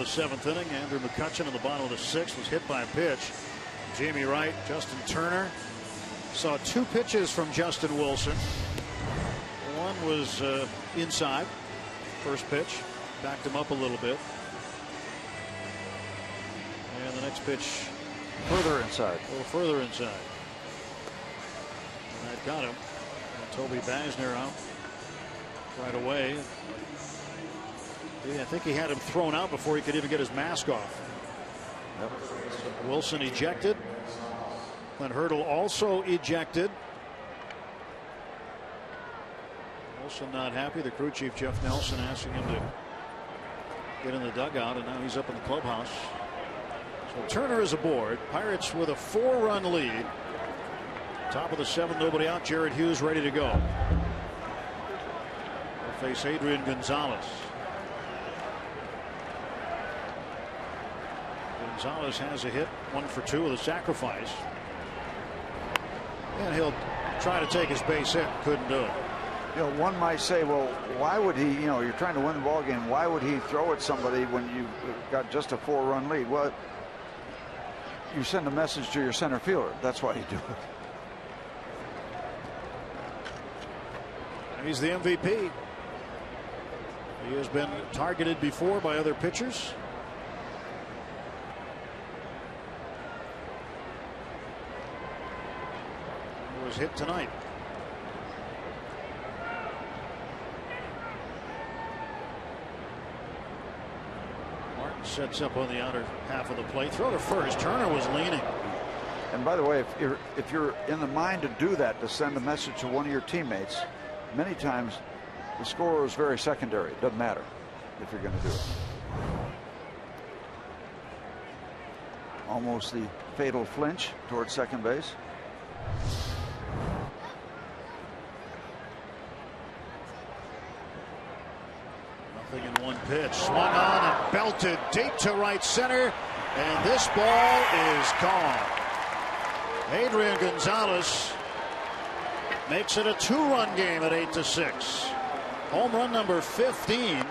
of the 7th inning. Andrew McCutchen in the bottom of the 6th was hit by a pitch. Jamie Wright, Justin Turner. Saw 2 pitches from Justin Wilson. One was inside. First pitch. Backed him up a little bit. And the next pitch Further inside. a little further inside. And that got him. And Toby Basner out right away. I think he had him thrown out before he could even get his mask off. Yep. Wilson ejected. Clint Hurdle also ejected. Wilson not happy. The crew chief Jeff Nelson asking him to get in the dugout, and now he's up in the clubhouse. So Turner is aboard. Pirates with a 4-run lead. Top of the 7th, nobody out. Jared Hughes ready to go. They'll face Adrian Gonzalez. Gonzalez has a hit, 1 for 2 with a sacrifice. And he'll try to take his base hit. Couldn't do it. You know, one might say, well, why would he, you know, you're trying to win the ball game. Why would he throw at somebody when you've got just a 4-run lead? Well, you send a message to your center fielder. That's why you do it. He's the MVP. He has been targeted before by other pitchers. He was hit tonight. Martin sets up on the outer half of the plate. Throw to first. Turner was leaning. And by the way, if you're in the mind to do that, to send a message to one of your teammates, many times the scorer is very secondary. It doesn't matter if you're going to do it. Almost the fatal flinch towards second base. Nothing in one pitch. Swung on and belted deep to right center. And this ball is gone. Adrian Gonzalez makes it a 2-run game at 8-6. Home run number 15. As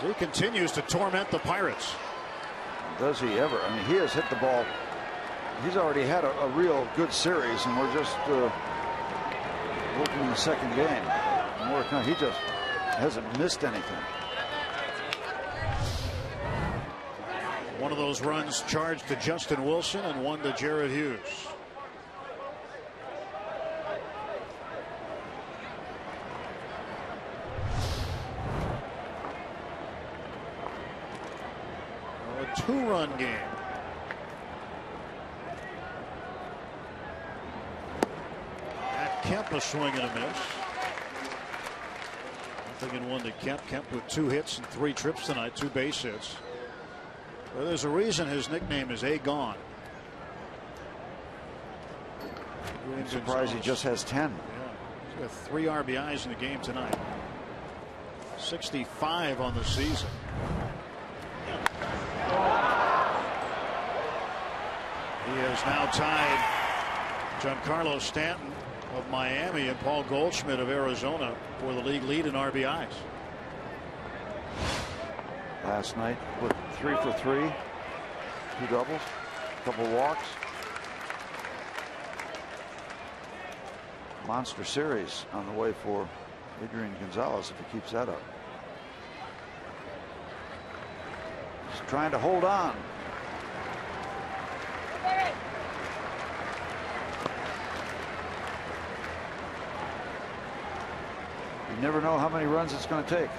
he continues to torment the Pirates. Does he ever? I mean, he has hit the ball. He's already had a real good series, and we're just opening the second game. He just hasn't missed anything. One of those runs charged to Justin Wilson and one to Jared Hughes. A 2-run game. At Kemp, a swing and a miss. Nothing in one to Kemp. Kemp with 2 hits and 3 trips tonight, 2 base hits. Well, there's a reason his nickname is A-Gone. I'm surprised he just has 10. Yeah, he's got 3 RBIs in the game tonight. 65 on the season. He has now tied Giancarlo Stanton of Miami and Paul Goldschmidt of Arizona for the league lead in RBIs. Last night with 3 for 3, 2 doubles, a couple walks. Monster series on the way for Adrian Gonzalez if he keeps that up. He's trying to hold on. You never know how many runs it's going to take.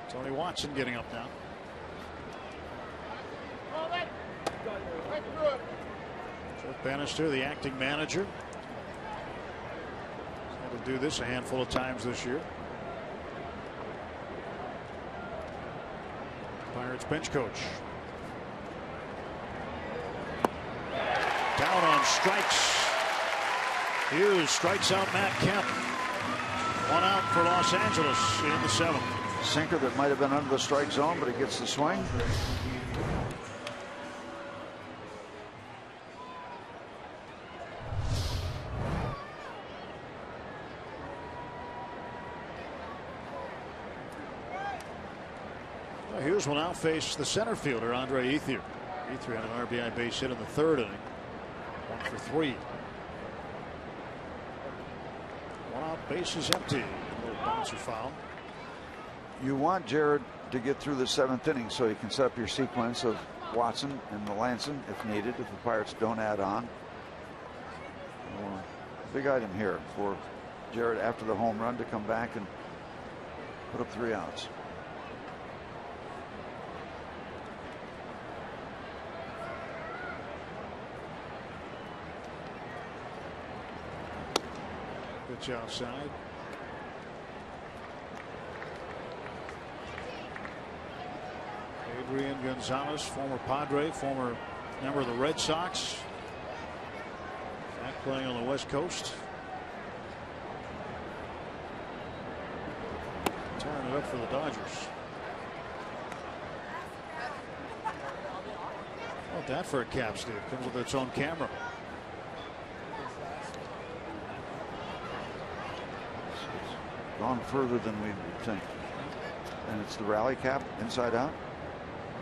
Tony Watson getting up now. Jeff Bannister, the acting manager, had to do this a handful of times this year. Pirates bench coach. Down on strikes. Hughes strikes out Matt Kemp. 1 out for Los Angeles in the 7th. Sinker that might have been under the strike zone, but he gets the swing. Hughes will now face the center fielder, Andre Ethier. Ethier had an RBI base hit in the 3rd inning. 1 for 3. 1 out, bases empty. A little bouncer foul. You want Jared to get through the 7th inning so you can set up your sequence of Watson and Melanson if needed, if the Pirates don't add on. Big item here for Jared after the home run to come back and put up 3 outs. Pitch outside. Adrian Gonzalez, former Padre, former member of the Red Sox. Back playing on the West Coast. Tearing it up for the Dodgers. How about that for a cap, Steve? Comes with its own camera. It's gone further than we would think. And it's the rally cap inside out,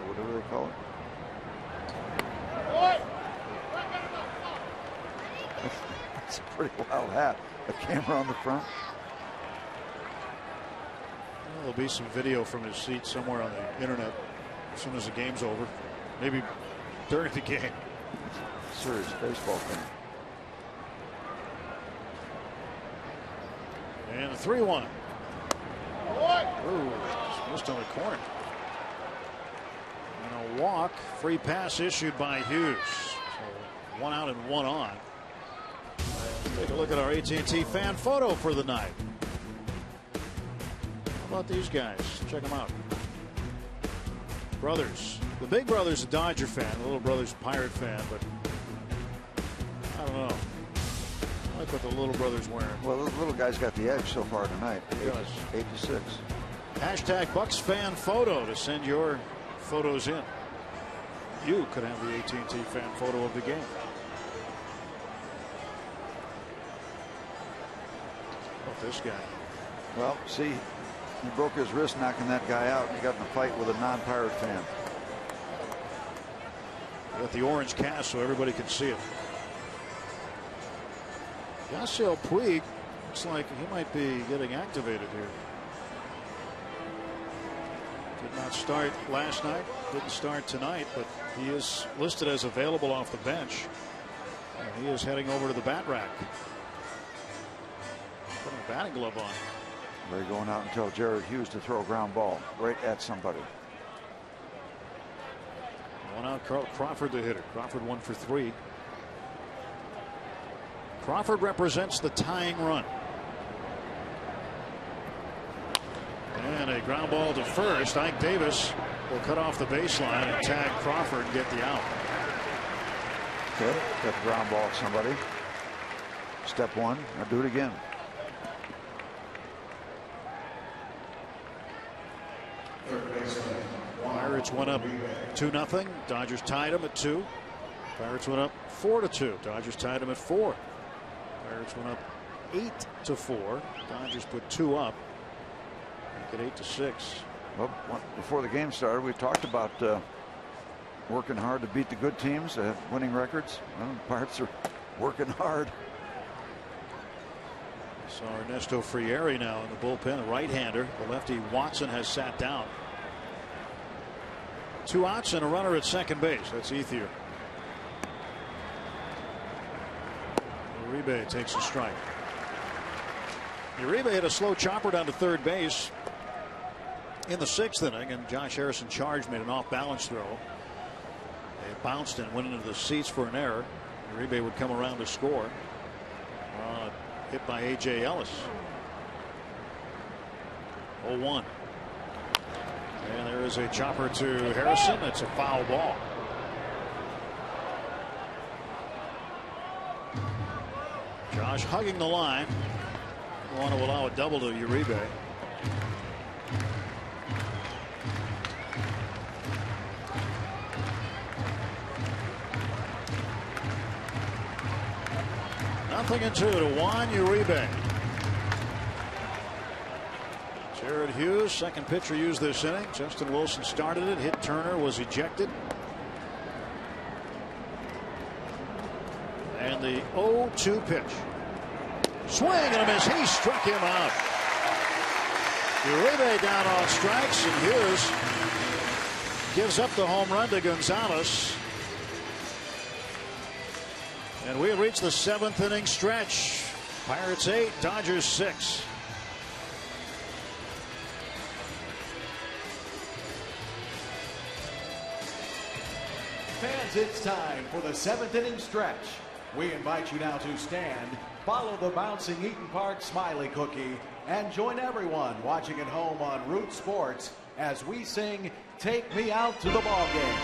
or whatever they call it. It's a pretty wild hat. A camera on the front. Well, there'll be some video from his seat somewhere on the internet as soon as the game's over. Maybe during the game. Serious baseball thing. And a 3-1. Ooh, just missed on the corner. And a walk. Free pass issued by Hughes. So 1 out and 1 on. Take a look at our AT&T fan photo for the night. How about these guys? Check them out. Brothers. The big brother's a Dodger fan. The little brother's a Pirate fan, but I don't know. I like what the little brother's wearing. Well, the little guy's got the edge so far tonight. He does. 8-6. Hashtag Bucks fan photo to send your photos in. You could have the AT&T fan photo of the game. How about this guy? Well, see, he broke his wrist knocking that guy out. He got in a fight with a non-Pirate fan. Got the orange cast so everybody can see it. Yasiel Puig looks like he might be getting activated here. Did not start last night, didn't start tonight, but he is listed as available off the bench. And he is heading over to the bat rack. Putting a batting glove on. They're going out and tell Jared Hughes to throw a ground ball right at somebody. 1 out, Carl Crawford the hitter. Crawford 1 for 3. Crawford represents the tying run. And a ground ball to first. Ike Davis will cut off the baseline and tag Crawford and get the out. Okay, got the ground ball to somebody. Step 1. Now do it again. Pirates went up 2-0. Dodgers tied them at 2. Pirates went up 4-2. Dodgers tied them at 4. Pirates went up 8-4. Dodgers put 2 up. Make it 8-6. Well, before the game started, we talked about working hard to beat the good teams that have winning records. Well, the Pirates are working hard. So Ernesto Frieri now in the bullpen, the right-hander. The lefty Watson has sat down. 2 outs and a runner at second base. That's Ethier. Uribe takes a strike. Uribe hit a slow chopper down to third base in the 6th inning, and Josh Harrison charged, made an off-balance throw. It bounced and went into the seats for an error. Uribe would come around to score. Hit by A.J. Ellis. 0-1. And there is a chopper to Harrison. It's a foul ball. Josh hugging the line. Want to allow a double to Uribe. Nothing in 2 to Juan Uribe. Jared Hughes, second pitcher used this inning. Justin Wilson started it, hit Turner, was ejected. And the 0-2 pitch. Swing and a miss. He struck him out. Uribe down on strikes, and Hughes gives up the home run to Gonzalez. And we have reached the 7th inning stretch. Pirates 8, Dodgers 6. Fans, it's time for the 7th inning stretch. We invite you now to stand, follow the bouncing Eaton Park Smiley Cookie, and join everyone watching at home on Root Sports as we sing "Take Me Out to the Ball Game."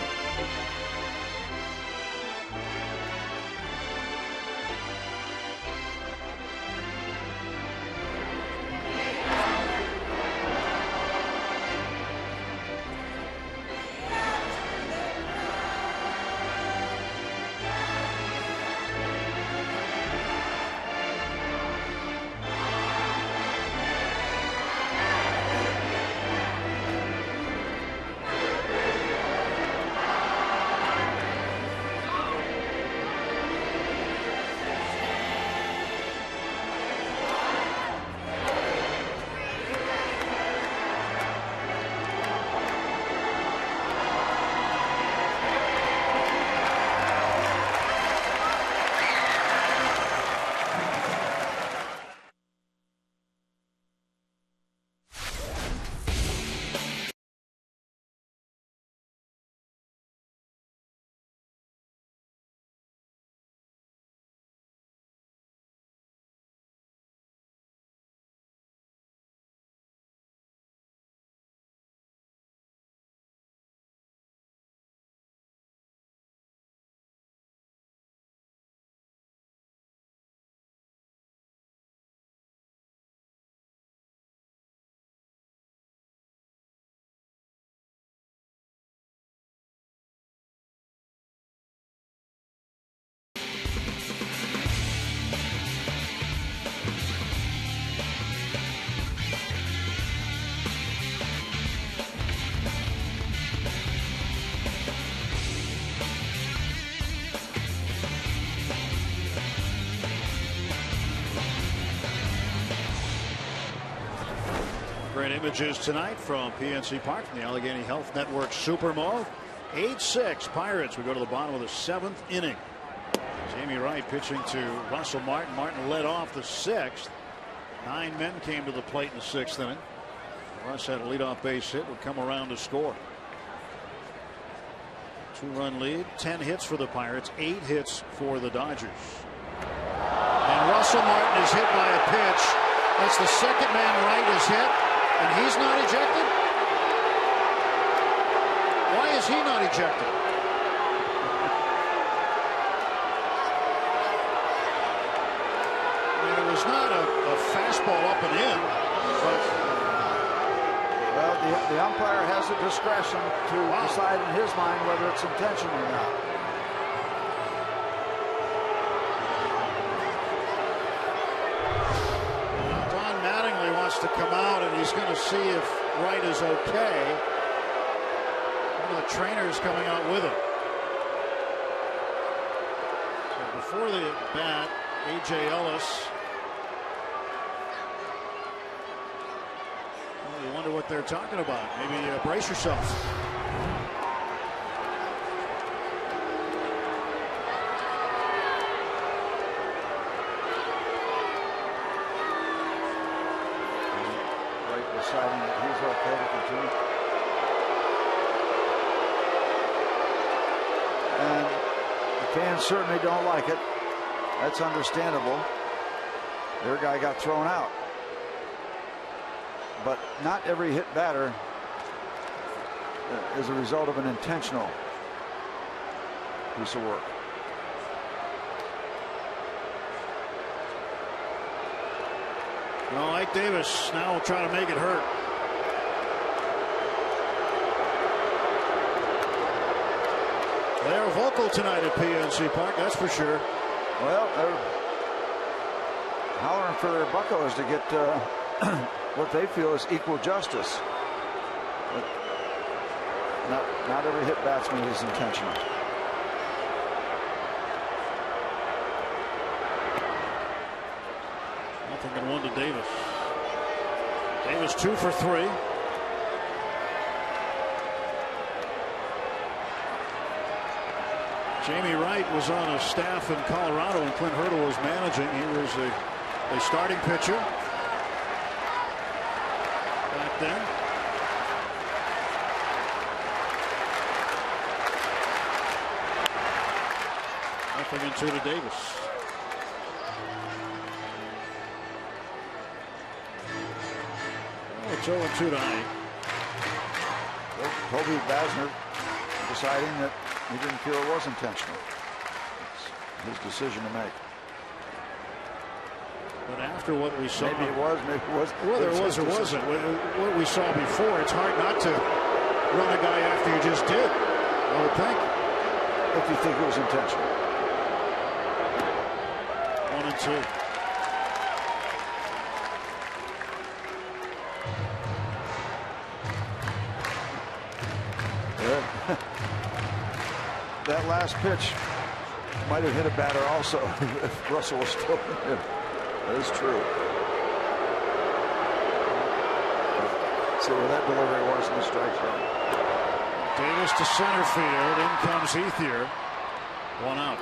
Great images tonight from PNC Park from the Allegheny Health Network Supermo. 8-6 Pirates. We go to the bottom of the 7th inning. Jamie Wright pitching to Russell Martin. Martin led off the 6th. 9 men came to the plate in the 6th inning. Russ had a leadoff base hit, would come around to score. 2-run lead, 10 hits for the Pirates, 8 hits for the Dodgers. And Russell Martin is hit by a pitch. That's the second man Wright is hit. And he's not ejected? Why is he not ejected? I mean, it was not a fastball up and in. But well, the umpire has the discretion to decide in his mind whether it's intentional or not. To come out, and he's going to see if Wright is okay. One of the trainers coming out with him. So before the bat, A.J. Ellis. Well, you wonder what they're talking about. Maybe brace yourself. Deciding that he's okay to continue. And the fans certainly don't like it. That's understandable. Their guy got thrown out. But not every hit batter is a result of an intentional piece of work. Well, Ike Davis now will try to make it hurt. They're vocal tonight at PNC Park, that's for sure. Well, they're hollering for their buckos to get what they feel is equal justice. But not every hit batsman is intentional. Nothing in 1 to Davis. Davis 2 for 3. Jamie Wright was on a staff in Colorado and Clint Hurdle was managing. He was a starting pitcher back then. Nothing in 2 to Davis. It's 0-2 tonight. Well, Toby Basner deciding that he didn't feel it was intentional. It's his decision to make. But after what we saw, maybe it was, maybe it wasn't. Whether it was or wasn't, what we saw before, it's hard not to run a guy after you just did, I would think. If you think it was intentional. 1-2. That last pitch might have hit a batter also if Russell was still in him. That is true. See where that delivery was in the strike zone. Davis to center field. In comes Ethier. 1 out.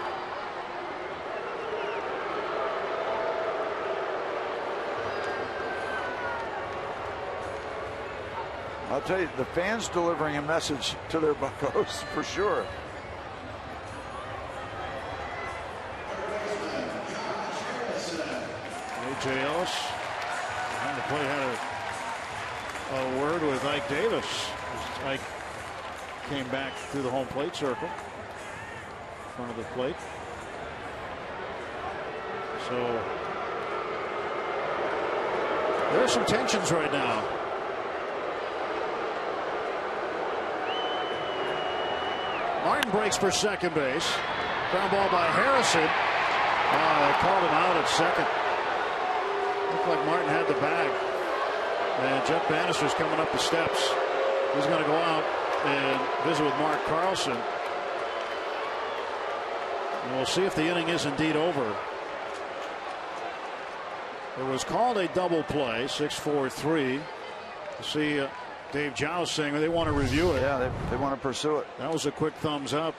I'll tell you, the fans delivering a message to their Buccos for sure. A.J. Ellis trying to play, had a word with Ike Davis. Ike came back through the home plate circle in front of the plate. So there are some tensions right now. Martin breaks for second base. Ground ball by Harrison. They called him out at second. Looked like Martin had the bag. And Jeff Bannister's coming up the steps. He's going to go out and visit with Mark Carlson. And we'll see if the inning is indeed over. It was called a double play, 6-4-3. You see Dave Joust saying they want to review it. Yeah, they want to pursue it. That was a quick thumbs up.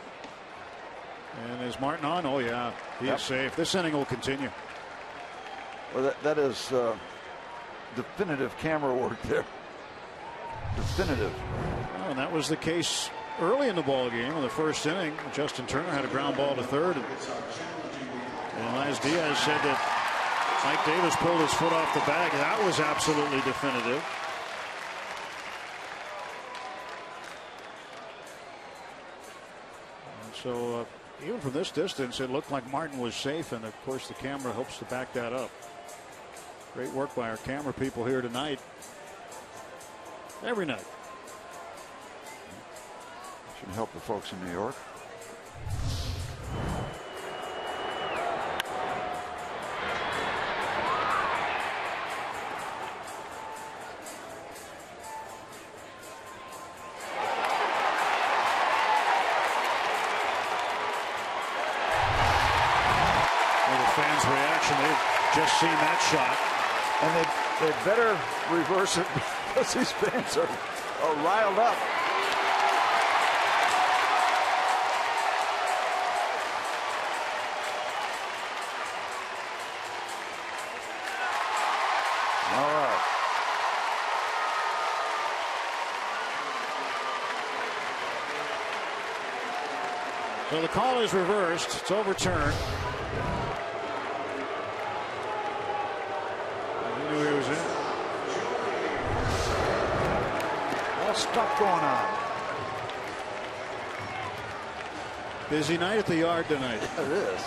And is Martin on? Oh, yeah. He is safe. This inning will continue. Well, that is definitive camera work there. Definitive. Well, and that was the case early in the ball game in the first inning. Justin Turner had a ground ball to third. And Laz Diaz said that Mike Davis pulled his foot off the bag. That was absolutely definitive. And so even from this distance, it looked like Martin was safe. And, of course, the camera hopes to back that up. Great work by our camera people here tonight. Every night. Should help the folks in New York. Well, the fans' reaction, they've just seen that shot. And they better reverse it because these fans are riled up. All right. So the call is reversed. It's overturned. He was in. All stuff going on. Busy night at the yard tonight. It is.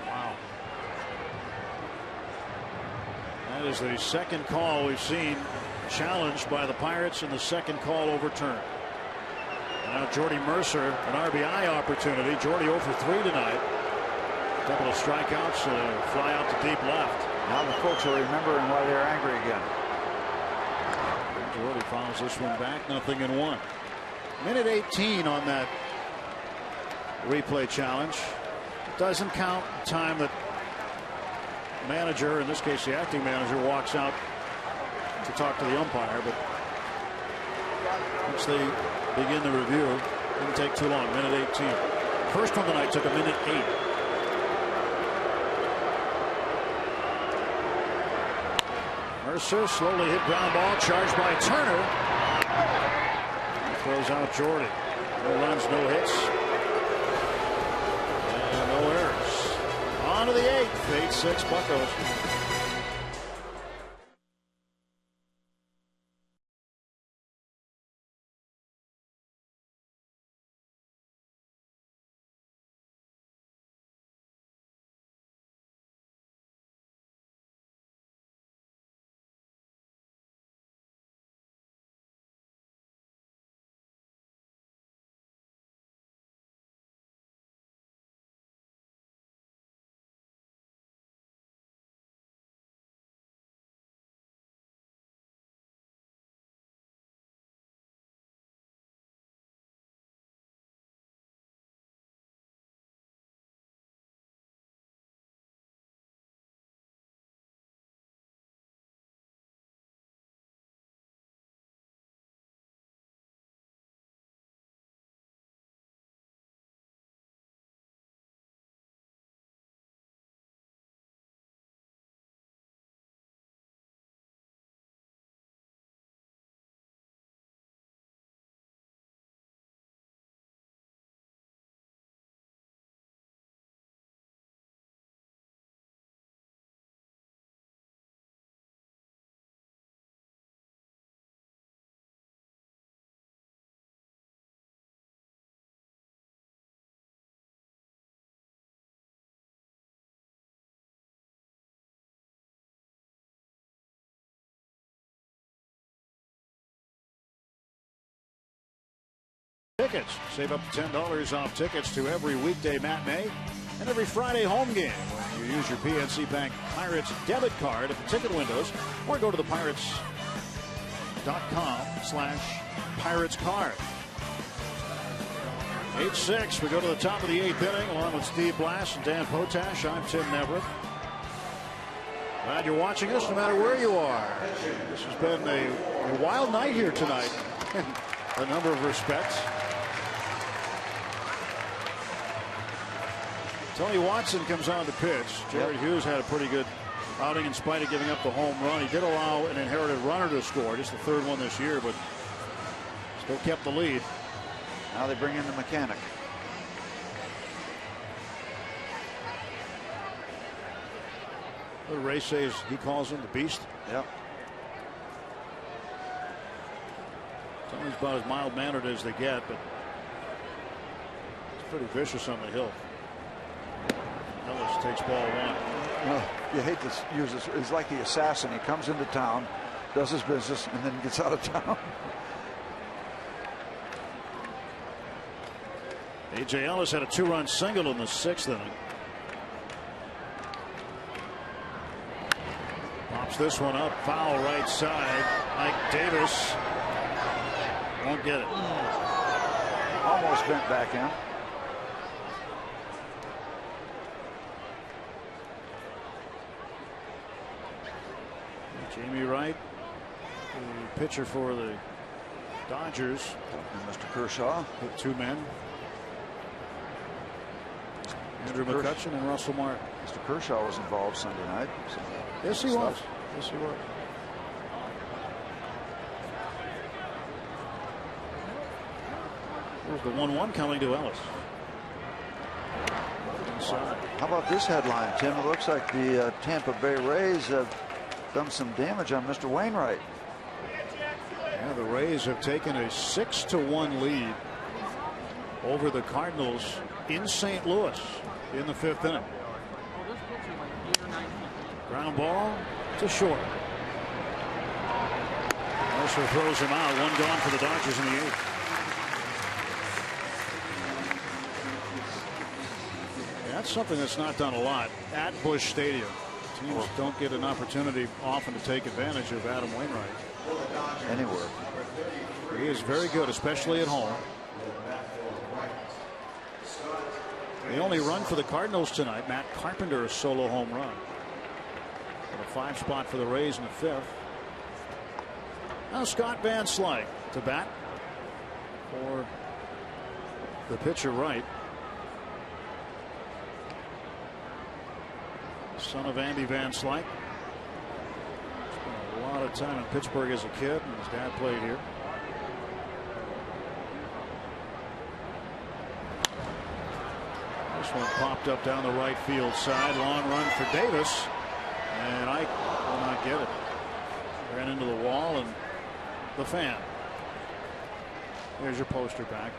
Wow. That is the second call we've seen challenged by the Pirates, and the second call overturned. Now Jordy Mercer, an RBI opportunity. Jordy 0 for 3 tonight. A couple of strikeouts, fly out to deep left. Now the folks are remembering why they're angry again. Jordy follows this one back, 0-1. Minute 18 on that replay challenge. It doesn't count the time that manager, in this case the acting manager, walks out to talk to the umpire, but once they begin the review, it didn't take too long. Minute 18. First one tonight took a minute 8. Mercer slowly hit ground ball, charged by Turner. He throws out Jordy. No runs, no hits, and no errors. On to the 8th. 8-6 Buccos. Tickets. Save up to $10 off tickets to every weekday matinee and every Friday home game when you use your PNC Bank Pirates debit card at the ticket windows, or go to thepirates.com/PiratesCard. 8-6. We go to the top of the 8th inning along with Steve Blass and Dan Potash. I'm Tim Neverett. Glad you're watching us no matter where you are. This has been a wild night here tonight in a number of respects. Tony Watson comes on to pitch. Jared Hughes had a pretty good outing in spite of giving up the home run. He did allow an inherited runner to score, just the 3rd one this year, but still kept the lead. Now they bring in the mechanic. What did Ray say he calls him? The Beast? Yep. Tony's about as mild-mannered as they get, but it's pretty vicious on the hill. Ellis takes ball 1. Well, you hate to use this. He's like the assassin. He comes into town, does his business, and then gets out of town. A.J. Ellis had a 2-run single in the 6th inning. Pops this one up, foul right side. Mike Davis won't get it. Almost bent back in. Jamie Wright, the pitcher for the Dodgers. And Mr. Kershaw. With 2 men. Andrew McCutchen and Russell Martin. Mr. Kershaw was involved Sunday night. So yes, he was. Yes, he was. There's the 1-1 coming to Ellis. Inside. How about this headline, Tim? It looks like the Tampa Bay Rays have done some damage on Mr. Wainwright. Yeah, the Rays have taken a 6-1 lead over the Cardinals in St. Louis in the 5th inning. Ground ball to short. Mercer throws him out. 1 gone for the Dodgers in the 8th. That's something that's not done a lot at Busch Stadium. Teams don't get an opportunity often to take advantage of Adam Wainwright. Anywhere. He is very good, especially at home. The only run for the Cardinals tonight, Matt Carpenter, a solo home run. A 5 spot for the Rays in the 5th. Now Scott Van Slyke to bat for the pitcher Wright. Son of Andy Van Slyke. Spent a lot of time in Pittsburgh as a kid, and his dad played here. This one popped up down the right field side. Long run for Davis. And Ike will not get it. Ran into the wall and the fan. There's your poster back.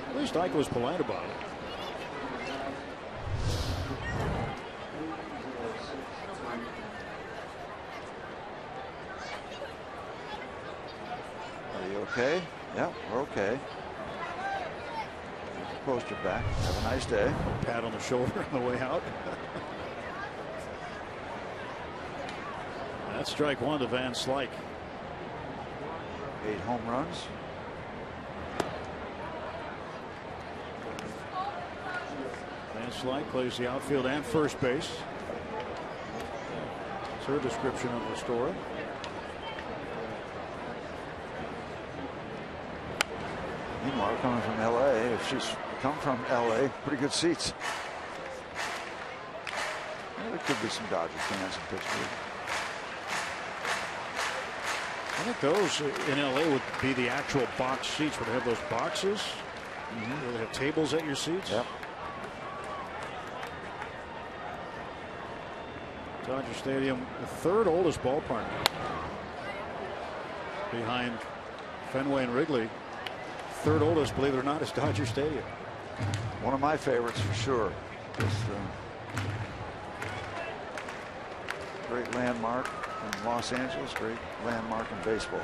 At least Ike was polite about it. Are you okay? Yeah, we're okay. Poster back. Have a nice day. Pat on the shoulder on the way out. That's strike 1 to Van Slyke. 8 home runs. Van Slyke plays the outfield and first base. That's her description of the story. Meanwhile, coming from LA, if she's come from LA, pretty good seats. Well, there could be some Dodger fans in Pittsburgh. I think those in LA would be the actual box seats. Would they have those boxes? Where they have tables at your seats? Yep. Dodger Stadium, the 3rd oldest ballpark behind Fenway and Wrigley. 3rd oldest, believe it or not, is Dodger Stadium. One of my favorites for sure. Just great landmark in Los Angeles, great landmark in baseball.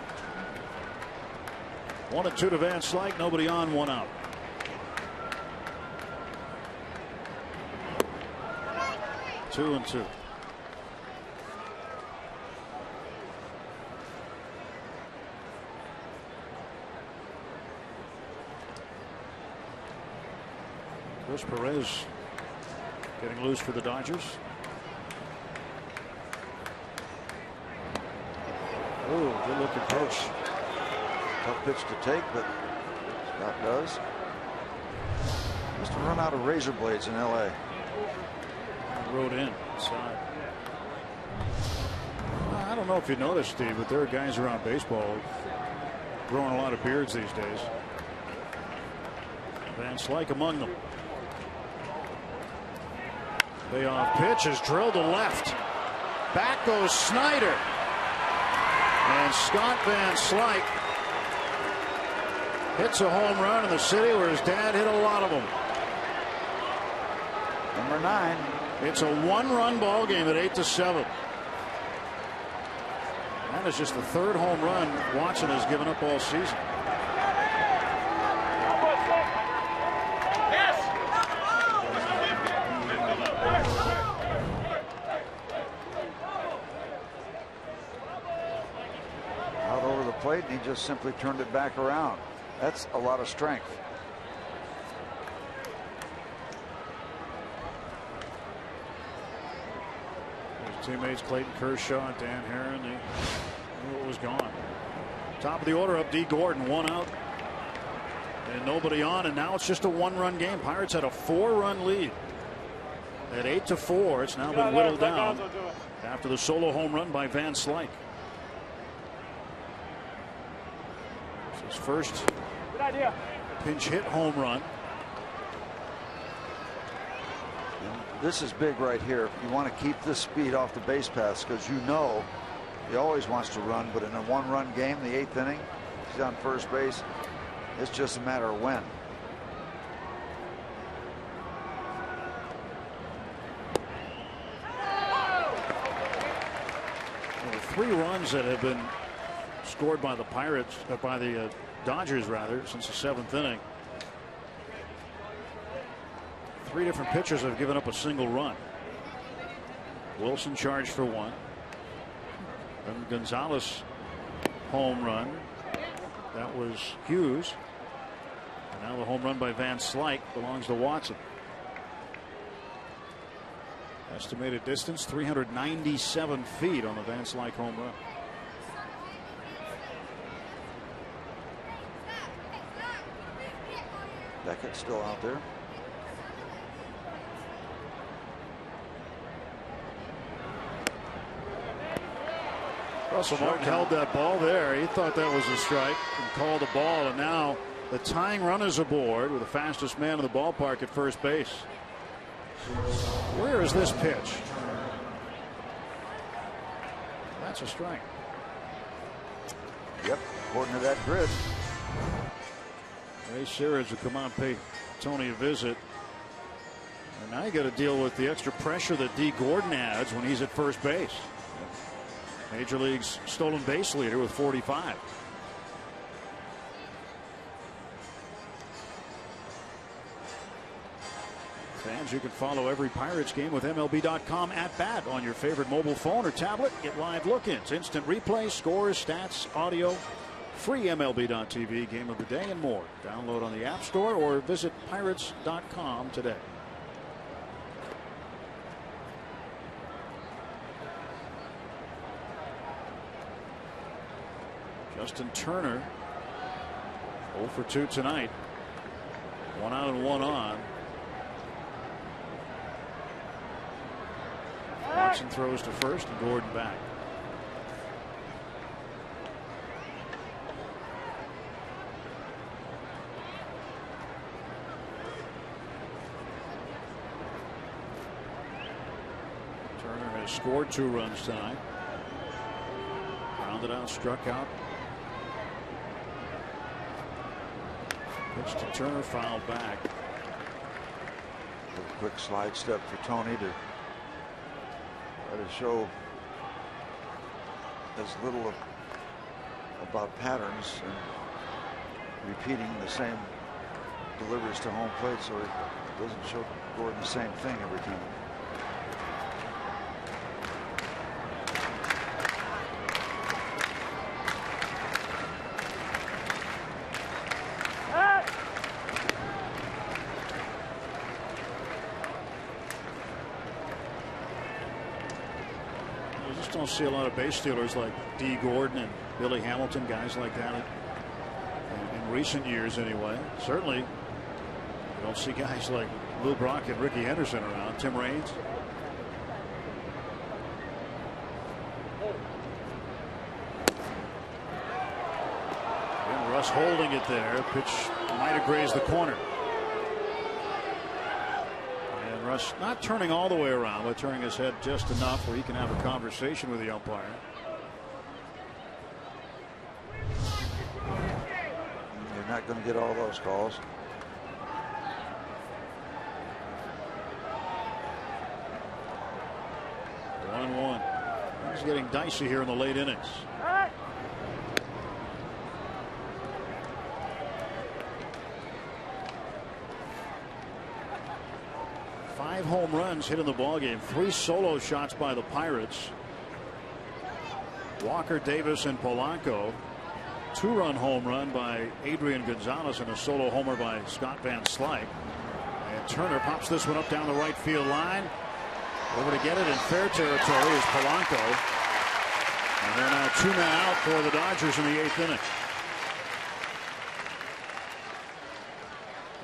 1-2 to Van Slyke, nobody on, 1 out. Two and 2. Chris Perez getting loose for the Dodgers. Oh, good looking pitch. Tough pitch to take, but Scott does. Must have run out of razor blades in LA. Rode in inside. I don't know if you noticed, Steve, but there are guys around baseball growing a lot of beards these days. Van Slyke among them. Payoff pitch is drilled to left. Back goes Snyder. And Scott Van Slyke hits a home run in the city where his dad hit a lot of them. Number 9. It's a 1-run ball game at 8-7. That is just the 3rd home run Watson has given up all season. Out over the plate, and he just simply turned it back around. That's a lot of strength. His teammates Clayton Kershaw and Dan Herron, they knew it was gone. Top of the order up D. Gordon, 1 out. And nobody on, and now it's just a 1-run game. Pirates had a 4-run lead. At 8-4, it's now been whittled down after the solo home run by Van Slyke. It's his first pinch hit home run. This is big right here. You want to keep this speed off the base paths because you know he always wants to run, but in a 1-run game, the 8th inning, he's on first base. It's just a matter of when. Well, the 3 runs that have been scored by the Pirates, by the Dodgers rather, since the 7th inning. Three different pitchers have given up a single run. Wilson charged for one. And Gonzalez home run. That was Hughes. And now the home run by Van Slyke belongs to Watson. Estimated distance 397 feet on the Van Slyke home run. Beckett's still out there. Russell Martin held that ball there. He thought that was a strike and called a ball, and now the tying run is aboard with the fastest man in the ballpark at first base. Where is this pitch? That's a strike. Yep, according to that grid. Ray Searage will come out and pay Tony a visit. And now you got to deal with the extra pressure that D. Gordon adds when he's at first base. Major League's stolen base leader with 45. Fans, you can follow every Pirates game with MLB.com at bat on your favorite mobile phone or tablet. Get live look-ins, instant replay, scores, stats, audio, free MLB.tv game of the day, and more. Download on the App Store or visit Pirates.com today. Justin Turner 0 for 2 tonight. 1 out and 1 on. Watson throws to first and Gordon back. Turner has scored 2 runs tonight. Grounded out, struck out. Pitch to Turner, fouled back. A quick slide step for Tony to try to show as little about patterns and repeating the same deliveries to home plate so it doesn't show Gordon the same thing every time. Don't see a lot of base stealers like D. Gordon and Billy Hamilton, guys like that in recent years anyway. Certainly you don't see guys like Lou Brock and Ricky Henderson around. Tim Raines. And Russ holding it there. Pitch might have grazed the corner. Russ not turning all the way around, but turning his head just enough where he can have a conversation with the umpire. You're not going to get all those calls. One and one. He's getting dicey here in the late innings. Five home runs hit in the ballgame. 3 solo shots by the Pirates. Walker, Davis, and Polanco. 2-run home run by Adrian Gonzalez and a solo homer by Scott Van Slyke. And Turner pops this one up down the right field line. Over to get it in fair territory is Polanco. And they're now 2 men out for the Dodgers in the 8th inning.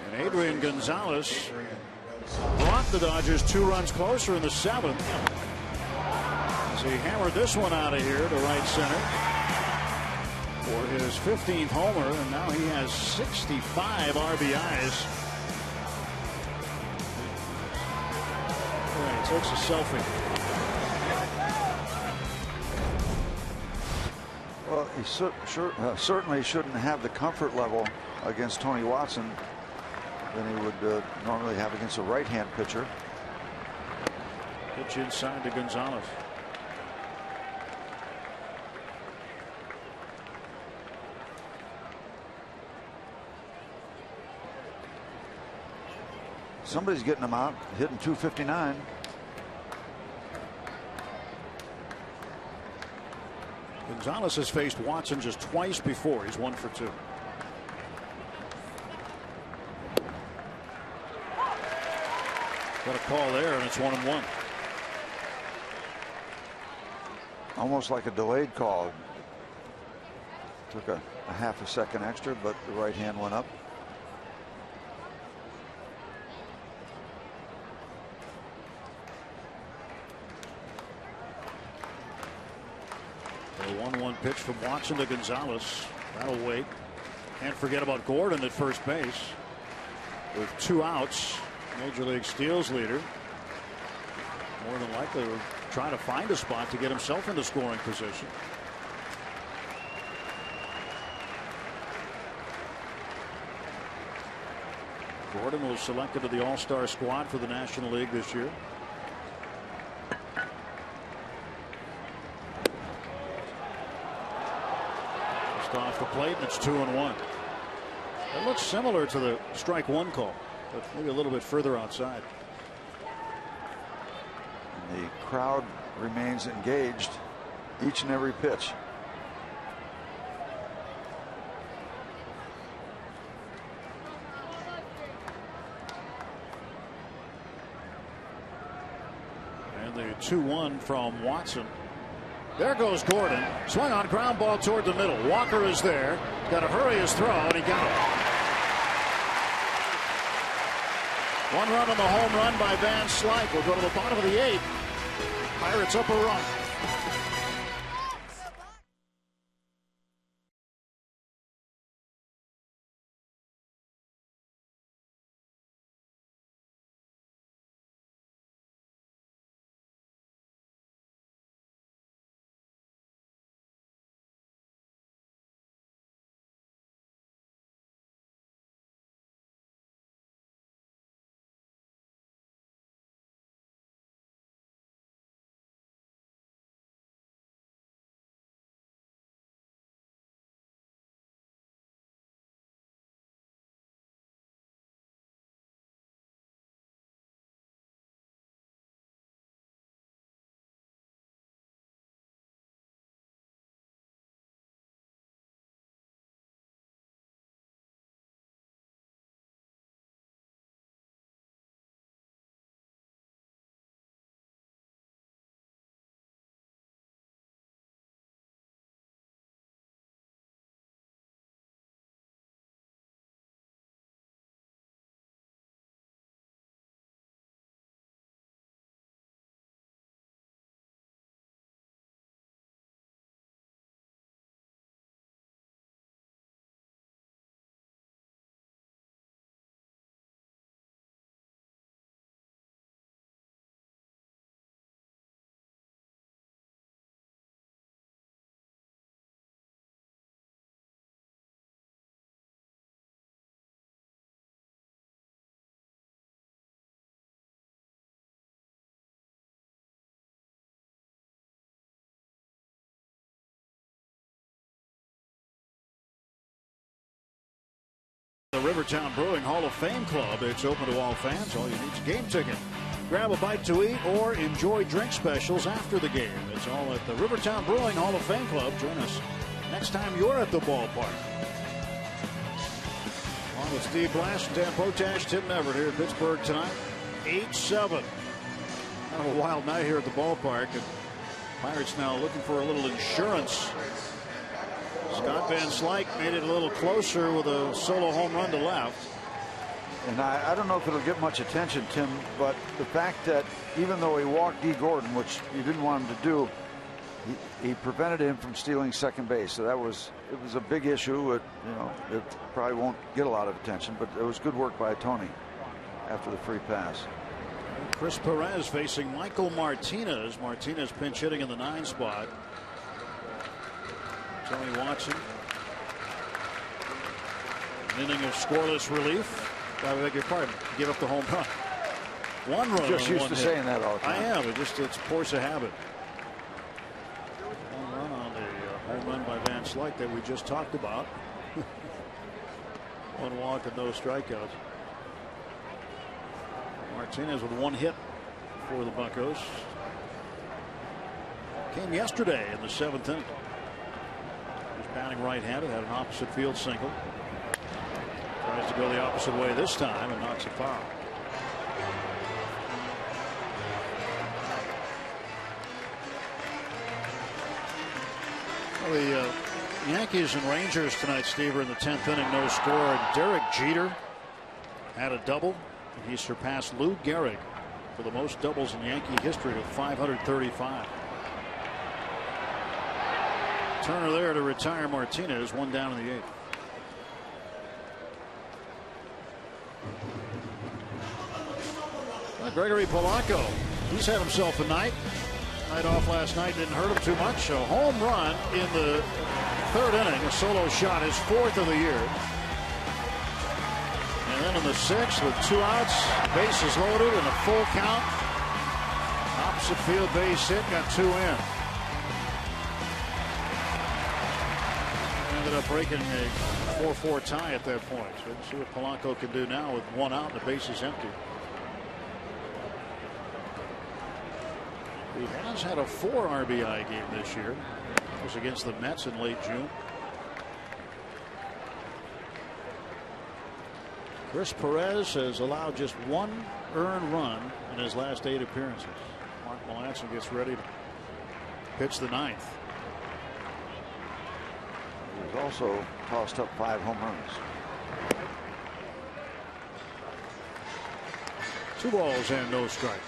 And Adrian Gonzalez brought the Dodgers 2 runs closer in the 7th. As he hammered this one out of here to right center for his 15th homer, and now he has 65 RBIs. Right, takes a selfie. Well, he certainly shouldn't have the comfort level against Tony Watson than he would normally have against a right-hand pitcher. Pitch inside to Gonzalez. Somebody's getting them out, hitting 259. Gonzalez has faced Watson just twice before. He's 1 for 2. Got a call there, and it's 1-1. Almost like a delayed call. Took a half a second extra, but the right hand went up. A 1-1 pitch from Watson to Gonzalez. That'll wait. Can't forget about Gordon at first base. With 2 outs, Major League steals leader. More than likely will try to find a spot to get himself into scoring position. Gordon was selected to the All-Star squad for the National League this year. Just off the plate, and it's 2-1. It looks similar to the strike 1 call, but maybe a little bit further outside. And the crowd remains engaged each and every pitch. And the 2-1 from Watson. There goes Gordon. Swung on, ground ball toward the middle. Walker is there. Got to hurry his throw, and he got it. 1 run on the home run by Van Slyke. We'll go to the bottom of the 8th. Pirates up a run. The Rivertown Brewing Hall of Fame Club. It's open to all fans. All you need is a game ticket. Grab a bite to eat or enjoy drink specials after the game. It's all at the Rivertown Brewing Hall of Fame Club. Join us next time you're at the ballpark. On with Steve Blass, Dan Potash, Tim Everett here in Pittsburgh tonight. 8-7. Kind of a wild night here at the ballpark. And Pirates now looking for a little insurance. Scott Van Slyke made it a little closer with a solo home run to left. And I don't know if it'll get much attention, Tim, but the fact that even though he walked Dee Gordon, which you didn't want him to do, he prevented him from stealing second base. So it was a big issue. It probably won't get a lot of attention, but it was good work by Tony after the free pass. Chris Perez facing Michael Martinez. Martinez pinch hitting in the 9 spot. Tony Watson. An inning of scoreless relief. I beg your pardon. Give up the home run. 1 run. Just used to saying that all the time. I am. It's force of habit. 1 run on the home run by Van Slyke that we just talked about. 1 walk and no strikeouts. Martinez with 1 hit for the Buccos. Came yesterday in the 7th inning. He's batting right-handed, had an opposite field single. Tries to go the opposite way this time and knocks it foul. Well, the Yankees and Rangers tonight, Steve, are in the 10th inning, no score. And Derek Jeter had a double. And he surpassed Lou Gehrig for the most doubles in Yankee history with 535. Turner there to retire Martinez, 1 down in the 8th. Well, Gregory Polanco, he's had himself a night. Night off last night didn't hurt him too much. A home run in the 3rd inning, a solo shot, his 4th of the year. And then in the 6th with 2 outs, bases loaded and a full count. Opposite field base hit, got 2 in. Ended up breaking a 4-4 tie at that point. So we'll see what Polanco can do now with 1 out and the bases empty. He has had a 4 RBI game this year. It was against the Mets in late June. Chris Perez has allowed just 1 earned run in his last 8 appearances. Mark Melancon gets ready to pitch the 9th. He's also tossed up 5 home runs. 2 balls and no strikes.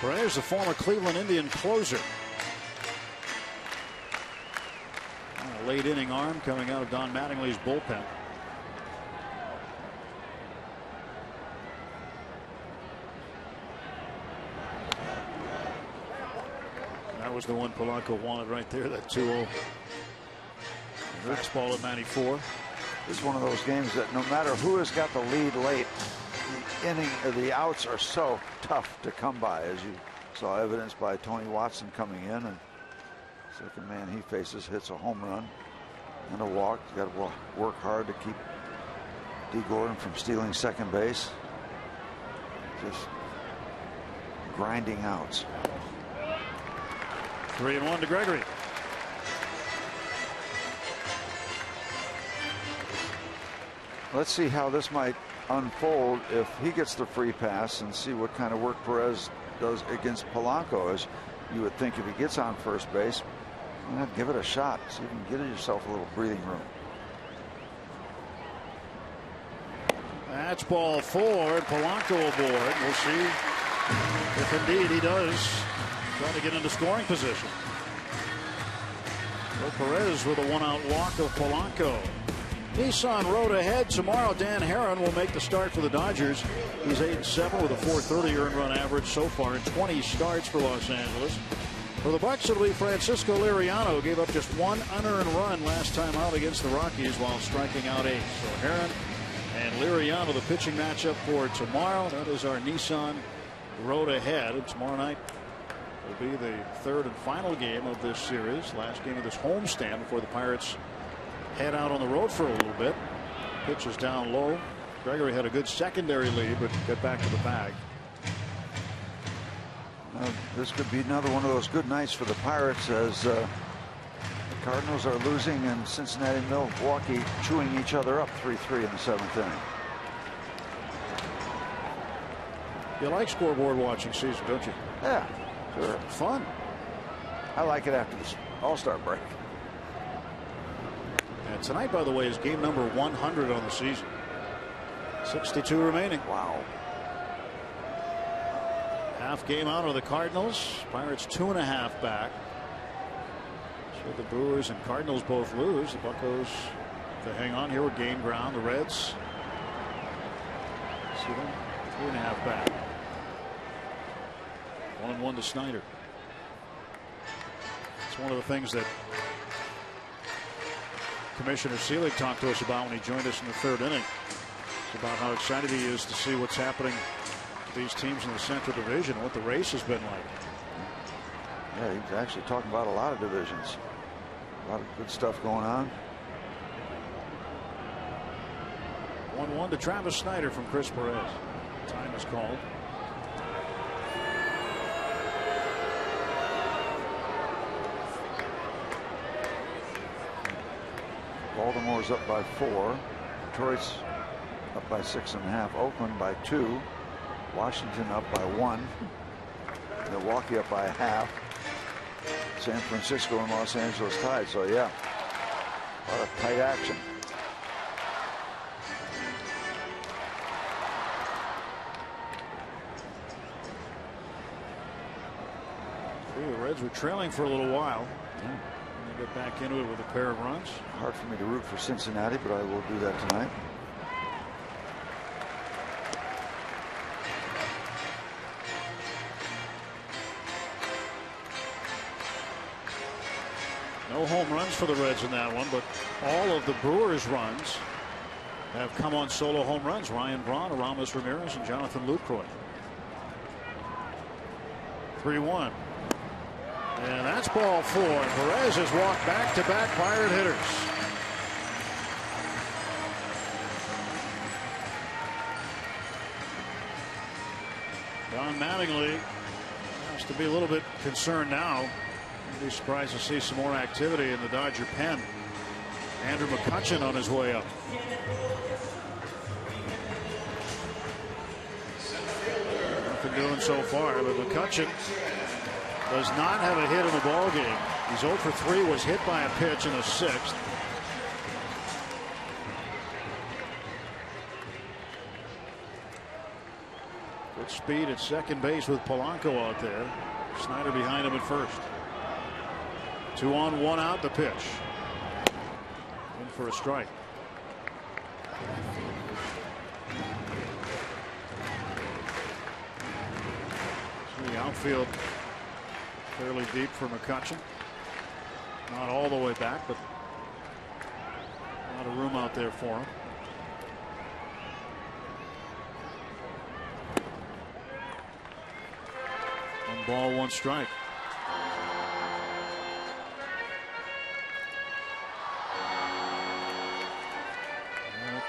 Perez, the former Cleveland Indian closer. A late inning arm coming out of Don Mattingly's bullpen. That was the one Polanco wanted right there, that 2-0 fastball at 94. This is one of those games that no matter who has got the lead late, the inning or the outs are so tough to come by, as you saw evidence by Tony Watson coming in, and second man he faces hits a home run and a walk. You got to work hard to keep D. Gordon from stealing second base. Just grinding outs. 3-1 to Gregory. Let's see how this might unfold if he gets the free pass, and see what kind of work Perez does against Polanco. As you would think, if he gets on first base, give it a shot. See if you can get yourself a little breathing room. That's ball 4, and Polanco aboard. We'll see if indeed he does try to get into scoring position. So Perez with a 1-out walk of Polanco. Nissan Road ahead tomorrow. Dan Herron will make the start for the Dodgers. He's 8-7 with a .430 earned run average so far in 20 starts for Los Angeles. For the Bucs, it'll be Francisco Liriano. Gave up just 1 unearned run last time out against the Rockies while striking out 8. So Herron and Liriano, the pitching matchup for tomorrow. That is our Nissan Road ahead. And tomorrow night will be the 3rd and final game of this series. Last game of this homestand before the Pirates head out on the road for a little bit. Pitch is down low. Gregory had a good secondary lead, but got back to the bag. This could be another one of those good nights for the Pirates, as the Cardinals are losing and Cincinnati and Milwaukee chewing each other up 3-3 in the 7th inning. You like scoreboard watching season, don't you? Yeah, sure. Fun. I like it after the All-Star break. And tonight, by the way, is game number 100 on the season. 62 remaining. Wow. Half game out of the Cardinals. Pirates 2.5 back. So the Brewers and Cardinals both lose. The Buccos to hang on here with gain ground. The Reds, see them, 3.5 back. 1-1 to Snyder. It's one of the things that Commissioner Selig talked to us about when he joined us in the 3rd inning. It's about how excited he is to see what's happening to these teams in the Central Division and what the race has been like. Yeah, he's actually talking about a lot of divisions. A lot of good stuff going on. 1-1 to Travis Snyder from Chris Perez. Time is called. Baltimore's up by 4. Detroit's up by 6.5. Oakland by 2. Washington up by 1. Milwaukee up by 0.5. San Francisco and Los Angeles tied. So yeah, a lot of tight action. The Reds were trailing for a little while. Yeah. They get back into it with a pair of runs. Hard for me to root for Cincinnati, but I will do that tonight. No home runs for the Reds in that one, but all of the Brewers' runs have come on solo home runs. Ryan Braun, Aramis Ramirez, and Jonathan Lucroy. 3-1. And that's ball 4. Perez has walked back-to-back Pirate hitters. Don Mattingly has to be a little bit concerned now. I'd be surprised to see some more activity in the Dodger pen. Andrew McCutchen on his way up. Nothing doing so far, but McCutchen does not have a hit in the ball game. He's 0 for 3, was hit by a pitch in the 6th. Good speed at second base with Polanco out there. Snyder behind him at first. 2 on, 1 out, the pitch. In for a strike. The outfield fairly deep for McCutchen. Not all the way back, but a lot of room out there for him. One ball, 1 strike.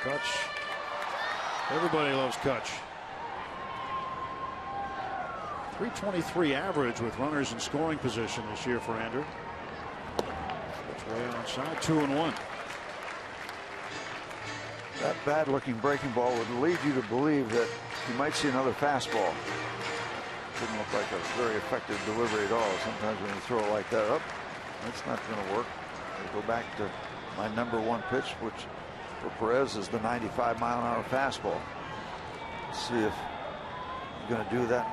Kutch. Everybody loves Kutch. 323 average with runners in scoring position this year for Andrew. It's way outside. 2-1. That bad looking breaking ball would lead you to believe that you might see another fastball. Didn't look like a very effective delivery at all. Sometimes when you throw it like that up, that's not going to work. We'll go back to my #1 pitch, which for Perez is the 95-mile-an-hour fastball. Let's see if you're going to do that.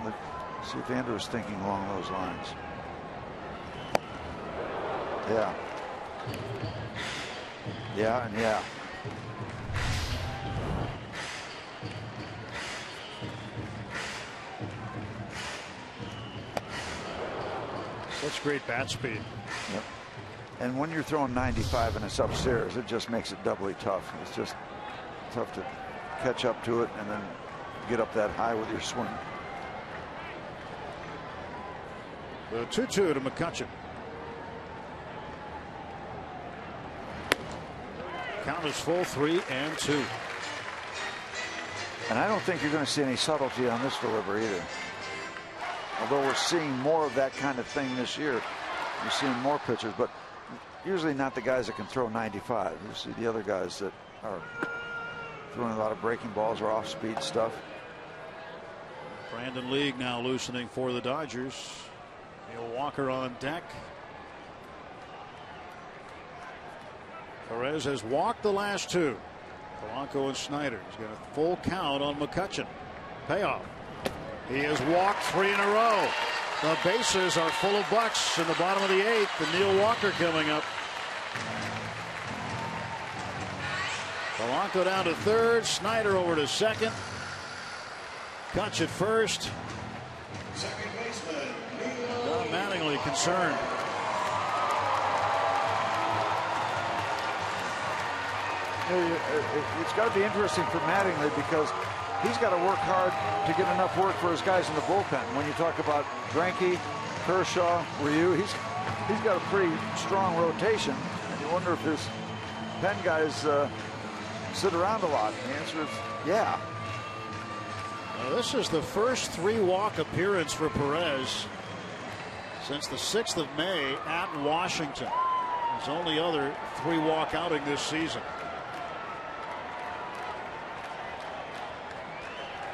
See if Andrew is thinking along those lines. Yeah. Yeah, and yeah. Such great bat speed. Yep. And when you're throwing 95 and it's upstairs, it just makes it doubly tough. It's just tough to catch up to it and then get up that high with your swing. The 2-2 to McCutchen. Count is full, 3-2. And I don't think you're going to see any subtlety on this delivery either. Although we're seeing more of that kind of thing this year. You're seeing more pitchers, but usually not the guys that can throw 95. You see the other guys that are throwing a lot of breaking balls or off-speed stuff. Brandon League now loosening for the Dodgers. Neil Walker on deck. Perez has walked the last 2. Polanco and Snyder. He's got a full count on McCutchen. Payoff. He has walked 3 in a row. The bases are full of Bucks in the bottom of the 8th. And Neil Walker coming up. Polanco down to 3rd. Snyder over to 2nd. Kutch at 1st. Second baseman, Don Mattingly concerned. It's got to be interesting for Mattingly because he's got to work hard to get enough work for his guys in the bullpen. When you talk about Greinke, Kershaw, Ryu, he's got a pretty strong rotation, and you wonder if his pen guys sit around a lot? And the answer is yeah. This is the first 3-walk appearance for Perez since the 6th of May at Washington. His only other 3-walk outing this season.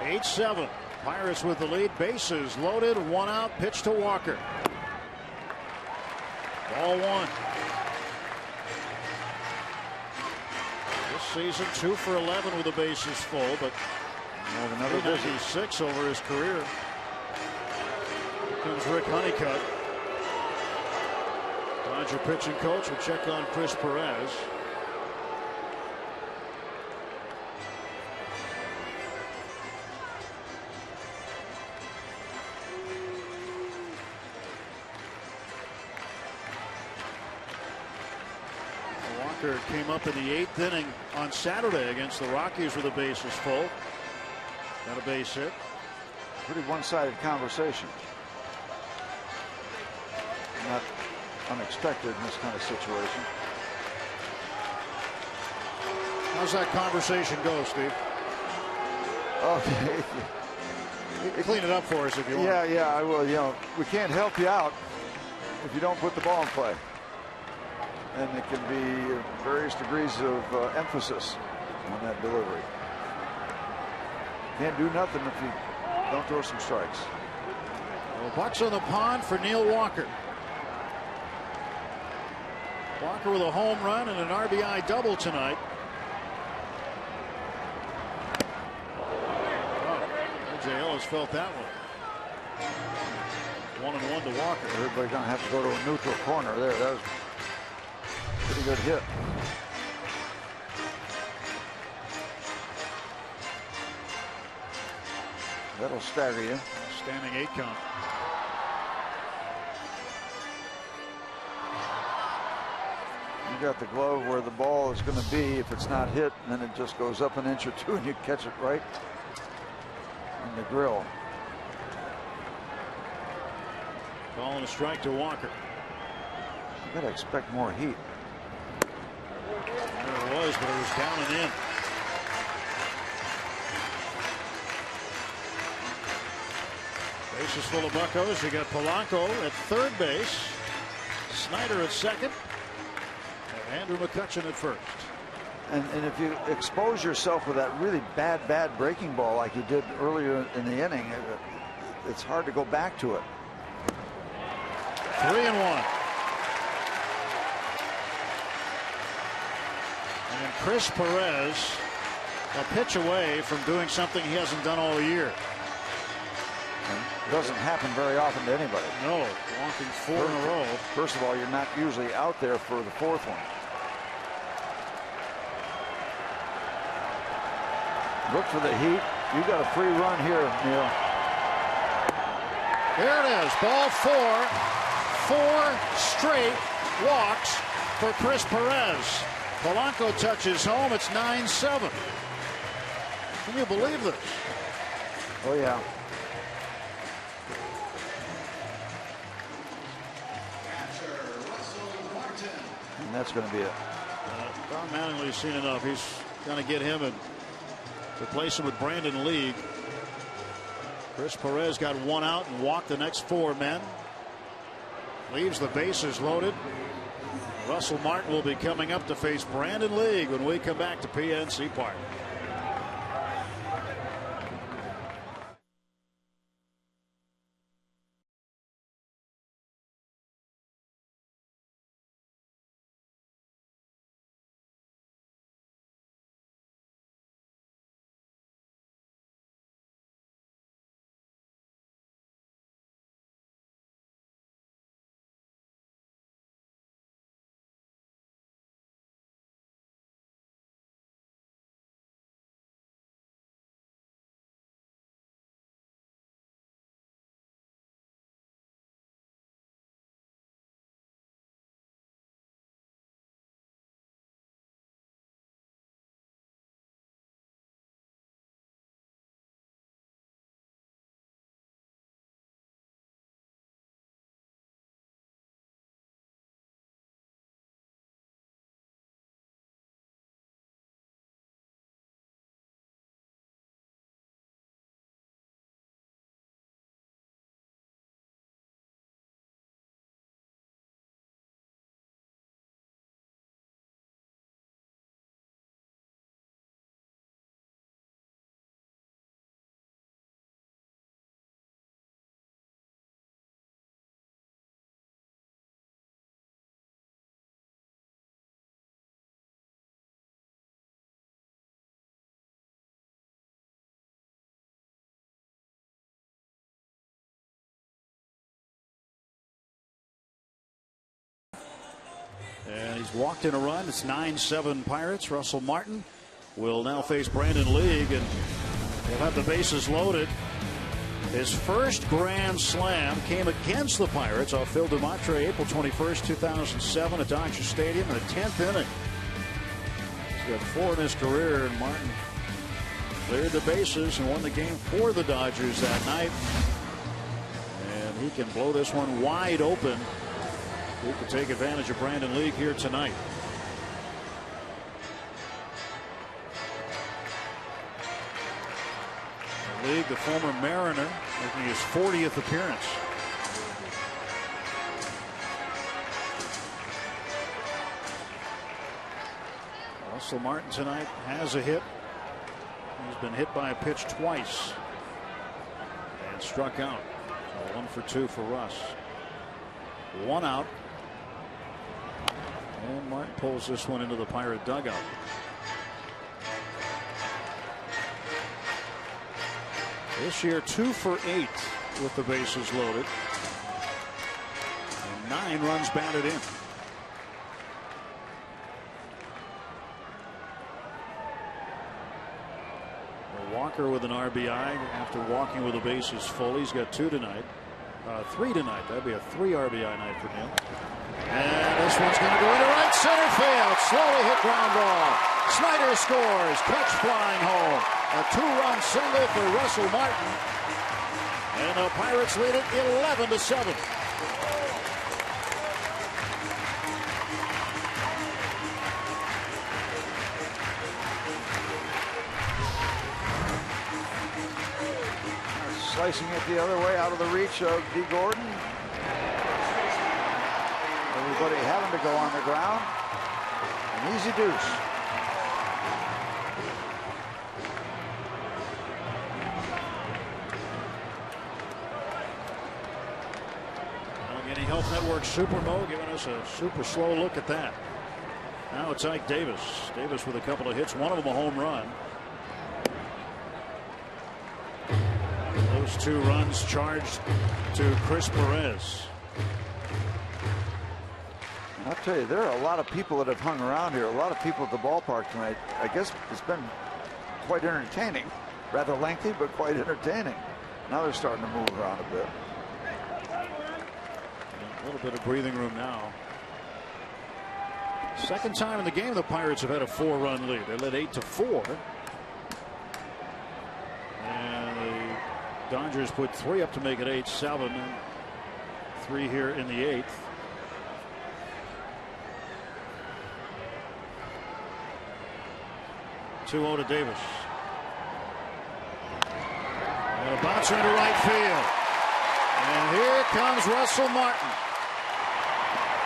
8-7. Pirates with the lead. Bases loaded. 1 out. Pitch to Walker. Ball 1. This season 2 for 11 with the bases full, but another 396 over his career. Here comes Rick Honeycutt. Dodger pitching coach will check on Chris Perez. Walker came up in the 8th inning on Saturday against the Rockies with the bases full. Got a base hit. Pretty one-sided conversation. Not unexpected in this kind of situation. How's that conversation go, Steve? Okay. Clean it up for us if you want. Yeah, I will. You know, we can't help you out if you don't put the ball in play. And it can be various degrees of emphasis on that delivery. Can't do nothing if you don't throw some strikes. Well, Bucks on the pond for Neil Walker. Walker with a home run and an RBI double tonight. Oh, A.J. Ellis felt that one. 1-1 to Walker. Everybody's going to have to go to a neutral corner there. That was a pretty good hit. That'll stagger you. Standing 8 count. You got the glove where the ball is going to be if it's not hit, and then it just goes up an inch or two and you catch it right in the grill. Calling a strike to Walker. You got to expect more heat. There it was, but it was down and in. Bases full of Buccos. You got Polanco at third base, Snyder at second, and Andrew McCutchen at first. And if you expose yourself with that really bad breaking ball like you did earlier in the inning, it's hard to go back to it. 3-1. And Chris Perez a pitch away from doing something he hasn't done all year. It doesn't happen very often to anybody. No, walking 4 in a row. First of all, you're not usually out there for the 4th one. Look for the heat. You got a free run here, Neil. There it is. Ball 4. 4 straight walks for Chris Perez. Polanco touches home. It's 9-7. Can you believe this? Oh, yeah. And that's going to be it. Don Mattingly's seen enough. He's going to get him and replace him with Brandon League. Chris Perez got 1 out and walked the next 4 men. Leaves the bases loaded. Russell Martin will be coming up to face Brandon League when we come back to PNC Park. He's walked in a run. It's 9-7 Pirates. Russell Martin will now face Brandon League, and he'll have the bases loaded. His first grand slam came against the Pirates off Phil DeMatre, April 21st, 2007 at Dodger Stadium in the 10th inning. He's got 4 in his career, and Martin cleared the bases and won the game for the Dodgers that night. And he can blow this one wide open. He can take advantage of Brandon League here tonight. League, the former Mariner, making his 40th appearance. Russell Martin tonight has a hit. He's been hit by a pitch twice and struck out. So 1 for 2 for Russ. 1 out. And Martin pulls this one into the Pirate dugout. This year 2 for 8 with the bases loaded. And 9 runs batted in. Walker with an RBI after walking with the bases full. He's got 2 tonight. 3 tonight. That'd be a 3 RBI night for him. And this one's going to go into right center field. Slowly hit ground ball. Snyder scores. Catch flying home. A 2-run single for Russell Martin. And the Pirates lead it 11-7. Slicing it the other way out of the reach of D. Gordon. Everybody having to go on the ground. An easy deuce. Allegheny Health Network Super Mo giving us a super slow look at that. Now it's Ike Davis. Davis with a couple of hits, one of them a home run. Those 2 runs charged to Chris Perez. I'll tell you, there are a lot of people that have hung around here. A lot of people at the ballpark tonight. I guess it's been quite entertaining. Rather lengthy, but quite entertaining. Now they're starting to move around a bit. A little bit of breathing room now. Second time in the game the Pirates have had a 4-run lead. They led 8-4. And the Dodgers put 3 up to make it 8-7. And 3 here in the 8th. To Davis. And a bouncer into right field. And here comes Russell Martin.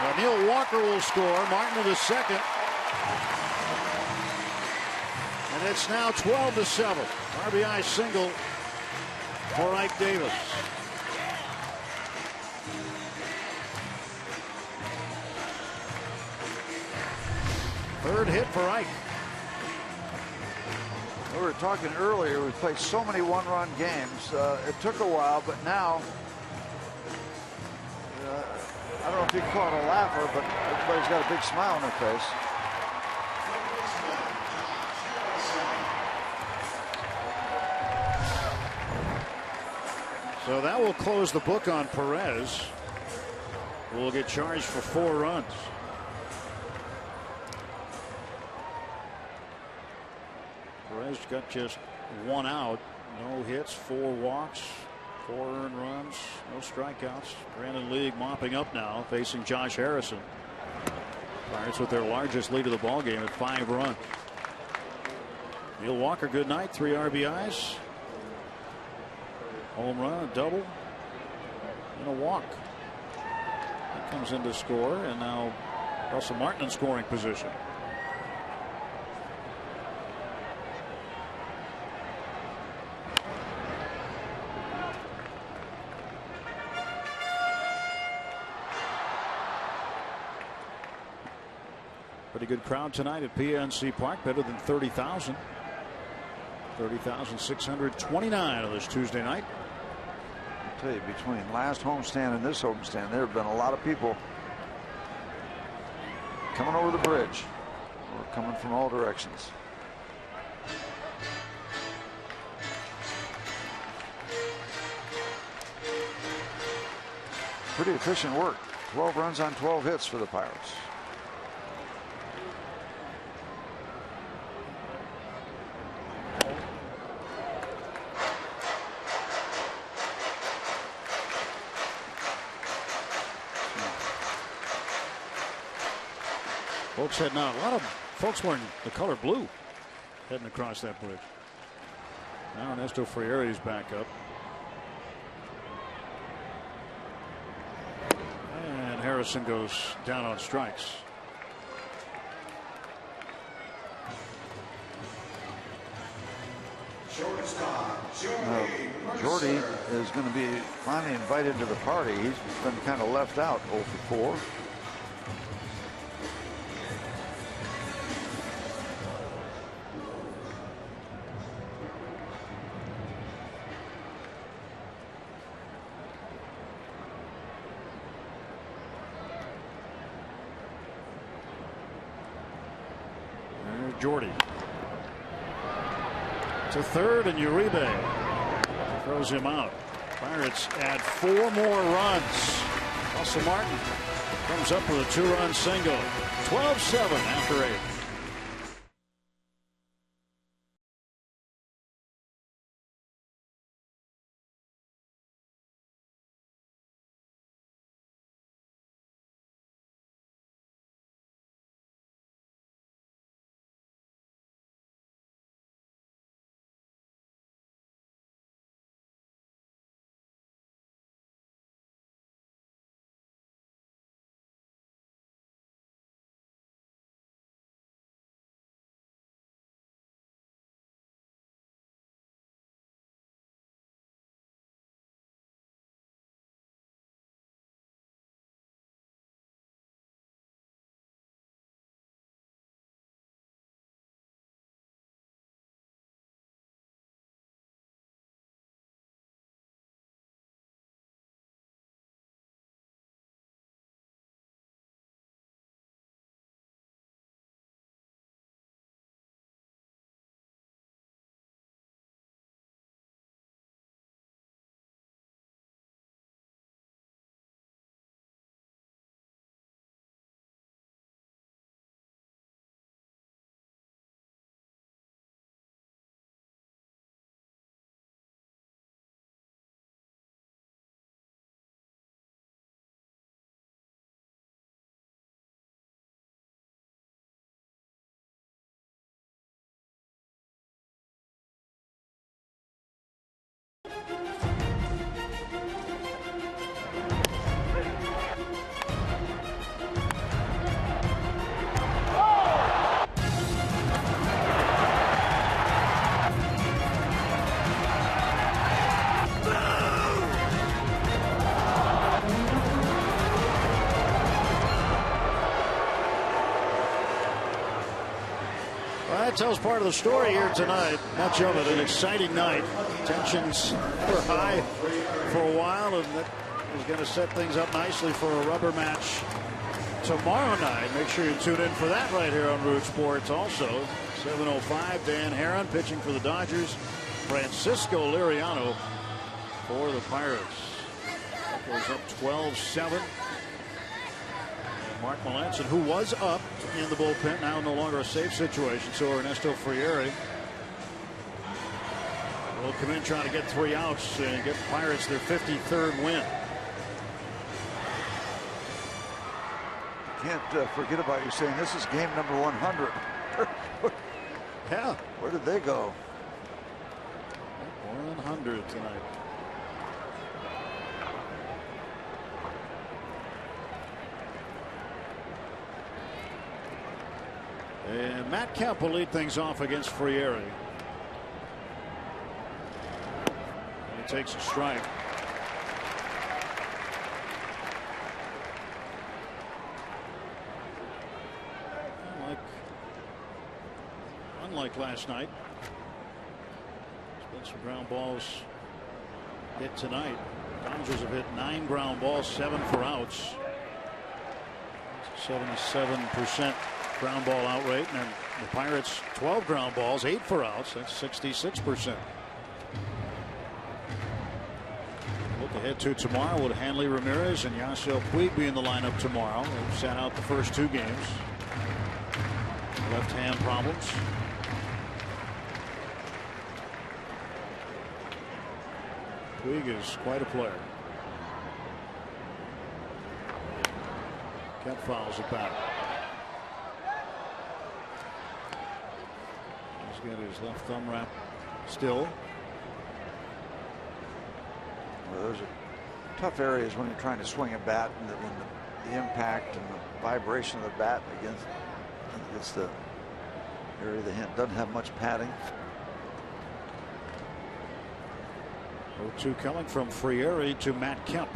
Now Neil Walker will score. Martin with a second. And it's now 12-7. RBI single for Ike Davis. Third hit for Ike. We were talking earlier, we played so many 1-run games. It took a while, but now, I don't know if you call it a laugher, but everybody's got a big smile on their face. So that will close the book on Perez, who will get charged for 4 runs. Perez got just 1 out, no hits, 4 walks, 4 earned runs, no strikeouts. Brandon League mopping up now, facing Josh Harrison. Pirates with their largest lead of the ball game at 5 runs. Neil Walker, good night, 3 RBIs, home run, a double, and a walk. He comes in to score, and now Russell Martin in scoring position. Pretty good crowd tonight at PNC Park, better than 30,000. 30,629 on this Tuesday night. I'll tell you, between last homestand and this homestand, there have been a lot of people coming over the bridge or coming from all directions. Pretty efficient work. 12 runs on 12 hits for the Pirates. Folks heading out. A lot of folks wearing the color blue heading across that bridge. Now Ernesto Frieri's back up. And Harrison goes down on strikes. Jordy is going to be finally invited to the party. He's been kind of left out 0 for 4. Jordy to third, and Uribe throws him out. Pirates add 4 more runs. Russell Martin comes up with a 2-run single. 12-7 after 8. That tells part of the story here tonight. Much of it an exciting night. Tensions were high for a while, and that is going to set things up nicely for a rubber match tomorrow night. Make sure you tune in for that right here on Root Sports. Also, 7:05, Dan Herron pitching for the Dodgers. Francisco Liriano for the Pirates. That goes up 12-7. Mark Melanson, who was up in the bullpen, now no longer a safe situation. So Ernesto Frieri will come in trying to get 3 outs and get the Pirates their 53rd win. Can't forget about you saying this is game number 100. Yeah. Where did they go? 100 tonight. And Matt Kemp will lead things off against Frieri. He takes a strike. Unlike last night, there's been some ground balls hit tonight. Dodgers have hit 9 ground balls, 7 for outs. 77% ground ball out rate, and the Pirates 12 ground balls, 8 for outs. That's 66%. Look ahead to tomorrow. Would Hanley Ramirez and Yasiel Puig be in the lineup tomorrow? They've sat out the first 2 games. Left hand problems. Puig is quite a player. Kemp fouls it back. He's got his left thumb wrap still. Well, those are tough areas when you're trying to swing a bat, and when the impact and the vibration of the bat against the area of the hand doesn't have much padding. 0-2 coming from Frieri to Matt Kemp.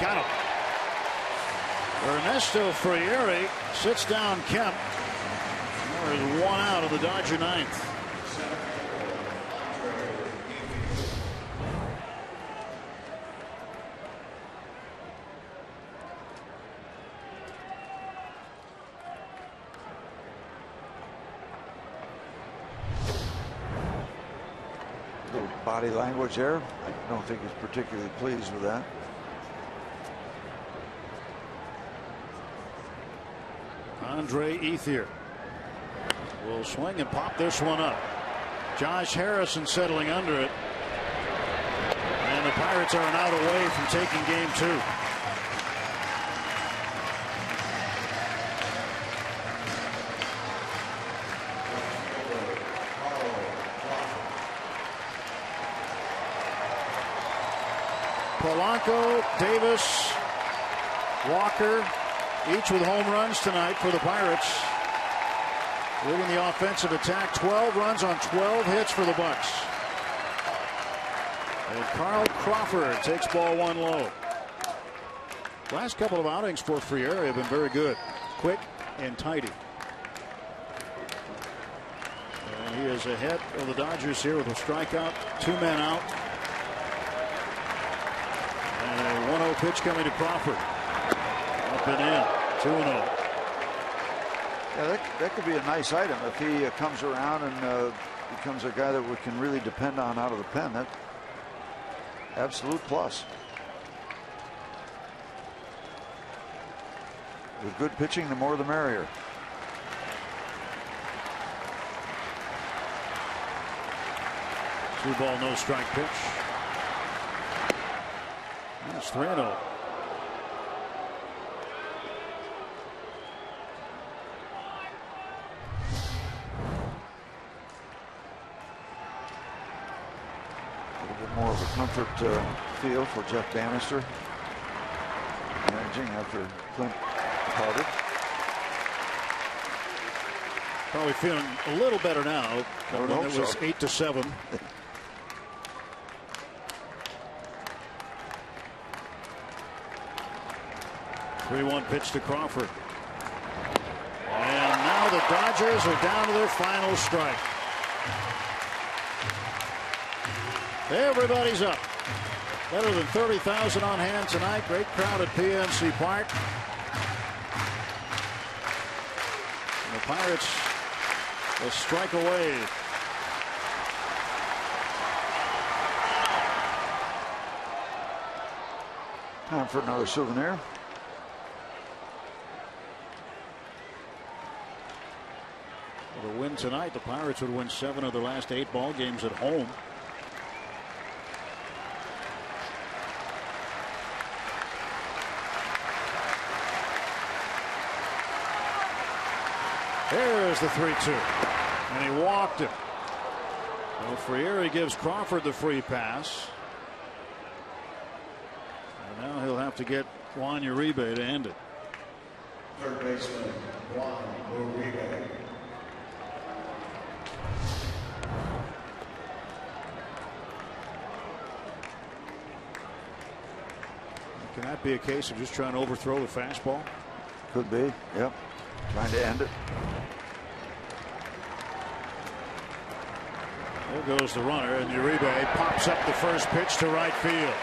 Got him. Ernesto Frieri sits down Kemp. There is 1 out of the Dodger ninth. Body language there. I don't think he's particularly pleased with that. Andre Ethier will swing and pop this one up. Josh Harrison settling under it. And the Pirates are an out away from taking game 2. Polanco, Davis, Walker, each with home runs tonight for the Pirates. Leading the offensive attack, 12 runs on 12 hits for the Bucks. And Carl Crawford takes ball 1 low. Last couple of outings for Frieri have been very good, quick and tidy. And he is ahead of the Dodgers here with a strikeout, 2 men out. And a 1-0 pitch coming to Crawford. Up and in, 2-0. Yeah, that could be a nice item if he comes around and becomes a guy that we can really depend on out of the pen. That absolute plus. With good pitching, the more the merrier. Two ball, no strike pitch. That's 3-0. More of a comfort feel for Jeff Bannister, managing after Clint departed. Probably feeling a little better now. I would hope it was so. 8-7. Three-one pitch to Crawford. And now the Dodgers are down to their final strike. Everybody's up. Better than 30,000 on hand tonight. Great crowd at PNC Park. And the Pirates will strike away. Time for another souvenir. With a win tonight, the Pirates would win 7 of their last 8 ball games at home. There's the 3-2. And he walked him. Well, Frieri gives Crawford the free pass. And now he'll have to get Juan Uribe to end it. Third baseman, Juan Uribe. Can that be a case of just trying to overthrow the fastball? Could be, yep. Trying to end it. There goes the runner, and Uribe pops up the first pitch to right field.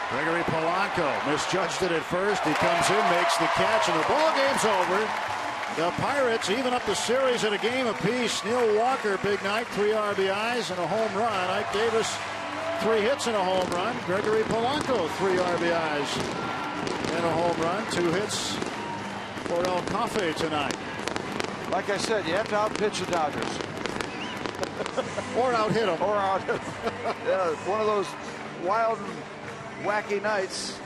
Gregory Polanco misjudged it at first. He comes in, makes the catch, and the ball game's over. The Pirates even up the series at a game apiece. Neil Walker, big night, 3 RBIs and a home run. Ike Davis, 3 hits and a home run. Gregory Polanco, 3 RBIs and a home run. 2 hits for El Cafe tonight. Like I said, you have to outpitch the Dodgers. Or out-hit them. Or out-hit them. Yeah, one of those wild and wacky nights.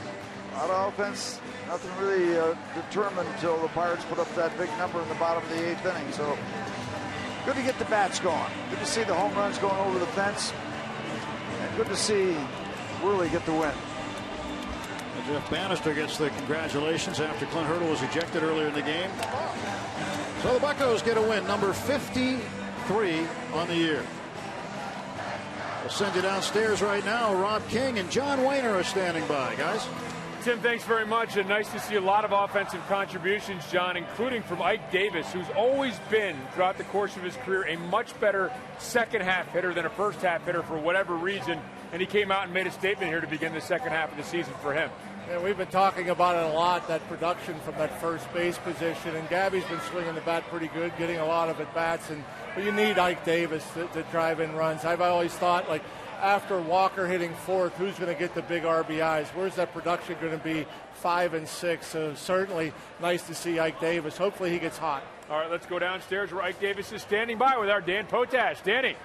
Out of offense, nothing really determined until the Pirates put up that big number in the bottom of the 8th inning. So good to get the bats going. Good to see the home runs going over the fence. And good to see Worley get the win. Jeff Bannister gets the congratulations after Clint Hurdle was ejected earlier in the game. So the Buccos get a win, number 53 on the year. We'll send you downstairs right now. Rob King and John Wayner are standing by, guys. Tim, thanks very much, and nice to see a lot of offensive contributions, John, including from Ike Davis, who's always been, throughout the course of his career, a much better second-half hitter than a first-half hitter for whatever reason, and he came out and made a statement here to begin the second half of the season for him. Yeah, we've been talking about it a lot, that production from that first base position, and Gabby's been swinging the bat pretty good, getting a lot of at-bats, but you need Ike Davis to drive in runs. I've always thought, like, after Walker hitting 4th, who's going to get the big RBIs? Where's that production going to be 5 and 6? So certainly nice to see Ike Davis. Hopefully he gets hot. All right, let's go downstairs where Ike Davis is standing by with our Dan Potash. Danny.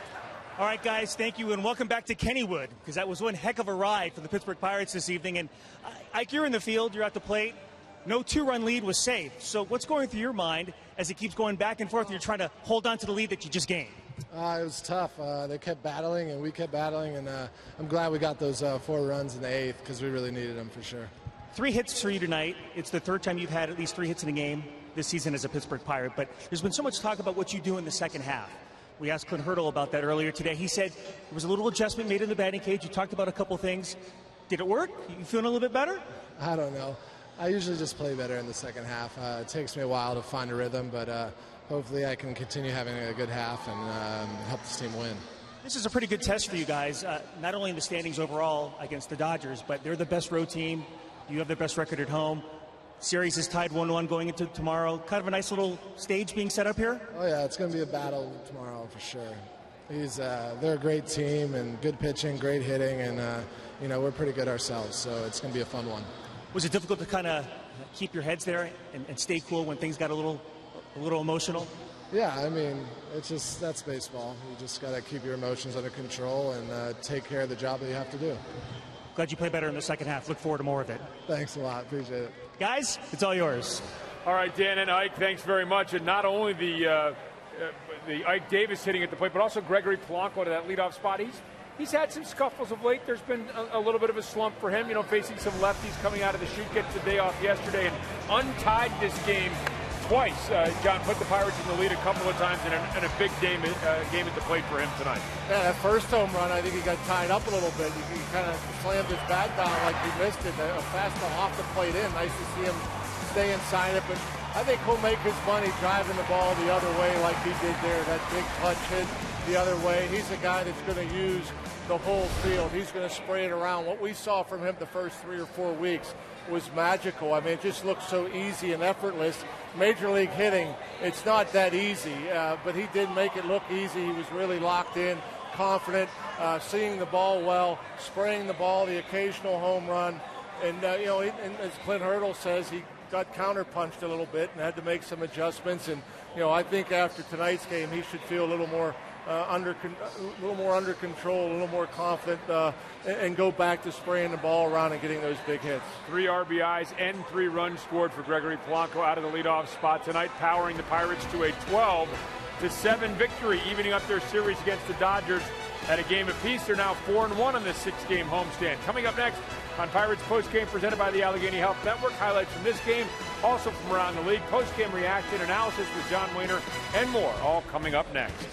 All right, guys, thank you, and welcome back to Kennywood, because that was one heck of a ride for the Pittsburgh Pirates this evening. And Ike, you're in the field, you're at the plate. No 2-run lead was safe. So what's going through your mind as it keeps going back and forth and you're trying to hold on to the lead that you just gained? It was tough. They kept battling, and we kept battling, and I'm glad we got those 4 runs in the 8th because we really needed them for sure. 3 hits for you tonight. It's the 3rd time you've had at least 3 hits in a game this season as a Pittsburgh Pirate, but there's been so much talk about what you do in the second half. We asked Clint Hurdle about that earlier today. He said there was a little adjustment made in the batting cage. You talked about a couple things. Did it work? You feeling a little bit better? I don't know. I usually just play better in the second half. It takes me a while to find a rhythm, but hopefully I can continue having a good half and help this team win. This is a pretty good test for you guys, not only in the standings overall against the Dodgers, but they're the best road team. You have the best record at home. Series is tied 1-1 going into tomorrow. Kind of a nice little stage being set up here. Oh, yeah, it's going to be a battle tomorrow for sure. They're a great team and good pitching, great hitting, and we're pretty good ourselves, so it's going to be a fun one. Was it difficult to kind of keep your heads there and stay cool when things got a little emotional? Yeah, I mean, that's baseball. You just got to keep your emotions under control and take care of the job that you have to do. Glad you play better in the second half. Look forward to more of it. Thanks a lot. Appreciate it. Guys, it's all yours. All right, Dan and Ike, thanks very much. And not only the Ike Davis hitting at the plate, but also Gregory Polanco to that leadoff spot. He's had some scuffles of late. There's been a little bit of a slump for him, facing some lefties coming out of the chute, gets the day off yesterday and untied this game twice. John put the Pirates in the lead a couple of times in a big game at the plate for him tonight. Yeah, that first home run, I think he got tied up a little bit. He kind of slammed his bat down like he missed it. A fastball off the plate in. Nice to see him stay inside it, but I think he'll make his money driving the ball the other way like he did there. That big clutch hit the other way. He's a guy that's going to use the whole field. He's going to spray it around. What we saw from him the first 3 or 4 weeks was magical. I mean, it just looked so easy and effortless. Major league hitting, it's not that easy, but he did make it look easy. He was really locked in, confident, seeing the ball well, spraying the ball, the occasional home run. And, and as Clint Hurdle says, he got counterpunched a little bit and had to make some adjustments. And, I think after tonight's game, he should feel a little more under control, a little more confident, and go back to spraying the ball around and getting those big hits. 3 RBIs and 3 runs scored for Gregory Polanco out of the leadoff spot tonight, powering the Pirates to a 12-7 victory, evening up their series against the Dodgers at a game apiece. They're now 4-1 on this 6-game homestand. Coming up next on Pirates Postgame presented by the Allegheny Health Network, highlights from this game, also from around the league, postgame reaction, analysis with John Wayner, and more, all coming up next.